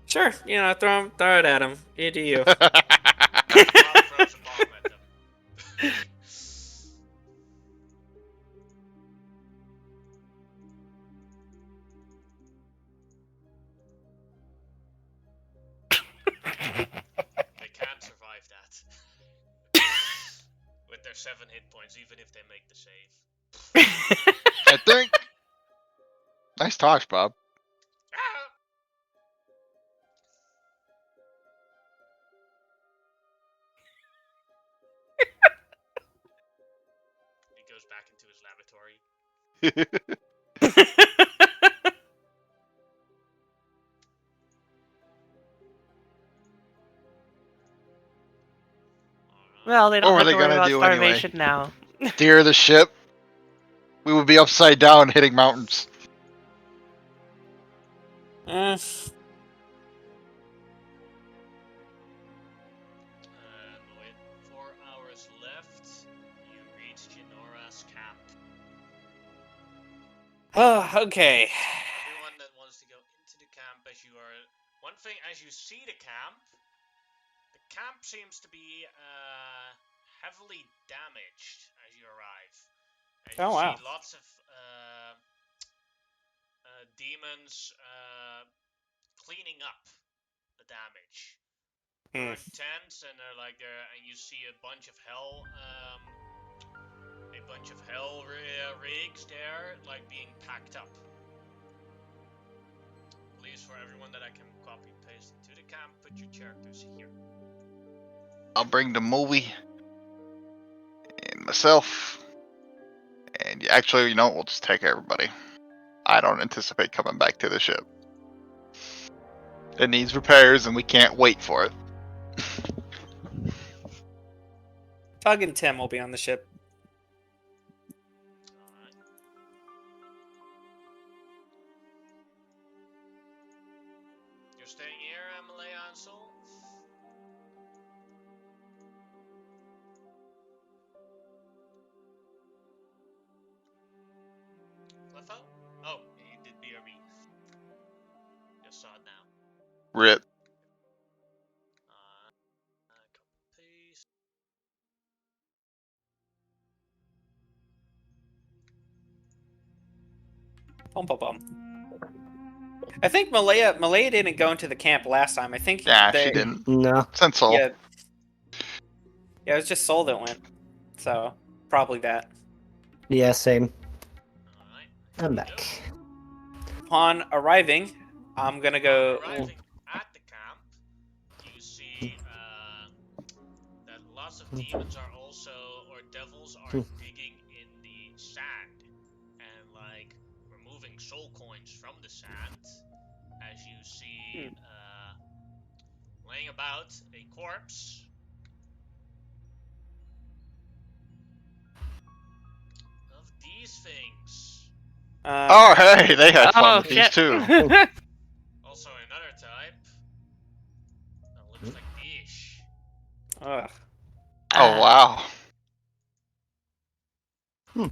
Sure, you know, throw it at them. You do you. Bob throws a bomb at them. They can't survive that. With their 7 hit points, even if they make the save. I think. Nice toss, Bob. Ah! He goes back into his laboratory. Well, they don't What were have they to worry gonna about do anyway? starvation now. Steer the ship. We would be upside down hitting mountains. With 4 hours left, you reach Genora's camp. Oh, okay. Everyone that wants to go into the camp, as you are. One thing, as you see the camp seems to be heavily damaged as you arrive. As you Oh, wow. see lots of demons cleaning up the damage. There are tents, and they're like there, and you see a bunch of hell rigs there, like being packed up. Please, for everyone that I can copy and paste into the camp, put your characters here. I'll bring the movie and myself. And actually, you know, we'll just take everybody. I don't anticipate coming back to the ship. It needs repairs, and we can't wait for it. Tug and Tim will be on the ship. Alright. You're staying here, Amalea and Soul? Cliffo? Oh, you did BRB. Just saw it now. Rip. Couple paste. Bum, bum, bum. I think Malaya didn't go into the camp last time. I think Yeah, they, she didn't. No. Since Soul. Yeah, it was just Soul that went. So probably that. Yeah, same. Alright. I'm back. Upon arriving, I'm gonna go. Arriving at the camp, you see that lots of demons are also, or devils are digging in the sand and like removing soul coins from the sand. As you see, laying about a corpse of these things. Oh, hey, they had fun Oh, with these shit. too. Also another type that looks like this. Ugh. Oh, wow.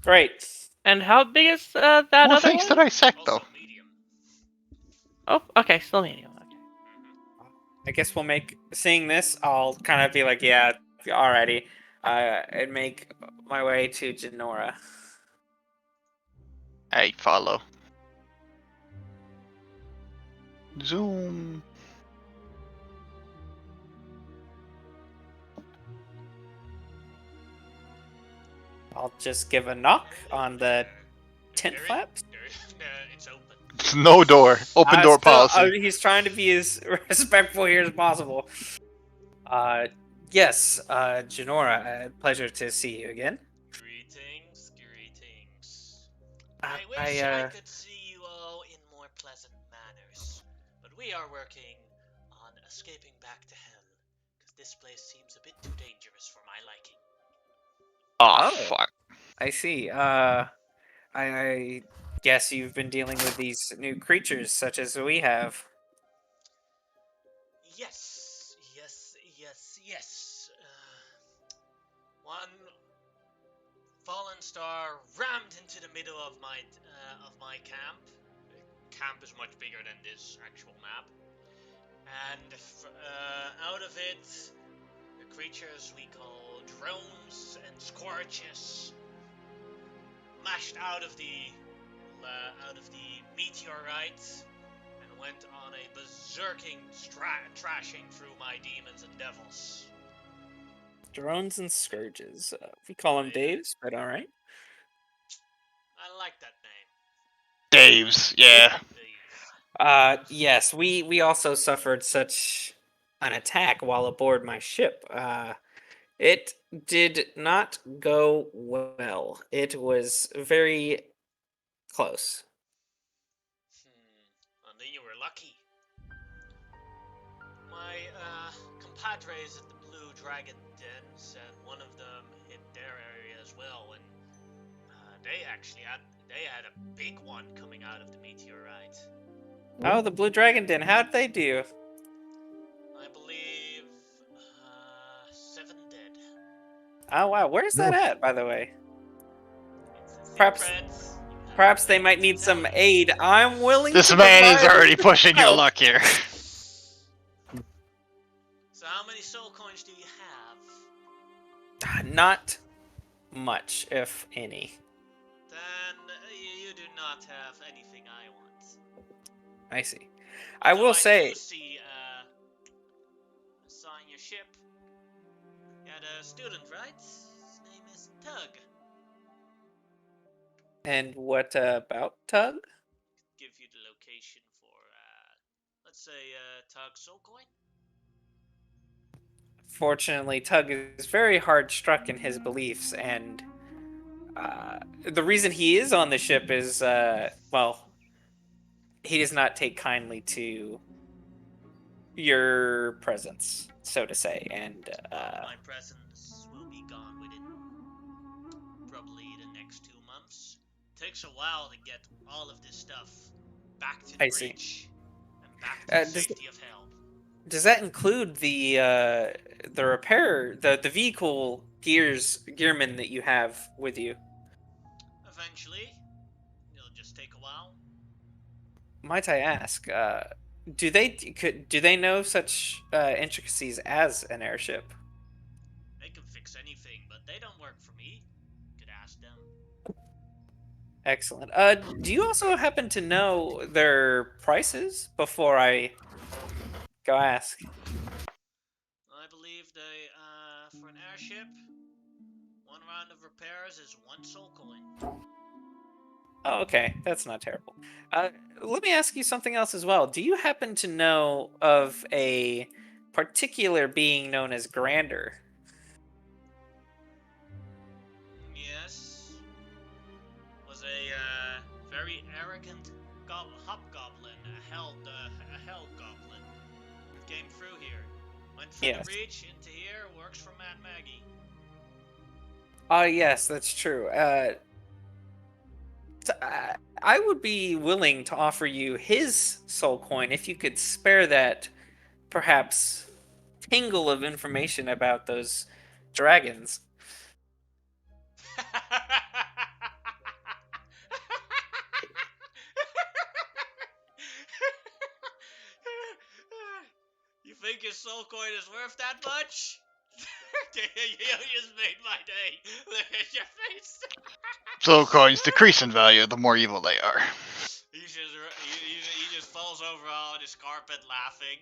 Great. And how big is that More other things one? that I sacked, Also though. medium. Oh, okay, still medium. Okay. I guess we'll make seeing this. I'll kind of be like, yeah, alrighty, and make my way to Genora. Hey, follow. Zoom. I'll just give a knock on the tent flaps? It's open. It's no door. Open door policy. He's trying to be as respectful here as possible. Yes, Janora, pleasure to see you again. Greetings, greetings. Uh, I wish I could see you all in more pleasant manners, but we are working on escaping back to hell, because this place seems a bit too dangerous for my liking. Oh, Oh. fuck. I see. I guess you've been dealing with these new creatures, such as we have. Yes, yes, yes, yes. One fallen star rammed into the middle of my camp. The camp is much bigger than this actual map, and out of it, the creatures we call drones and scorches lashed out of the meteorite and went on a berserking trashing through my demons and devils. Drones and scourges. We call them Daves, but all right. I like that name. Dave's, yeah. Yes, we also suffered such an attack while aboard my ship. It did not go well. It was very close. And then you were lucky. My compadres at the Blue Dragon Den said one of them hit their area as well, and they had a big one coming out of the meteorite. Oh, the Blue Dragon Den. How'd they do? I believe 7 dead. Oh wow, where's that at, by the way? It's a Perhaps- secret. Perhaps they might need some aid. I'm willing This to man is provide already pushing your help. luck here. So how many soul coins do you have? Not much, if any. Then you do not have anything I want. I see. I So will say, do see, I saw on your ship, you had a student, right? His name is Tug. and what about Tug? Give you the location for, let's say, Tug soul coin. Fortunately, Tug is very hard struck in his beliefs, and the reason he is on the ship is, well, he does not take kindly to your presence, so to say, and My presence will be gone within probably the next 2 months. Takes a while to get all of this stuff back to the I see. bridge and back to the does safety of hell. does that include the repair, the vehicle gearman that you have with you? Eventually, it'll just take a while. Might I ask, do they know such intricacies as an airship? They can fix anything, but they don't work for me. You could ask them. Excellent. Do you also happen to know their prices before I go ask? I believe they, for an airship, 1 round of repairs is 1 soul coin. Oh, okay, that's not terrible. Let me ask you something else as well. Do you happen to know of a particular being known as Grander? Yes. Was a very arrogant hobgoblin, a hell goblin. Came through here. Went through Yes. the breach into here, works for Mad Maggie. Yes, that's true. I would be willing to offer you his soul coin if you could spare that, perhaps, tingle of information about those dragons. You think your soul coin is worth that much? You just made my day. Look at your face. Soul coins decrease in value the more evil they are. He just falls over on his carpet laughing.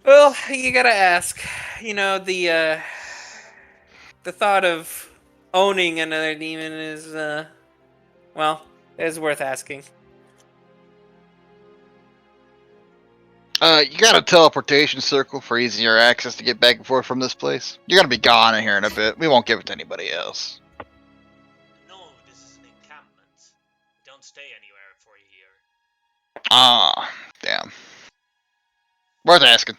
Well, you gotta ask. You know, the thought of owning another demon is, well, is worth asking. You got a teleportation circle for easier access to get back and forth from this place. You're gonna be gone in here in a bit. We won't give it to anybody else. No, this is an encampment. Don't stay anywhere for a year. Ah, damn. Worth asking.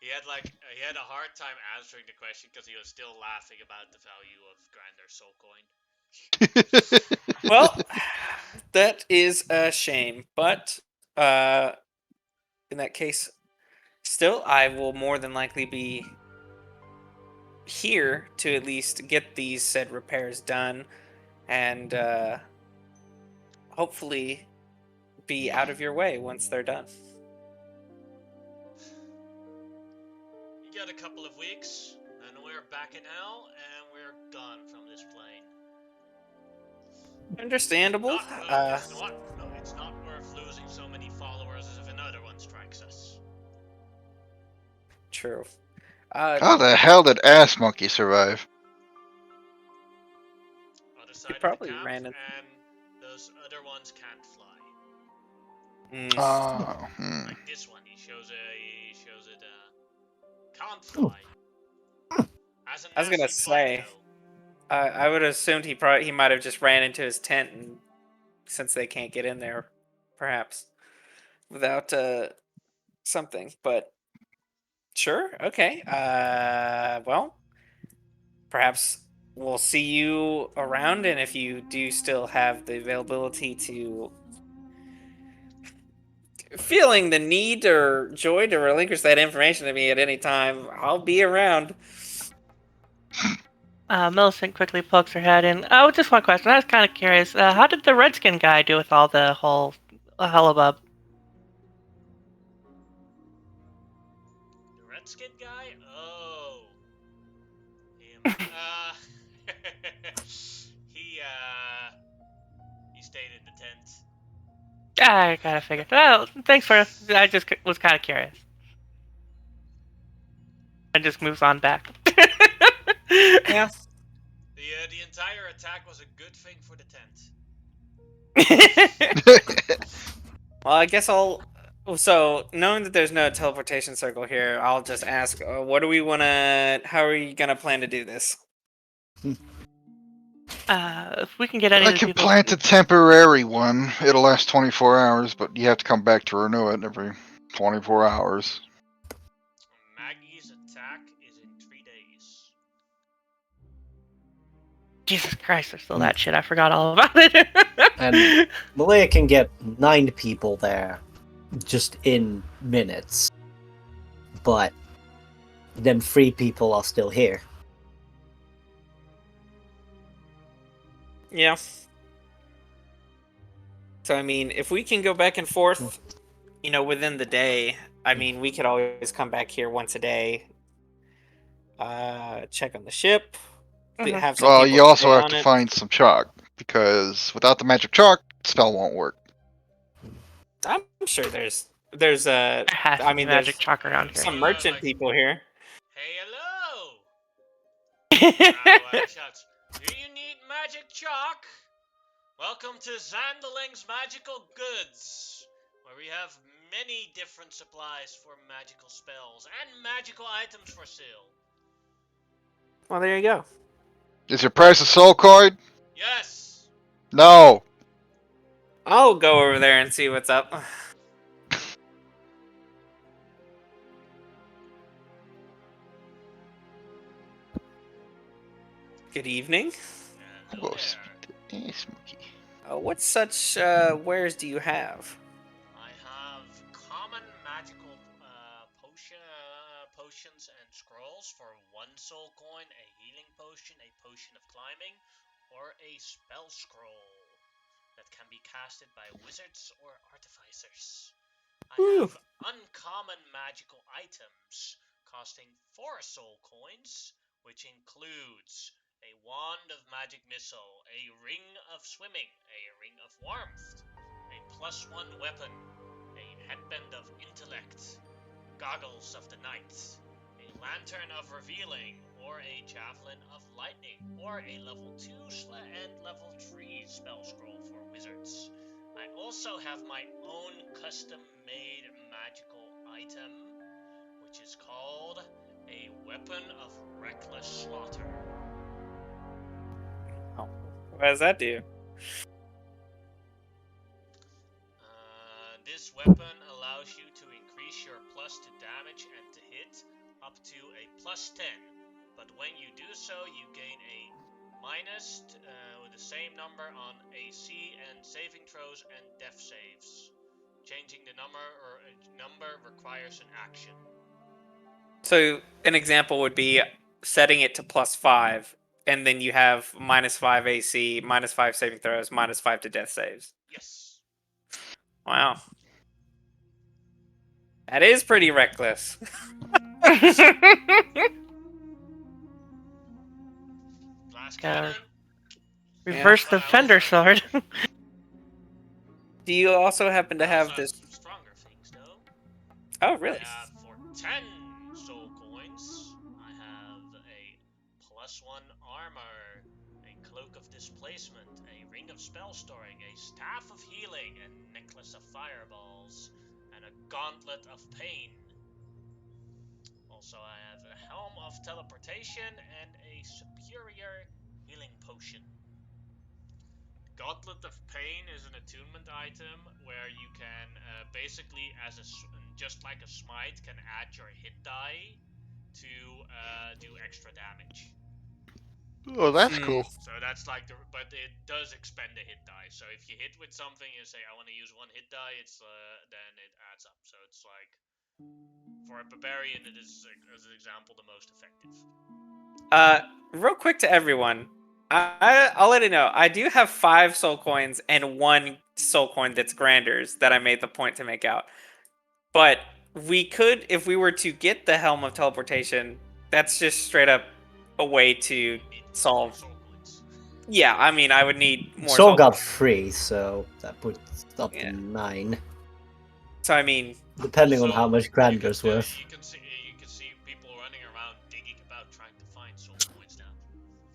He had a hard time answering the question because he was still laughing about the value of Grander Soul Coin. Well, that is a shame, but in that case, still, I will more than likely be here to at least get these said repairs done, and hopefully be out of your way once they're done. You got a couple of weeks, and we're back in hell, and we're gone from this plane. Understandable. It's not worth losing so many followers as if another one strikes us. True. How the hell did Ass Monkey survive? Other side of probably the camp, ran in- and those other ones can't fly. mm, Oh, Like this one, he shows it. Can't fly. As an I was gonna acid say, bite, though. I would have assumed he might have just ran into his tent, and since they can't get in there, perhaps without something. But sure, okay. Well, perhaps we'll see you around, and if you do still have the availability to feeling the need or joy to relinquish that information to me at any time, I'll be around. Millicent quickly pokes her head in. Oh, just one question. I was kind of curious. How did the Redskin guy do with all the whole hullabub? The Redskin guy? Oh. Him. He stayed in the tent. I kind of figured. Well, thanks for. I just was kind of curious. And just moves on back. Yeah. The entire attack was a good thing for the tent. Well, I guess I'll. So, knowing that there's no teleportation circle here, I'll just ask, what do we want to. How are you going to plan to do this? If we can get any I of the can people. plant a temporary one. It'll last 24 hours, but you have to come back to renew it every 24 hours. Maggie's attack is in 3 days. Jesus Christ, there's still that shit. I forgot all about it. And Malaya can get 9 people there just in minutes. But then 3 people are still here. Yeah. So, I mean, if we can go back and forth, within the day, I mean, we could always come back here once a day, check on the ship, Mhm. have some Well, people you also stay have on to it. find some chalk, because without the magic chalk, the spell won't work. I'm sure there's There has to I be mean, magic there's chalk around here. some merchant people here. Hey, hello! Shouts, do you need magic chalk? Welcome to Zandeling's Magical Goods, where we have many different supplies for magical spells and magical items for sale. Well, there you go. Is your price a soul coin? Yes! No. I'll go over there and see what's up. Good evening. Hello Whoa, there. Ass Monkey. What such wares do you have? I have common magical potions and scrolls for 1 soul coin, a healing potion, a potion of climbing, or a spell scroll that can be casted by wizards or artificers. I Ooh. have uncommon magical items costing 4 soul coins, which includes a wand of magic missile, a ring of swimming, a ring of warmth, a +1 weapon, a headband of intellect, goggles of the night, a Lantern of Revealing, or a Javelin of Lightning, or a level 2 and level 3 spell scroll for wizards. I also have my own custom-made magical item, which is called a Weapon of Reckless Slaughter. What does that do? This weapon allows you to increase your plus to damage and to hit up to a plus 10. But when you do so, you gain a minus with the same number on AC and saving throws and death saves. Changing the number requires an action. So an example would be setting it to +5, and then you have -5 AC, -5 saving throws, -5 to death saves. Yes. Wow. That is pretty reckless. Glass Yeah. cannon. Reverse the Fender sword. Do you also happen to have Also this? some stronger things, though. Oh, really? I have for 10 soul coins, I have a +1 armor, a cloak of displacement, a ring of spell storing, a staff of healing, a necklace of fireballs, and a gauntlet of pain. Also, I have a helm of teleportation and a superior healing potion. Gauntlet of Pain is an attunement item where you can basically, just like a smite, can add your hit die to do extra damage. Oh, that's cool. So that's like but it does expend a hit die. So if you hit with something and say I want to use 1 hit die, it's then it adds up. So it's like for a barbarian, it is, as an example, the most effective. Real quick to everyone, I'll let you know. I do have 5 soul coins and 1 soul coin that's Grander's that I made the point to make out. But we could, if we were to get the Helm of Teleportation, that's just straight up a way to solve. Soul coins. Yeah, I mean, I would need more. Soul got coins. 3, so that puts up Yeah. to 9. So I mean, Depending on Also, how much Grander's you can, worth. you can see people running around digging about trying to find soul coins now.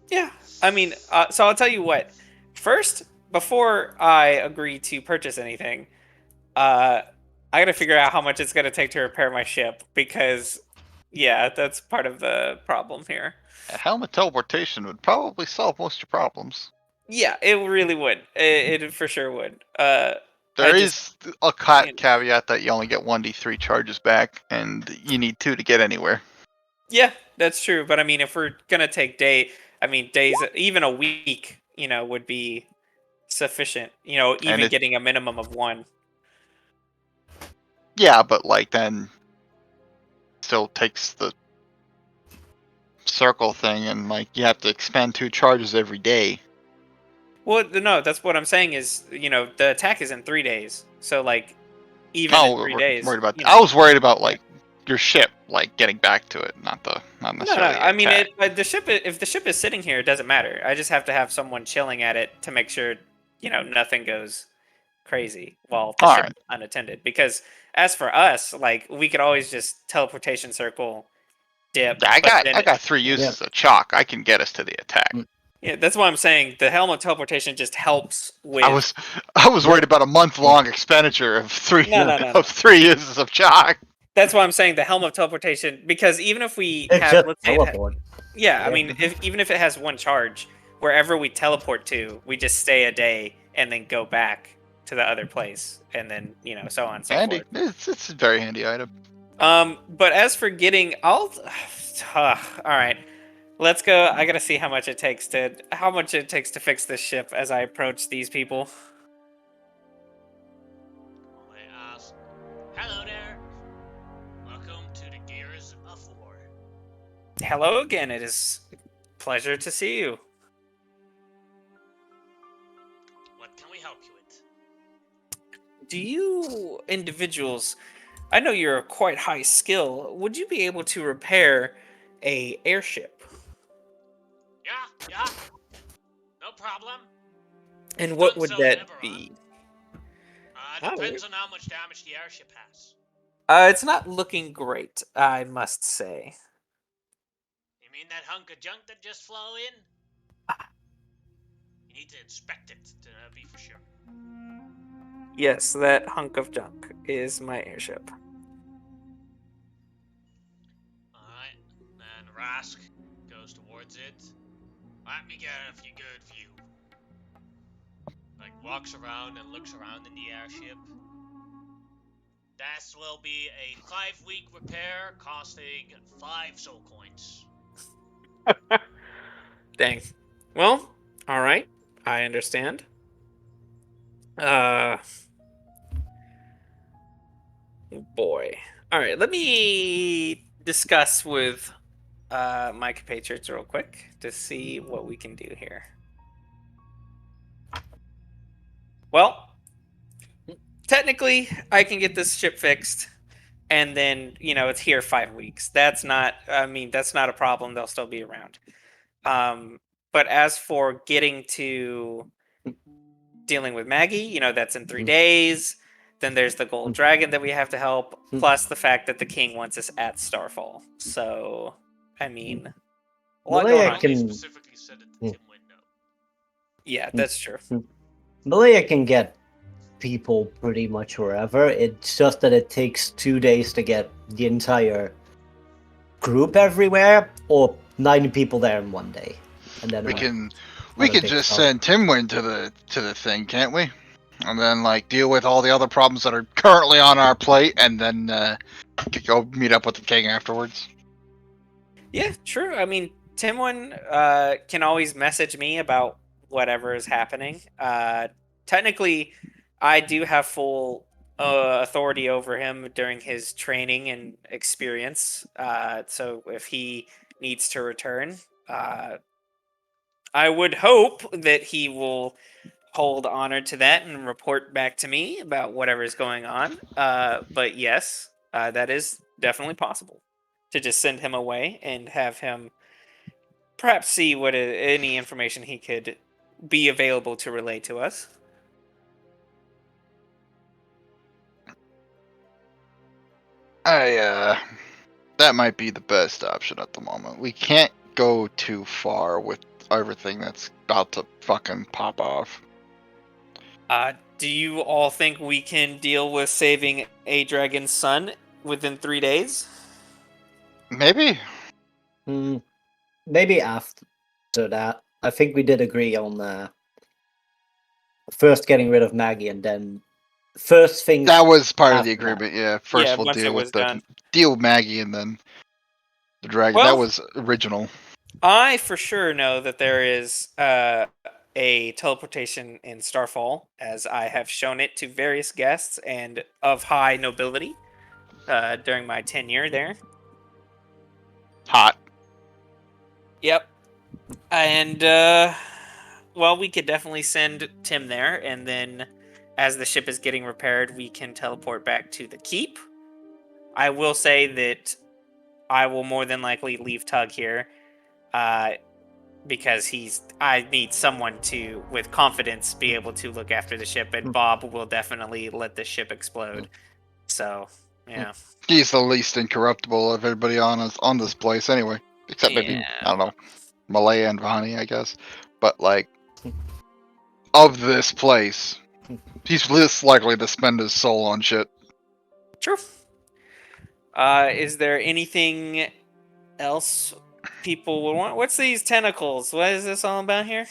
yeah. I mean, so I'll tell you what. First, before I agree to purchase anything, I gotta figure out how much it's gonna take to repair my ship because, yeah, that's part of the problem here. A helmet teleportation would probably solve most of your problems. Yeah, it really would. It for sure would. There I is just- a you know. caveat that you only get 1d3 charges back, and you need 2 to get anywhere. Yeah, that's true. But I mean, if we're gonna take days, even a week, would be sufficient. Even it- getting a minimum of 1. Yeah, but like then still takes the circle thing, and like you have to expend 2 charges every day. Well, no, that's what I'm saying is, the attack is in 3 days. So like, even in 3 days. Worried about. you know- I was worried about like your ship, like getting back to it, not No, necessarily. the I mean, attack. the ship. If the ship is sitting here, it doesn't matter. I just have to have someone chilling at it to make sure, nothing goes crazy while the ship Alright. is unattended. Because as for us, like, we could always just teleportation circle, dip. Yeah, I but then got 3 uses of chalk. I can get us to the attack. Yeah, that's why I'm saying the helm of teleportation just helps with. I was worried about a month-long expenditure of 3 No. of 3 uses of chalk. That's why I'm saying the helm of teleportation, because even if we It's have, just let's say, it teleport. yeah, I Yeah. mean, even if it has 1 charge, wherever we teleport to, we just stay a day and then go back to the other place, and then so on and so Handy. forth. It's a very handy item. But as for getting, all right, let's go. I gotta see how much it takes to fix this ship as I approach these people. I ask, hello there. Welcome to the Gears of War. Hello again. It is a pleasure to see you. What can we help you with? Do you individuals, I know you're quite high skill, would you be able to repair a airship? Yeah, no problem. And what Done would so that never, be? Depends on how much damage the airship has. It's not looking great, I must say. mean that hunk of junk that just flew in? You need to inspect it to be for sure. Yes, that hunk of junk is my airship. Alright, then Rask goes towards it. Let me get a good view. Like, walks around and looks around in the airship. This will be a 5-week repair costing 5 soul coins. Dang. Well, all right. I understand. Boy. All right. Let me discuss with my compatriots real quick to see what we can do here. Well, technically, I can get this ship fixed, and then it's here 5 weeks. That's not. I mean, that's not a problem. They'll still be around. But as for getting to dealing with Maggie, that's in 3 days. Then there's the gold dragon that we have to help, plus the fact that the king wants us at Starfall. So, I mean, a lot Malaya going on. can- He specifically said it to Tim Window. Yeah, that's true. Malaya can get people pretty much wherever. It's just that it takes 2 days to get the entire group everywhere, or 90 people there in 1 day. And then We like, can other just big stuff. send Timwin to the thing, can't we? And then like deal with all the other problems that are currently on our plate, and then go meet up with the king afterwards. Yeah, true. I mean, Timwin can always message me about whatever is happening. Technically, I do have full authority over him during his training and experience. So if he needs to return, I would hope that he will hold honor to that and report back to me about whatever is going on. But yes, that is definitely possible to just send him away and have him perhaps see what any information he could be available to relay to us. That might be the best option at the moment. We can't go too far with everything that's about to fucking pop off. Do you all think we can deal with saving a dragon's son within 3 days? Maybe. Maybe after that. I think we did agree on first getting rid of Maggie, and then first thing. That was part of the After that. agreement, yeah. First Yeah, we'll once it deal was with the done. deal with Maggie and then the dragon. Well- That was original. I for sure know that there is a teleportation in Starfall, as I have shown it to various guests and of high nobility during my tenure there. Hot. Yep. And, well, we could definitely send Tim there, and then as the ship is getting repaired, we can teleport back to the keep. I will say that I will more than likely leave Tug here, because I need someone to, with confidence, be able to look after the ship, and Bob will definitely let the ship explode. So, yeah. He's the least incorruptible of everybody on this place anyway. Except maybe, Yeah. I don't know, Malaya and Vani, I guess. But like, of this place, he's least likely to spend his soul on shit. True. Is there anything else people would want? What's these tentacles? What is this all about here?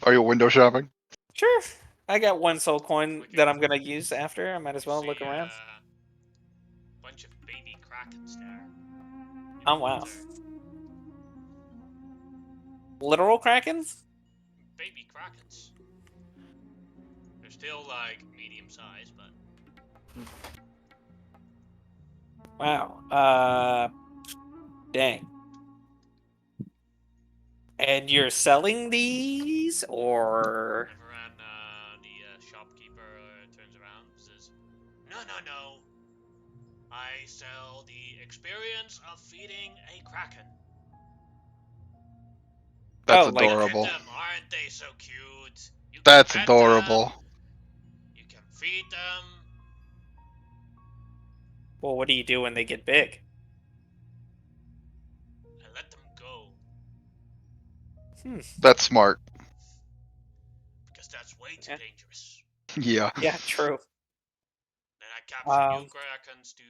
Are you window shopping? Sure. I got 1 soul coin that I'm gonna use after. I might as well look around. Bunch of baby krakens there. Oh, wow. Literal krakens? Baby krakens. They're still like medium size, but Wow. Dang. And you're selling these, or? Everyone, the shopkeeper turns around and says, "No. I sell the experience of feeding a kraken. That's Oh, like- adorable. Look at them, aren't they so cute? You can That's pet adorable. them, you can feed them. Well, what do you do when they get big? That's smart. Because that's way too Yeah. dangerous. Yeah. Yeah, true. Then I capture new Um, Krakens to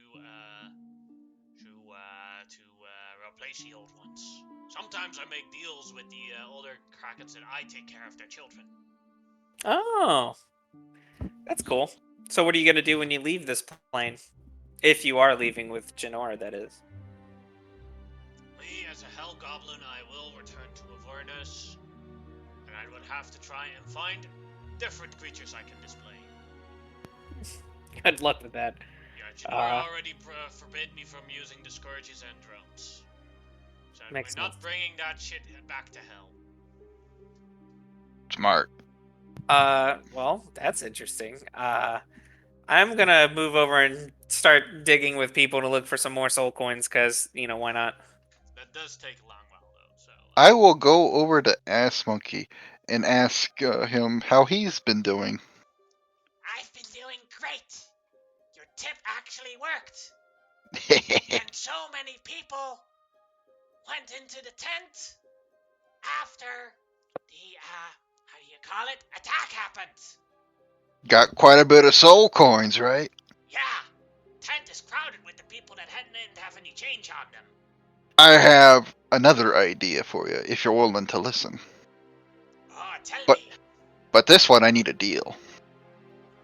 replace the old ones. Sometimes I make deals with the older Krakens and I take care of their children. Oh, that's cool. So what are you gonna do when you leave this plane? If you are leaving with Janora, that is. Me, as a Hell Goblin, I will return to Avernus, and I would have to try and find different creatures I can display. Good luck with that. Yeah, Janora already forbid me from using the Scourges and drones. So Makes we're not sense. bringing that shit back to Hell. Smart. Well, that's interesting. I'm gonna move over and start digging with people to look for some more soul coins, cause why not? That does take a long while, though, so... I will go over to Ass Monkey and ask him how he's been doing. I've been doing great! Your tip actually worked! And so many people went into the tent after the, how do you call it? Attack happened! Got quite a bit of soul coins, right? Yeah! Tent is crowded with the people that didn't have any change on them. I have another idea for you, if you're willing to listen. Oh, tell But- me! But this one, I need a deal.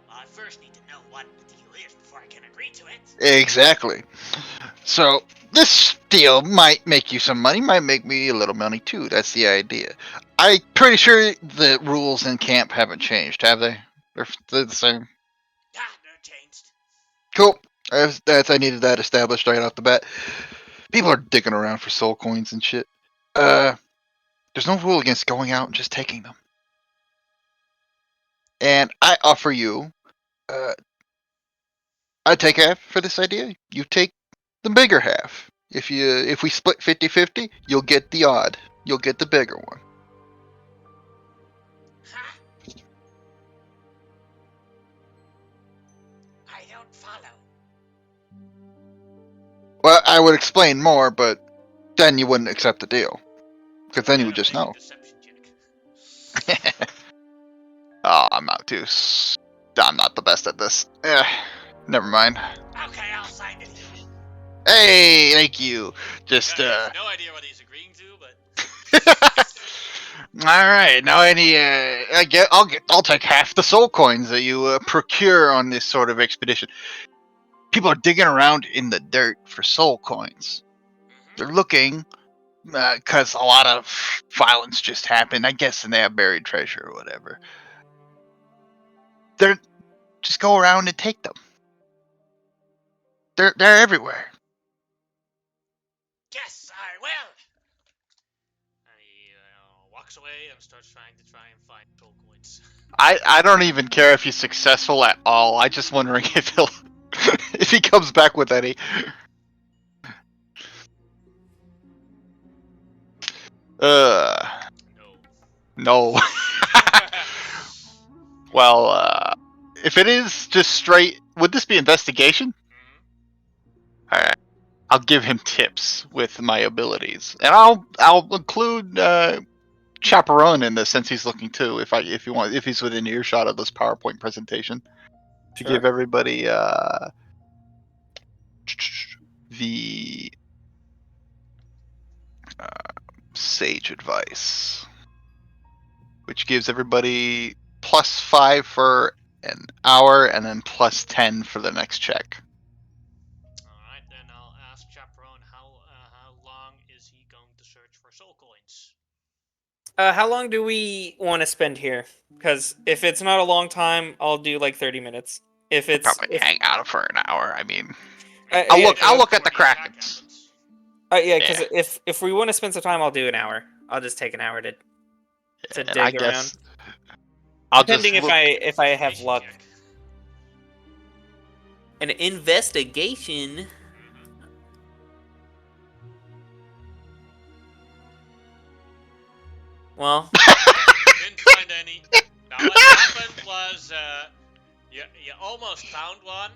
Well, I first need to know what the deal is before I can agree to it. Exactly. So, this deal might make you some money, might make me a little money too. That's the idea. I'm pretty sure the rules in camp haven't changed, have they? They're the same. Yeah, they're changed. Cool. I needed that established right off the bat. People are digging around for soul coins and shit. There's no rule against going out and just taking them. And I offer you, I take half for this idea. You take the bigger half. If we split 50-50, you'll get the odd. You'll get the bigger one. Huh? I don't follow. Well, I would explain more, but then you wouldn't accept the deal. Because then you would Gotta just make a know. deception check. Oh, I'm not the best at this. Never mind. Okay, I'll sign the deal. Hey, thank you. Just Yeah, he has no idea what he's agreeing to, but all right. Now, I'll take half the soul coins that you procure on this sort of expedition. People are digging around in the dirt for soul coins. They're looking because a lot of violence just happened. I guess, and they have buried treasure or whatever. They're just go around and take them. They're everywhere. yes, I will. And he walks away and starts trying and find soul coins. I don't even care if he's successful at all. I just wondering if he'll if he comes back with any. No. Well, if it is just straight, would this be investigation? Alright. I'll give him tips with my abilities. And I'll include Chaperone in this since he's looking too, if he's within earshot of this PowerPoint presentation. To Sure. give everybody the sage advice. Which gives everybody +5 for an hour and then +10 for the next check. Alright, then I'll ask Chaperone how long is he going to search for soul coins? How long do we want to spend here? Because if it's not a long time, I'll do like 30 minutes. If it's Probably hang out for an hour. I mean, yeah, I'll look at the Before attack Krakens. happens. yeah, because Yeah. if we want to spend some time, I'll do an hour. I'll just take an hour to And dig I around. guess I'll just Depending if I have Investigation luck. check. An investigation. Well, Didn't find any. Now what happened was you almost found one,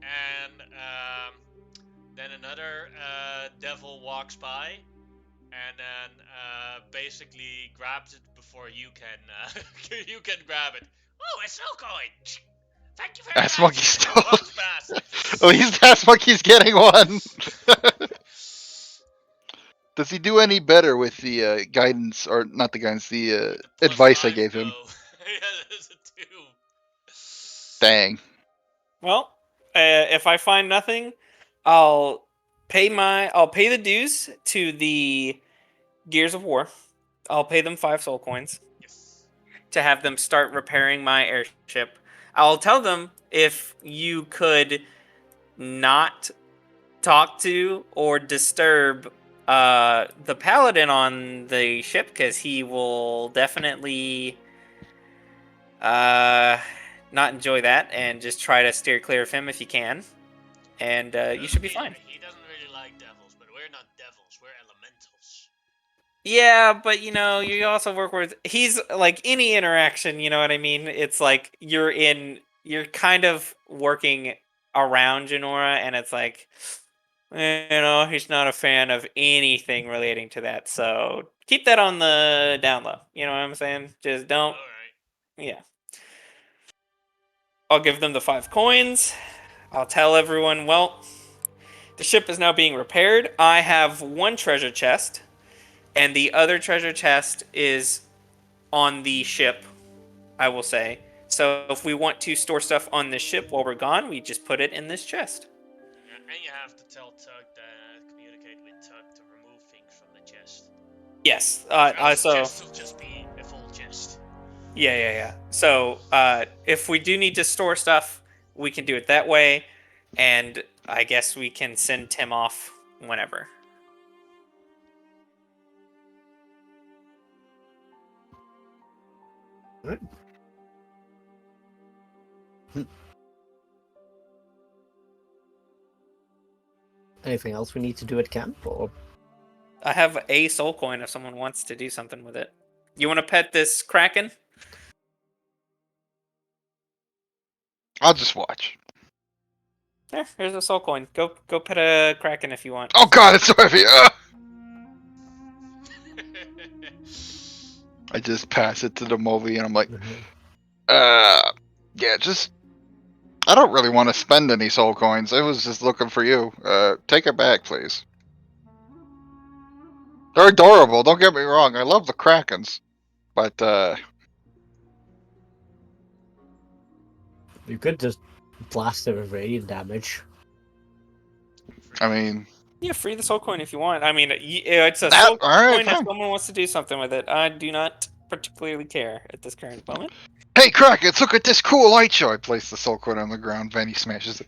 and then another devil walks by, and then basically grabs it before you can you can grab it. Oh, a soul coin! Thank you very Ass much. Monkey stole. Walks past. At least Ass Monkey's getting one. Does he do any better with the guidance, or not the guidance, the With the advice I +5, gave him? no. Yeah, there's a 2. Dang. Well, if I find nothing, I'll pay the dues to the Gears of War. I'll pay them 5 soul coins Yes. to have them start repairing my airship. I'll tell them if you could not talk to or disturb the paladin on the ship, because he will definitely not enjoy that, and just try to steer clear of him if you can, and you should be fine. He doesn't really like devils, but we're not devils. We're elementals. Yeah, but you also work with. He's like any interaction. You know what I mean? It's like you're kind of working around Janora, and it's like, he's not a fan of anything relating to that. So keep that on the down low. You know what I'm saying? Just don't. Alright. Yeah. I'll give them the 5 coins. I'll tell everyone, well, the ship is now being repaired. I have 1 treasure chest, and the other treasure chest is on the ship, I will say. So if we want to store stuff on the ship while we're gone, we just put it in this chest. Yeah, and you have to tell Tug to communicate with Tug to remove things from the chest. Yes. Else the So chest will just be a full chest. yeah. So if we do need to store stuff, we can do it that way, and I guess we can send Tim off whenever. Right. Anything else we need to do at camp? Or I have a soul coin if someone wants to do something with it. You want to pet this kraken? I'll just watch. There, here's a soul coin. Go pet a kraken if you want. Oh god, it's so heavy. I just pass it to the movie and I'm like, yeah, just. I don't really want to spend any soul coins. I was just looking for you. Take it back, please. They're adorable, don't get me wrong. I love the Krakens. But, you could just blast it with radiant damage. I mean, Yeah, free the soul coin if you want. I mean, it's a That- soul alright, coin if fine. someone wants to do something with it. I do not particularly care at this current moment. hey Krakens, look at this cool light show. I place the soul coin on the ground. Vanny smashes it.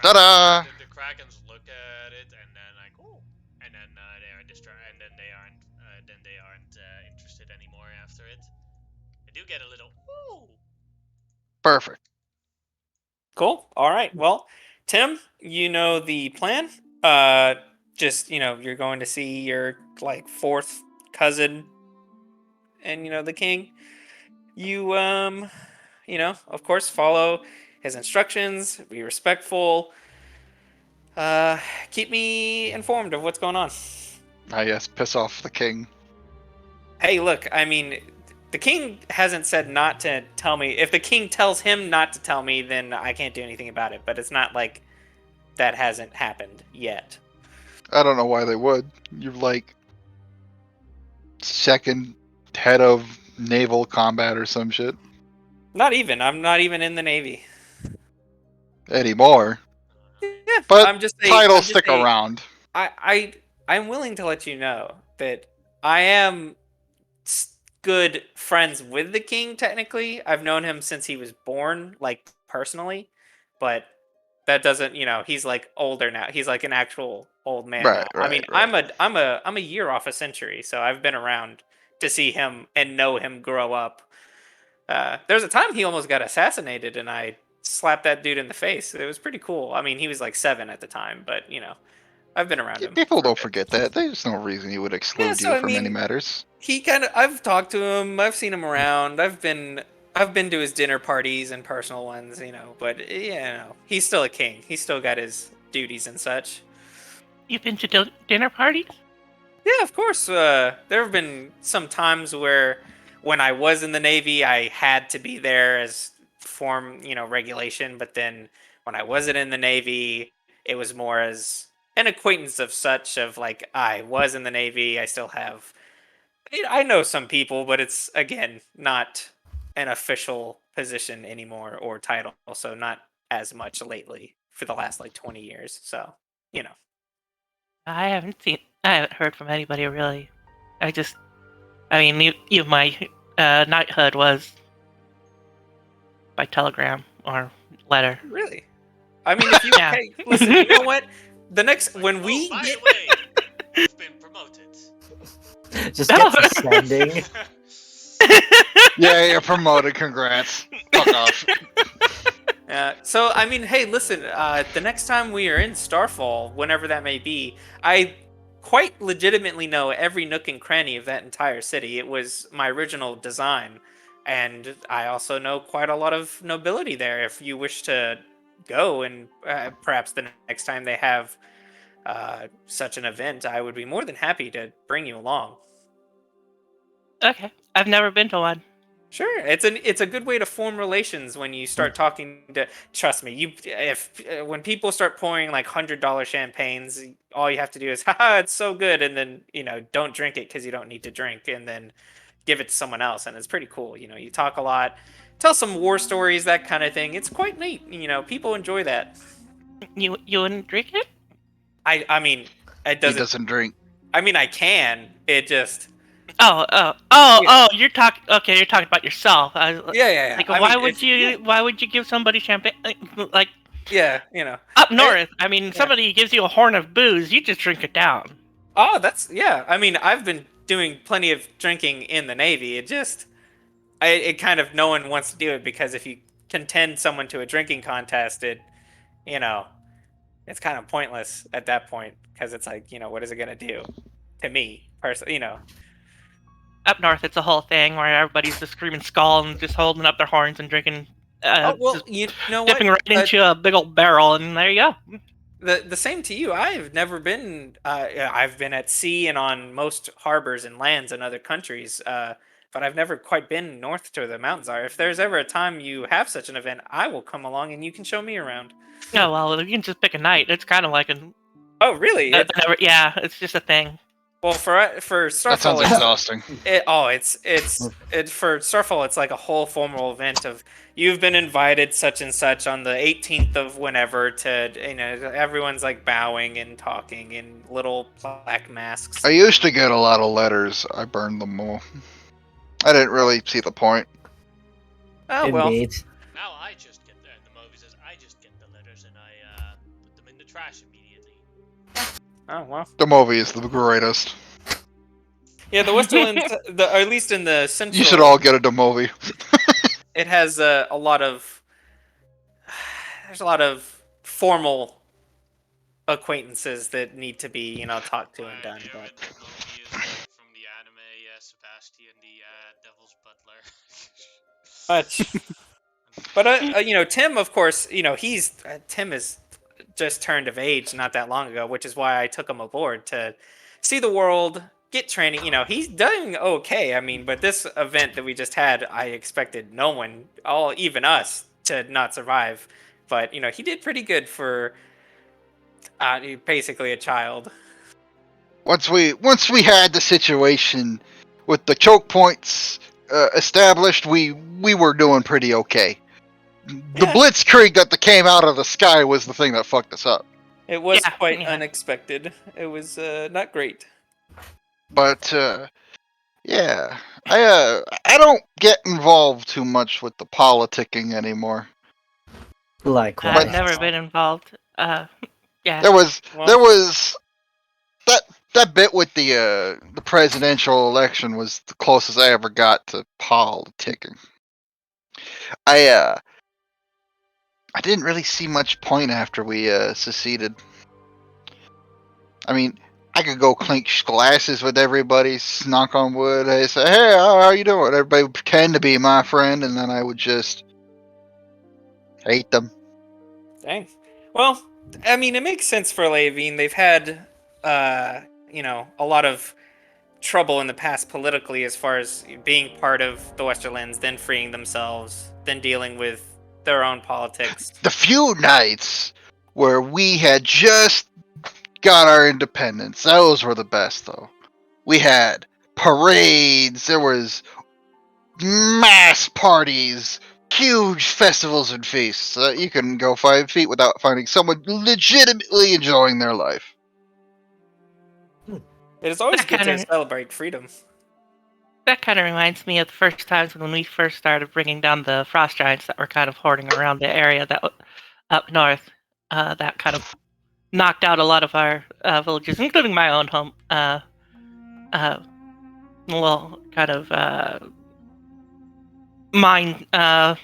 Ta-da! The Krakens look at it and then like, oh, and then they are distracted, and then they aren't interested anymore after it. They do get a little, ooh. Perfect. Cool. All right. Well, Tim, you know the plan. Just you're going to see your like 4th cousin, and the king. You of course, follow his instructions. Be respectful. Keep me informed of what's going on. Ah, yes, piss off the king. Hey, look. I mean, the king hasn't said not to tell me. If the king tells him not to tell me, then I can't do anything about it. But it's not like that hasn't happened yet. I don't know why they would. You're like 2nd head of naval combat or some shit. Not even. I'm not even in the Navy. Anymore. Yeah, But I'm just titles stick around. I'm willing to let you know that I am good friends with the king. Technically, I've known him since he was born, like personally, but that doesn't, he's like older now. He's like an actual old man Right, now. I mean, right. I'm a year off a century, so I've been around to see him and know him grow up. There's a time he almost got assassinated, and I slapped that dude in the face. It was pretty cool. I mean, he was like 7 at the time, but I've been around him. People for a don't bit. forget that. There's no reason he would exclude Yeah, so you I from any mean, matters. I've talked to him. I've seen him around. I've been to his dinner parties and personal ones, but he's still a king. He's still got his duties and such. You've been to dinner parties? Yeah, of course. There have been some times where, when I was in the Navy, I had to be there as regulation. But then when I wasn't in the Navy, it was more as an acquaintance of such. Of like, I was in the Navy, I still have. I know some people, but it's again not an official position anymore or title. So not as much lately for the last like 20 years. So you know. I haven't heard from anybody really. My knighthood was by telegram or letter. Really? I mean, if you Yeah. hey, listen, you know what? The next Like, when we by get the way, you've been promoted. Just gets ascending. Yeah, you're promoted. Congrats. Fuck off. so I mean, hey, listen, the next time we are in Starfall, whenever that may be, I quite legitimately know every nook and cranny of that entire city. It was my original design, and I also know quite a lot of nobility there. If you wish to go, and perhaps the next time they have such an event, I would be more than happy to bring you along. Okay, I've never been to one. Sure, it's a good way to form relations when you start talking to. Trust me, if when people start pouring like $100 champagnes, all you have to do is, haha, it's so good, and then don't drink it because you don't need to drink, and then give it to someone else, and it's pretty cool. You talk a lot, tell some war stories, that kind of thing. It's quite neat. People enjoy that. You wouldn't drink it? I mean, it He doesn't. doesn't drink. I mean, I can. It just. Oh! You're talking. Okay, you're talking about yourself. Yeah. Like, I why mean, would it's- you? yeah, Why would you give somebody champagne? Like Yeah, up north. I mean, somebody gives you a horn of booze, you just drink it down. Oh, yeah. I mean, I've been doing plenty of drinking in the Navy. It kind of no one wants to do it because if you contend someone to a drinking contest, you know, it's kind of pointless at that point because it's like, what is it gonna do to me personally? Up north, it's a whole thing where everybody's just screaming skull and just holding up their horns and drinking. Oh well, Just you know what? dipping right into a big old barrel, and there you go. The same to you. I've never been. I've been at sea and on most harbors and lands in other countries. But I've never quite been north to where the mountains are. If there's ever a time you have such an event, I will come along and you can show me around. Oh well, you can just pick a night. It's kind of like an. Oh really? Yeah, it's just a thing. Well, for That sounds Starfall, exhausting. for Starfall, it's like a whole formal event of you've been invited such and such on the 18th of whenever to everyone's like bowing and talking in little black masks. I used to get a lot of letters. I burned them all. I didn't really see the point. Oh well. Indeed. Now I just get the movie says I just get the letters and I put them in the trash immediately. Oh well. The movie is the greatest. Yeah, the Westerlands, or at least in the central. You should all get a Demovie. It has a lot of. There's a lot of formal acquaintances that need to be talked to and done. Yeah, But the movie is from the anime, Sebastian, the Devil's Butler. but Tim, of course, Tim is just turned of age not that long ago, which is why I took him aboard to see the world, get training. He's doing okay. I mean, but this event that we just had, I expected no one, even us, to not survive. But he did pretty good for basically a child. Once we had the situation with the choke points established, we were doing pretty okay. The Yeah. blitzkrieg that came out of the sky was the thing that fucked us up. It was Yeah, quite yeah. unexpected. It was not great. But yeah, I don't get involved too much with the politicking anymore. Likewise. I've never been involved. Yeah. There was Well, that bit with the presidential election was the closest I ever got to politicking. I didn't really see much point after we seceded. I mean, I could go clink glasses with everybody, knock on wood. I say, "Hey, how you doing?" Everybody would pretend to be my friend, and then I would just hate them. Dang. Well, I mean, it makes sense for Levine. They've had a lot of trouble in the past politically as far as being part of the Westerlands, then freeing themselves, then dealing with their own politics. The few nights where we had just got our independence, those were the best, though. We had parades, there was mass parties, huge festivals and feasts. You couldn't go 5 feet without finding someone legitimately enjoying their life. It is always That good to kinda- celebrate freedom. That kind of reminds me of the first times when we first started bringing down the frost giants that were kind of hoarding around the area that up north. That kind of knocked out a lot of our villages, including my own home. Well, kind of mine that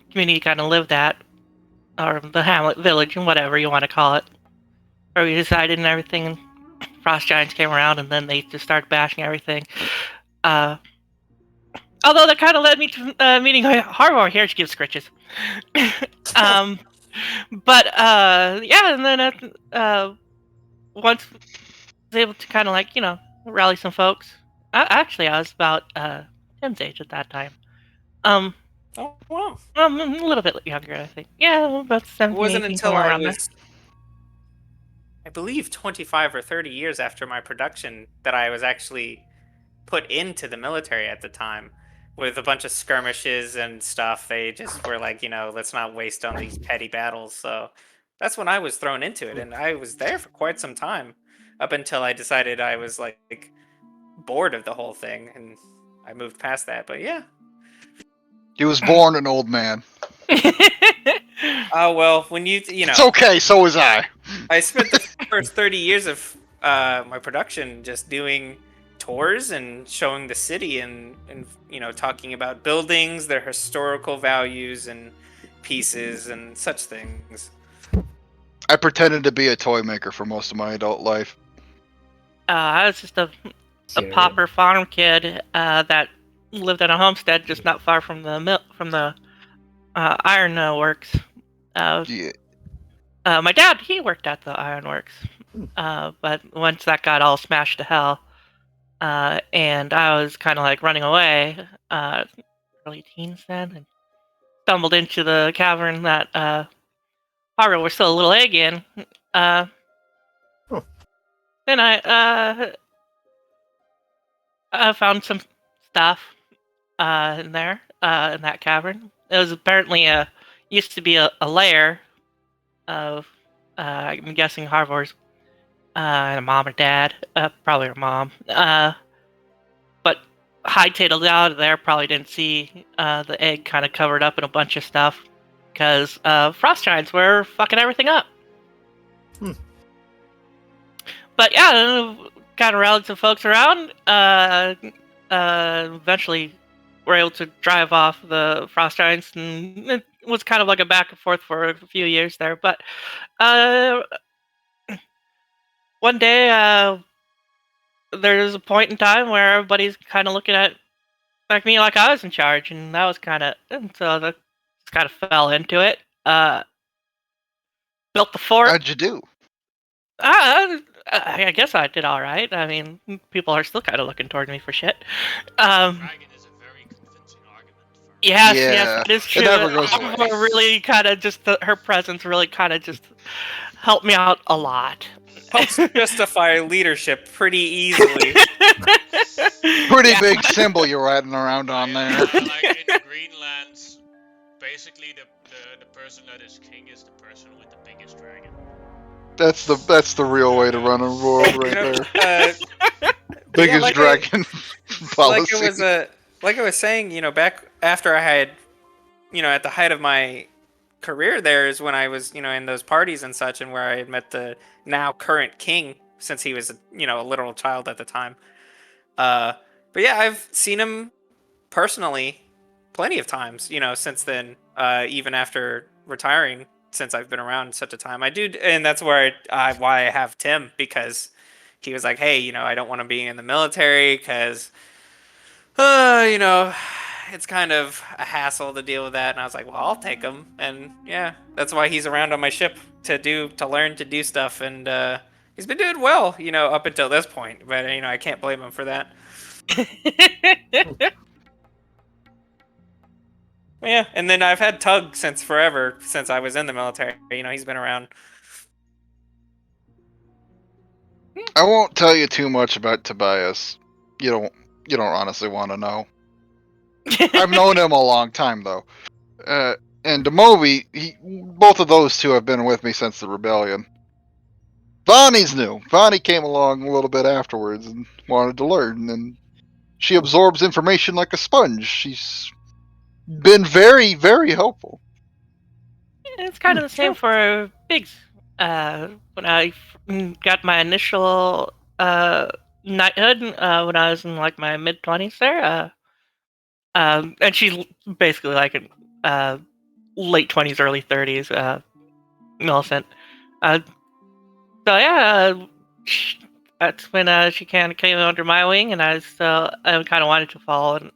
community kind of lived at, or the hamlet, village, and whatever you want to call it, where we decided and everything. And frost giants came around, and then they just started bashing everything. Although that kind of led me to meeting Harvor. Here she gives scritches. But yeah, and then once I was able to kind of like rally some folks. Actually, I was about Tim's age at that time. Oh wow! I'm a little bit younger, I think. Yeah, about It 17, wasn't 18, until somewhere I around there. was, I believe, 25 or 30 years after my production that I was actually put into the military at the time. With a bunch of skirmishes and stuff, they just were like, let's not waste on these petty battles. So that's when I was thrown into it, and I was there for quite some time, up until I decided I was like bored of the whole thing, and I moved past that. But yeah. He was born an old man. Oh well, when It's okay, so was I. I spent the first 30 years of my production just doing tours and showing the city and talking about buildings, their historical values and pieces and such things. I pretended to be a toy maker for most of my adult life. I was just a Cereal. pauper farm kid that lived in a homestead just not far from the iron works. Yeah. My dad, he worked at the ironworks, but once that got all smashed to hell, and I was kind of like running away, early teens then, and stumbled into the cavern that Harvard was still a little egg in. Then I found some stuff in there, in that cavern. It was apparently used to be a lair of, I'm guessing Harvor's, and a mom or dad, probably her mom. But hightailed out of there, probably didn't see the egg kind of covered up in a bunch of stuff, because frost giants were fucking everything up. But yeah, kind of rallied some folks around. Eventually, were able to drive off the frost giants, and it was kind of like a back and forth for a few years there. But one day, there's a point in time where everybody's kind of looking at me like I was in charge, and that was kind of, and so that just kind of fell into it. Built the fort. How'd you do? I guess I did all right. I mean, people are still kind of looking toward me for shit. Dragon is a very convincing argument for. Yes, Yeah, yes, it is it true. never goes Alva away. really kind of just her presence really kind of just helped me out a lot. Helps justify leadership pretty easily. Pretty Yeah. big symbol you're riding around on there. Like in the Greenlands, basically the person that is king is the person with the biggest dragon. That's the real way to run a world right there. Biggest like dragon policy. like I was saying, back after I had, at the height of my career, there is when I was, in those parties and such, and where I had met the now current king, since he was, a literal child at the time. But yeah, I've seen him personally plenty of times, since then, even after retiring, since I've been around such a time. I do, and that's why I have Tim, because he was like, hey, I don't want to be in the military because, it's kind of a hassle to deal with that. And I was like, well, I'll take him. And yeah, that's why he's around on my ship to learn to do stuff. And he's been doing well, up until this point. But I can't blame him for that. Yeah, and then I've had Tug since forever, since I was in the military. He's been around. I won't tell you too much about Tobias. You don't honestly want to know. I've known him a long time though. And Demovi, both of those two have been with me since the rebellion. Bonnie's new. Bonnie came along a little bit afterwards and wanted to learn, and she absorbs information like a sponge. She's been very, very helpful. It's kind of the same for Biggs. When I got my initial knighthood, when I was in like my mid-20s there, and she's basically like in late 20s, early 30s, Millicent. So yeah, that's when she kind of came under my wing, and I kind of wanted to follow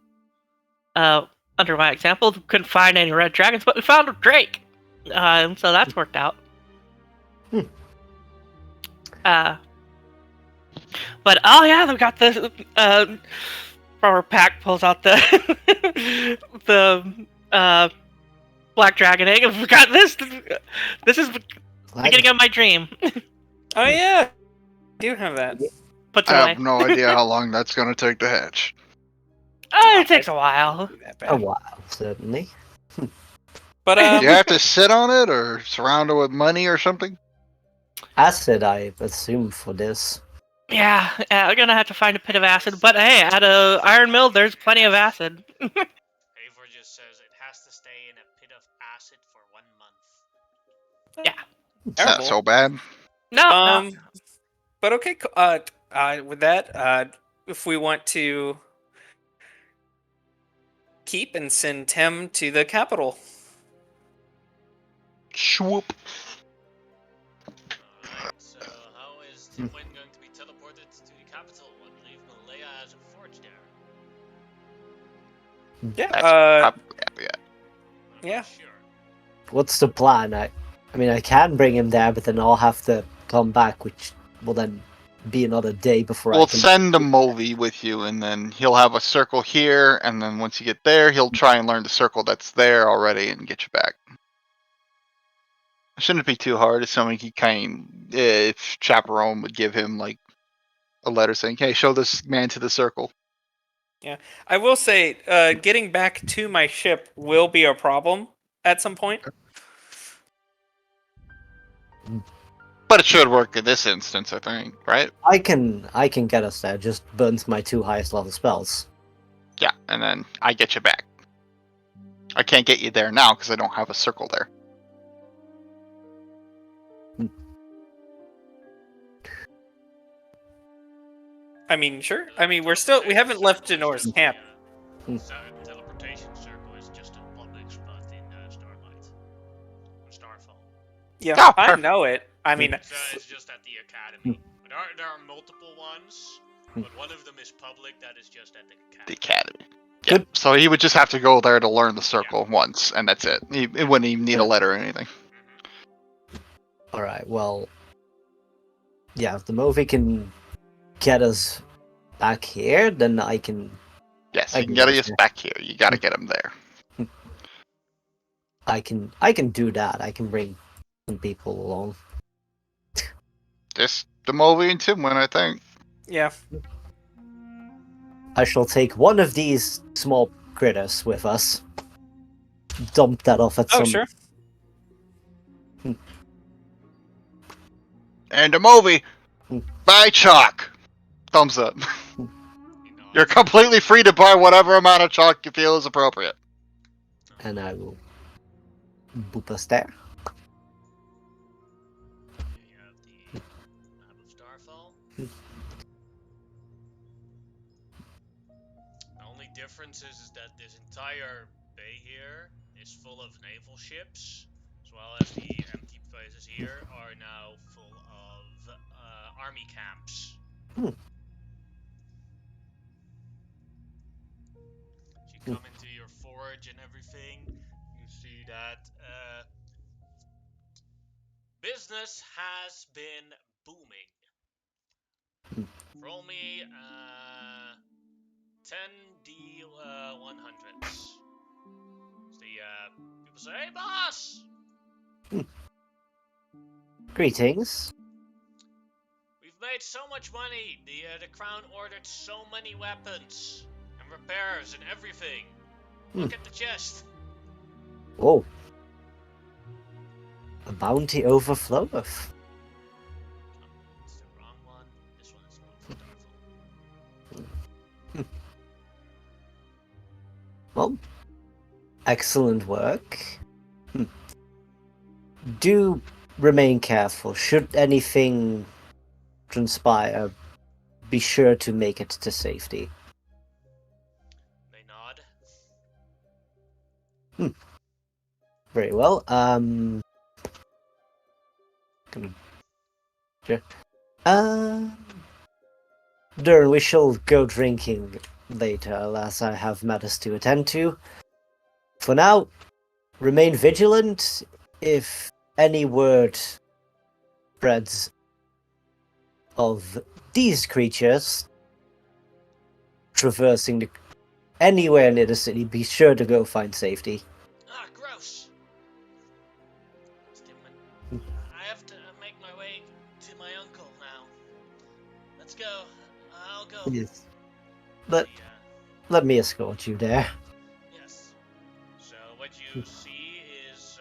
under my example. Couldn't find any red dragons, but we found a Drake, so that's worked out. But oh yeah, they've got this. Our pack pulls out the the black dragon egg. I've got this. This is the beginning of my dream. Oh yeah, I do have that. Puts it I away. have no idea how long that's going to take to hatch. It takes a while. A while, certainly. But Do you have to sit on it or surround it with money or something? Acid, I assume, for this. Yeah, we're gonna have to find a pit of acid. But hey, at a iron mill, there's plenty of acid. Eivor just says it has to stay in a pit of acid for 1 month. Yeah. It's not so bad. No. But okay. With that, if we want to keep and send Tim to the capital. Swoop. Alright, so how is Tim Wynn going to be teleported to the capital? I believe Malaya has a forge there. Yeah. That's probably it. I'm Yeah. not sure. What's the plan? I mean, I can bring him there, but then I'll have to come back, which will then be another day before We'll I can... send a Movi with you, and then he'll have a circle here, and then once you get there, he'll try and learn the circle that's there already and get you back. It shouldn't be too hard, assuming he if Chaperone would give him, like, a letter saying, hey, show this man to the circle. I will say, getting back to my ship will be a problem at some point. But it should work in this instance, I think, right? I can get us there, just burns my 2 highest level spells. Yeah, and then I get you back. I can't get you there now because I don't have a circle there. I mean, sure. I mean, we haven't left Janora's camp. Teleportation circle is just a public spot in Starlight. Or Starfall. Yeah, Oh, I perfect. know it. I mean, So it's just at the academy. There are multiple ones, but one of them is public, that is just at the The academy. academy. Yep. So he would just have to go there to learn the circle once, and that's it. He wouldn't even need a letter or anything. Alright, well... Yeah, if the movie can get us back here, then I can... Yes, I you can can get go us there. back here. You gotta get him there. I can do that. I can bring some people along. Just the Movi and Timwin, I think. yeah. I shall take one of these small critters with us. Dump that off at Oh, some... sure. And the Movi, buy chalk. Thumbs up. You know, You're completely free to buy whatever amount of chalk you feel is appropriate. And I will boop us there. you have the map of Starfall. The only difference is that this entire bay here is full of naval ships, as well as the empty places here are now full of army camps. As you come into your charge and everything, you see that business has been booming. Roll me 10 D100s. The people say, "Hey, boss! Greetings. We've made so much money. The crown ordered so many weapons and repairs and everything. Look at the chest." Oh. A bounty overfloweth. It's the wrong one. This one is wonderful. Well, excellent work. Do remain careful. Should anything transpire, be sure to make it to safety. They nod. Very well. Durin, we shall go drinking later, as I have matters to attend to. For now, remain vigilant. If any word spreads of these creatures traversing anywhere near the city, be sure to go find safety. Ah, gross. I have to make my way to my uncle now. Let's go. I'll go. Yes. The, Let me escort you there. yes. So what you see is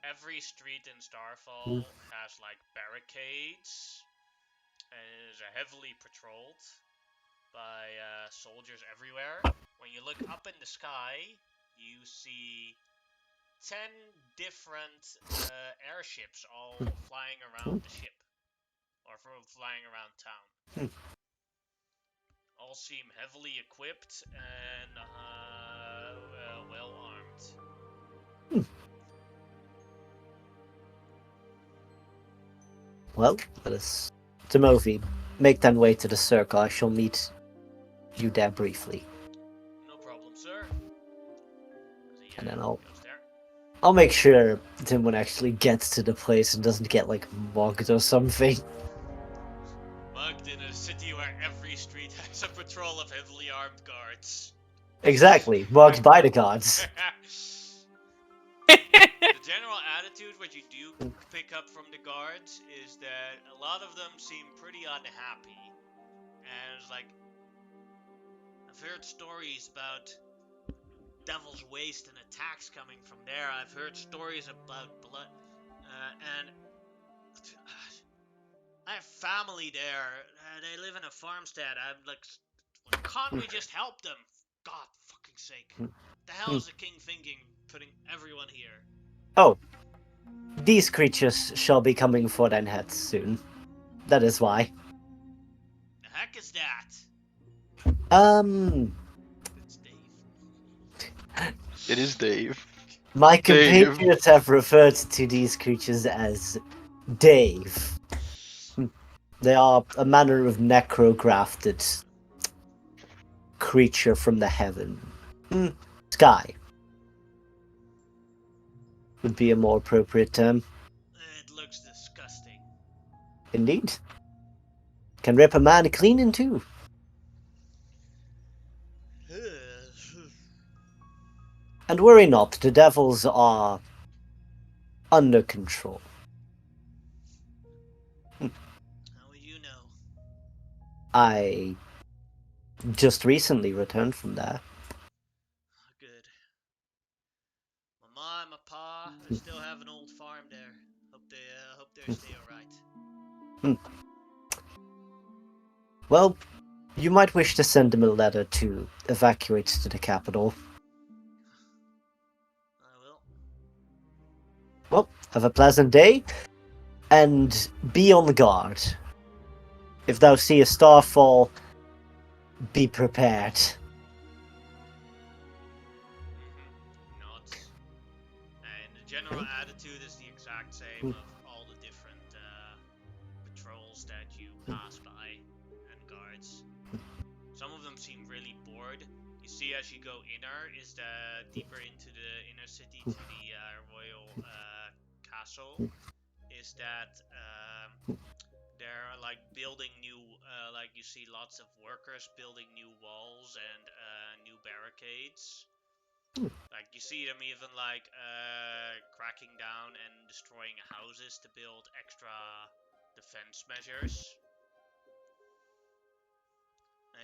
every street in Starfall has like barricades and is heavily patrolled by soldiers everywhere. When you look up in the sky, you see 10 different airships all flying around the ship, or flying around town. All seem heavily equipped and well armed. Well, let us, Timothy, make that way to the circle. I shall meet you there briefly. No problem, sir. And then goes there. I'll make sure Timon actually gets to the place and doesn't get, like, mugged or something. Mugged in a city where every street has a patrol of heavily armed guards. Exactly, mugged by the gods. The general attitude, what you do pick up from the guards, is that a lot of them seem pretty unhappy. And it's like, I've heard stories about Devil's Waste and attacks coming from there. I've heard stories about blood, and I have family there. They live in a farmstead. I'm like, can't we just help them? God fucking sake. The hell is the king thinking, putting everyone here? Oh, these creatures shall be coming for their heads soon. That is why. The heck is that? It's Dave. It is Dave. My Dave. compatriots have referred to these creatures as Dave. They are a manner of necrografted creature from the heaven. Sky would be a more appropriate term. It looks disgusting. Indeed. Can rip a man clean in two. And worry not, the devils are under control. How will you know? I just recently returned from there. Good. My ma and my pa, they still have an old farm there. Hope they stay alright. Well, you might wish to send them a letter to evacuate to the capital. I will. Well, have a pleasant day, and be on guard. If thou see a star fall, be prepared. Nods. And the general attitude is the exact same of all the different patrols that you pass by and guards. Some of them seem really bored. you see as you go inner, is the deeper into the inner city to the royal castle, is that they're like building new, like you see lots of workers building new walls and new barricades. Like you see them even like cracking down and destroying houses to build extra defense measures.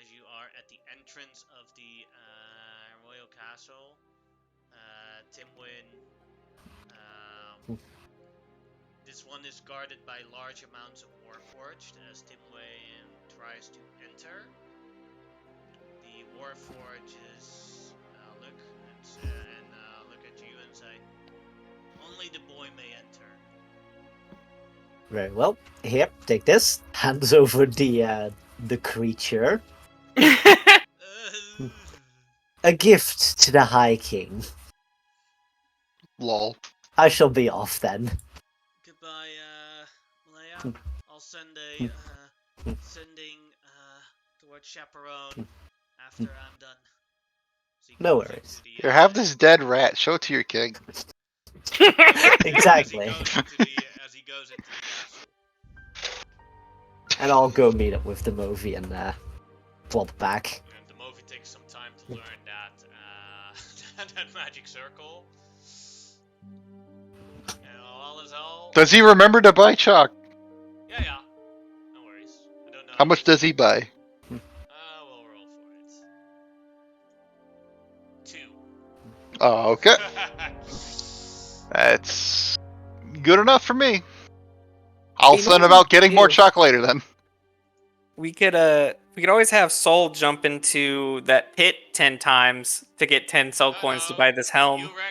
As you are at the entrance of the royal castle, Timwin. This one is guarded by large amounts of Warforged as Timwin tries to enter. The Warforges look and look at you and say, "Only the boy may enter." Very well. Here, take this. Hands over the creature. A gift to the High King. Lol. I shall be off then. Goodbye, Malaya. I'll send a sending towards Chaperone after I'm done. So he No goes worries. into the, Here, have this dead rat. Show it to your king. Exactly. As he goes into the castle. And I'll go meet up with the movie and plop back. And the movie takes some time to learn that that magic circle. And all is all. Does he remember to buy chalk? Yeah. No worries. I don't know. How much does he buy? We'll roll for it. 2. Oh, okay. That's good enough for me. I'll You know send what him out getting we more do? chalk later then. We could always have Soul jump into that pit 10 times to get 10 soul coins to No, buy this helm. You remember?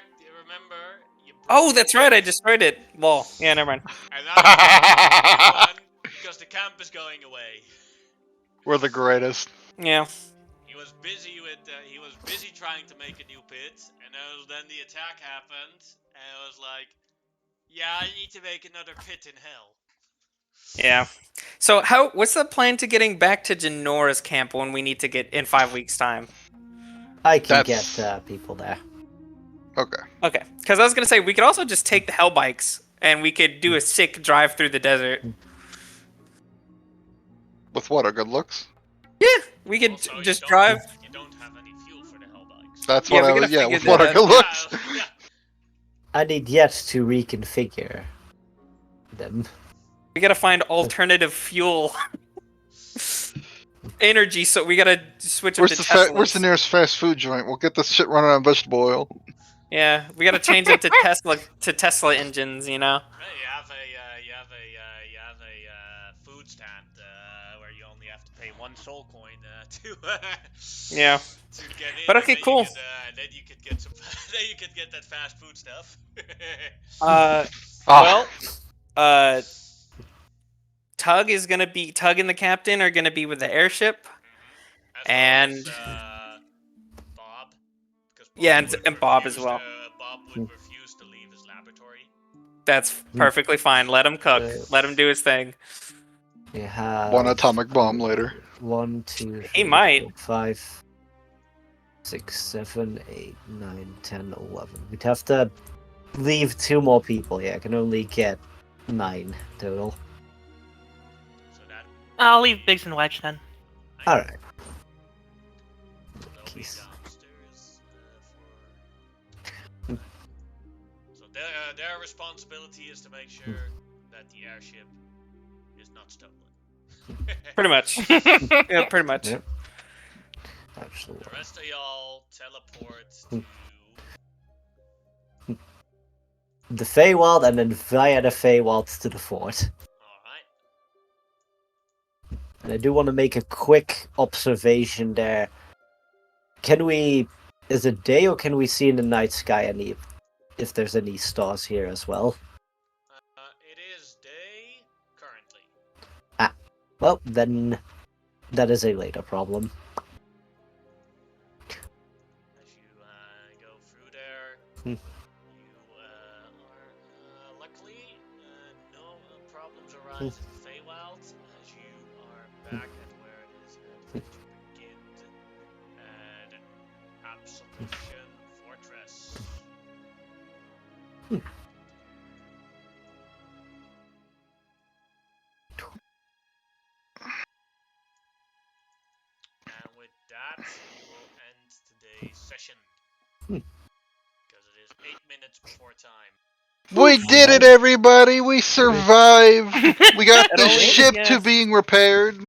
You Oh, broke that's the right. I pit. destroyed it. Well, yeah, never mind. And now you have a new one because the camp is going away. We're the greatest. Yeah. He was busy trying to make a new pit, and then the attack happened, and it was like, yeah, I need to make another pit in hell. Yeah. So what's the plan to getting back to Janora's camp when we need to get in 5 weeks' time? I can That's- get people there. Okay. Okay. Because I was going to say, we could also just take the hell bikes and we could do a sick drive through the desert. With what? Our good looks? Yeah. We could Also, just you drive. don't have any fuel for the hell bikes. That's Yeah, what we I was. gotta Yeah, figure with what our that good looks. Yeah. I need yet to reconfigure them. We got to find alternative fuel. Energy, so we got to switch them Where's to the Teslas. where's the nearest fast food joint? We'll get this shit running on vegetable oil. Yeah, we got to change them to Tesla engines, you know. Hey, you have a food stand where you only have to pay 1 soul coin to Yeah. to get in. But and okay, then cool. You could, then you could get some. Then you could get that fast food stuff. Well, Tug and the captain are gonna be with the airship. As And- well as, Bob. Because Yeah, would and Bob as refuse well. Bob would refuse to leave his laboratory. That's perfectly fine. Let him cook. Right. Let him do his thing. We have One atomic bomb later. 1, 2, 3, He might. 4, 5, 6, 7, 8, 9, 10, 11. We'd have to leave 2 more people. Yeah, I can only get 9 total. So that I'll leave Biggs and Wedge then. All right. they'll be Keys. downstairs So their responsibility is to make sure that the airship is not stolen. Pretty much. Yeah, pretty much. Yep. Actually, The rest of y'all teleport to. the Feywild and then via the Feywild to the fort. Alright. And I do want to make a quick observation there. Is it day or can we see in the night sky if there's any stars here as well? It is day currently. Well, then that is a later problem. As you go through there, Hmm. you are luckily no problems arise in Feywild as you are back at where it is to begin. And Absolution Fortress. And with that, we will end today's session. Because it is 8 minutes before time. We did it, everybody! We survived! We got It the only- ship to yes. being repaired.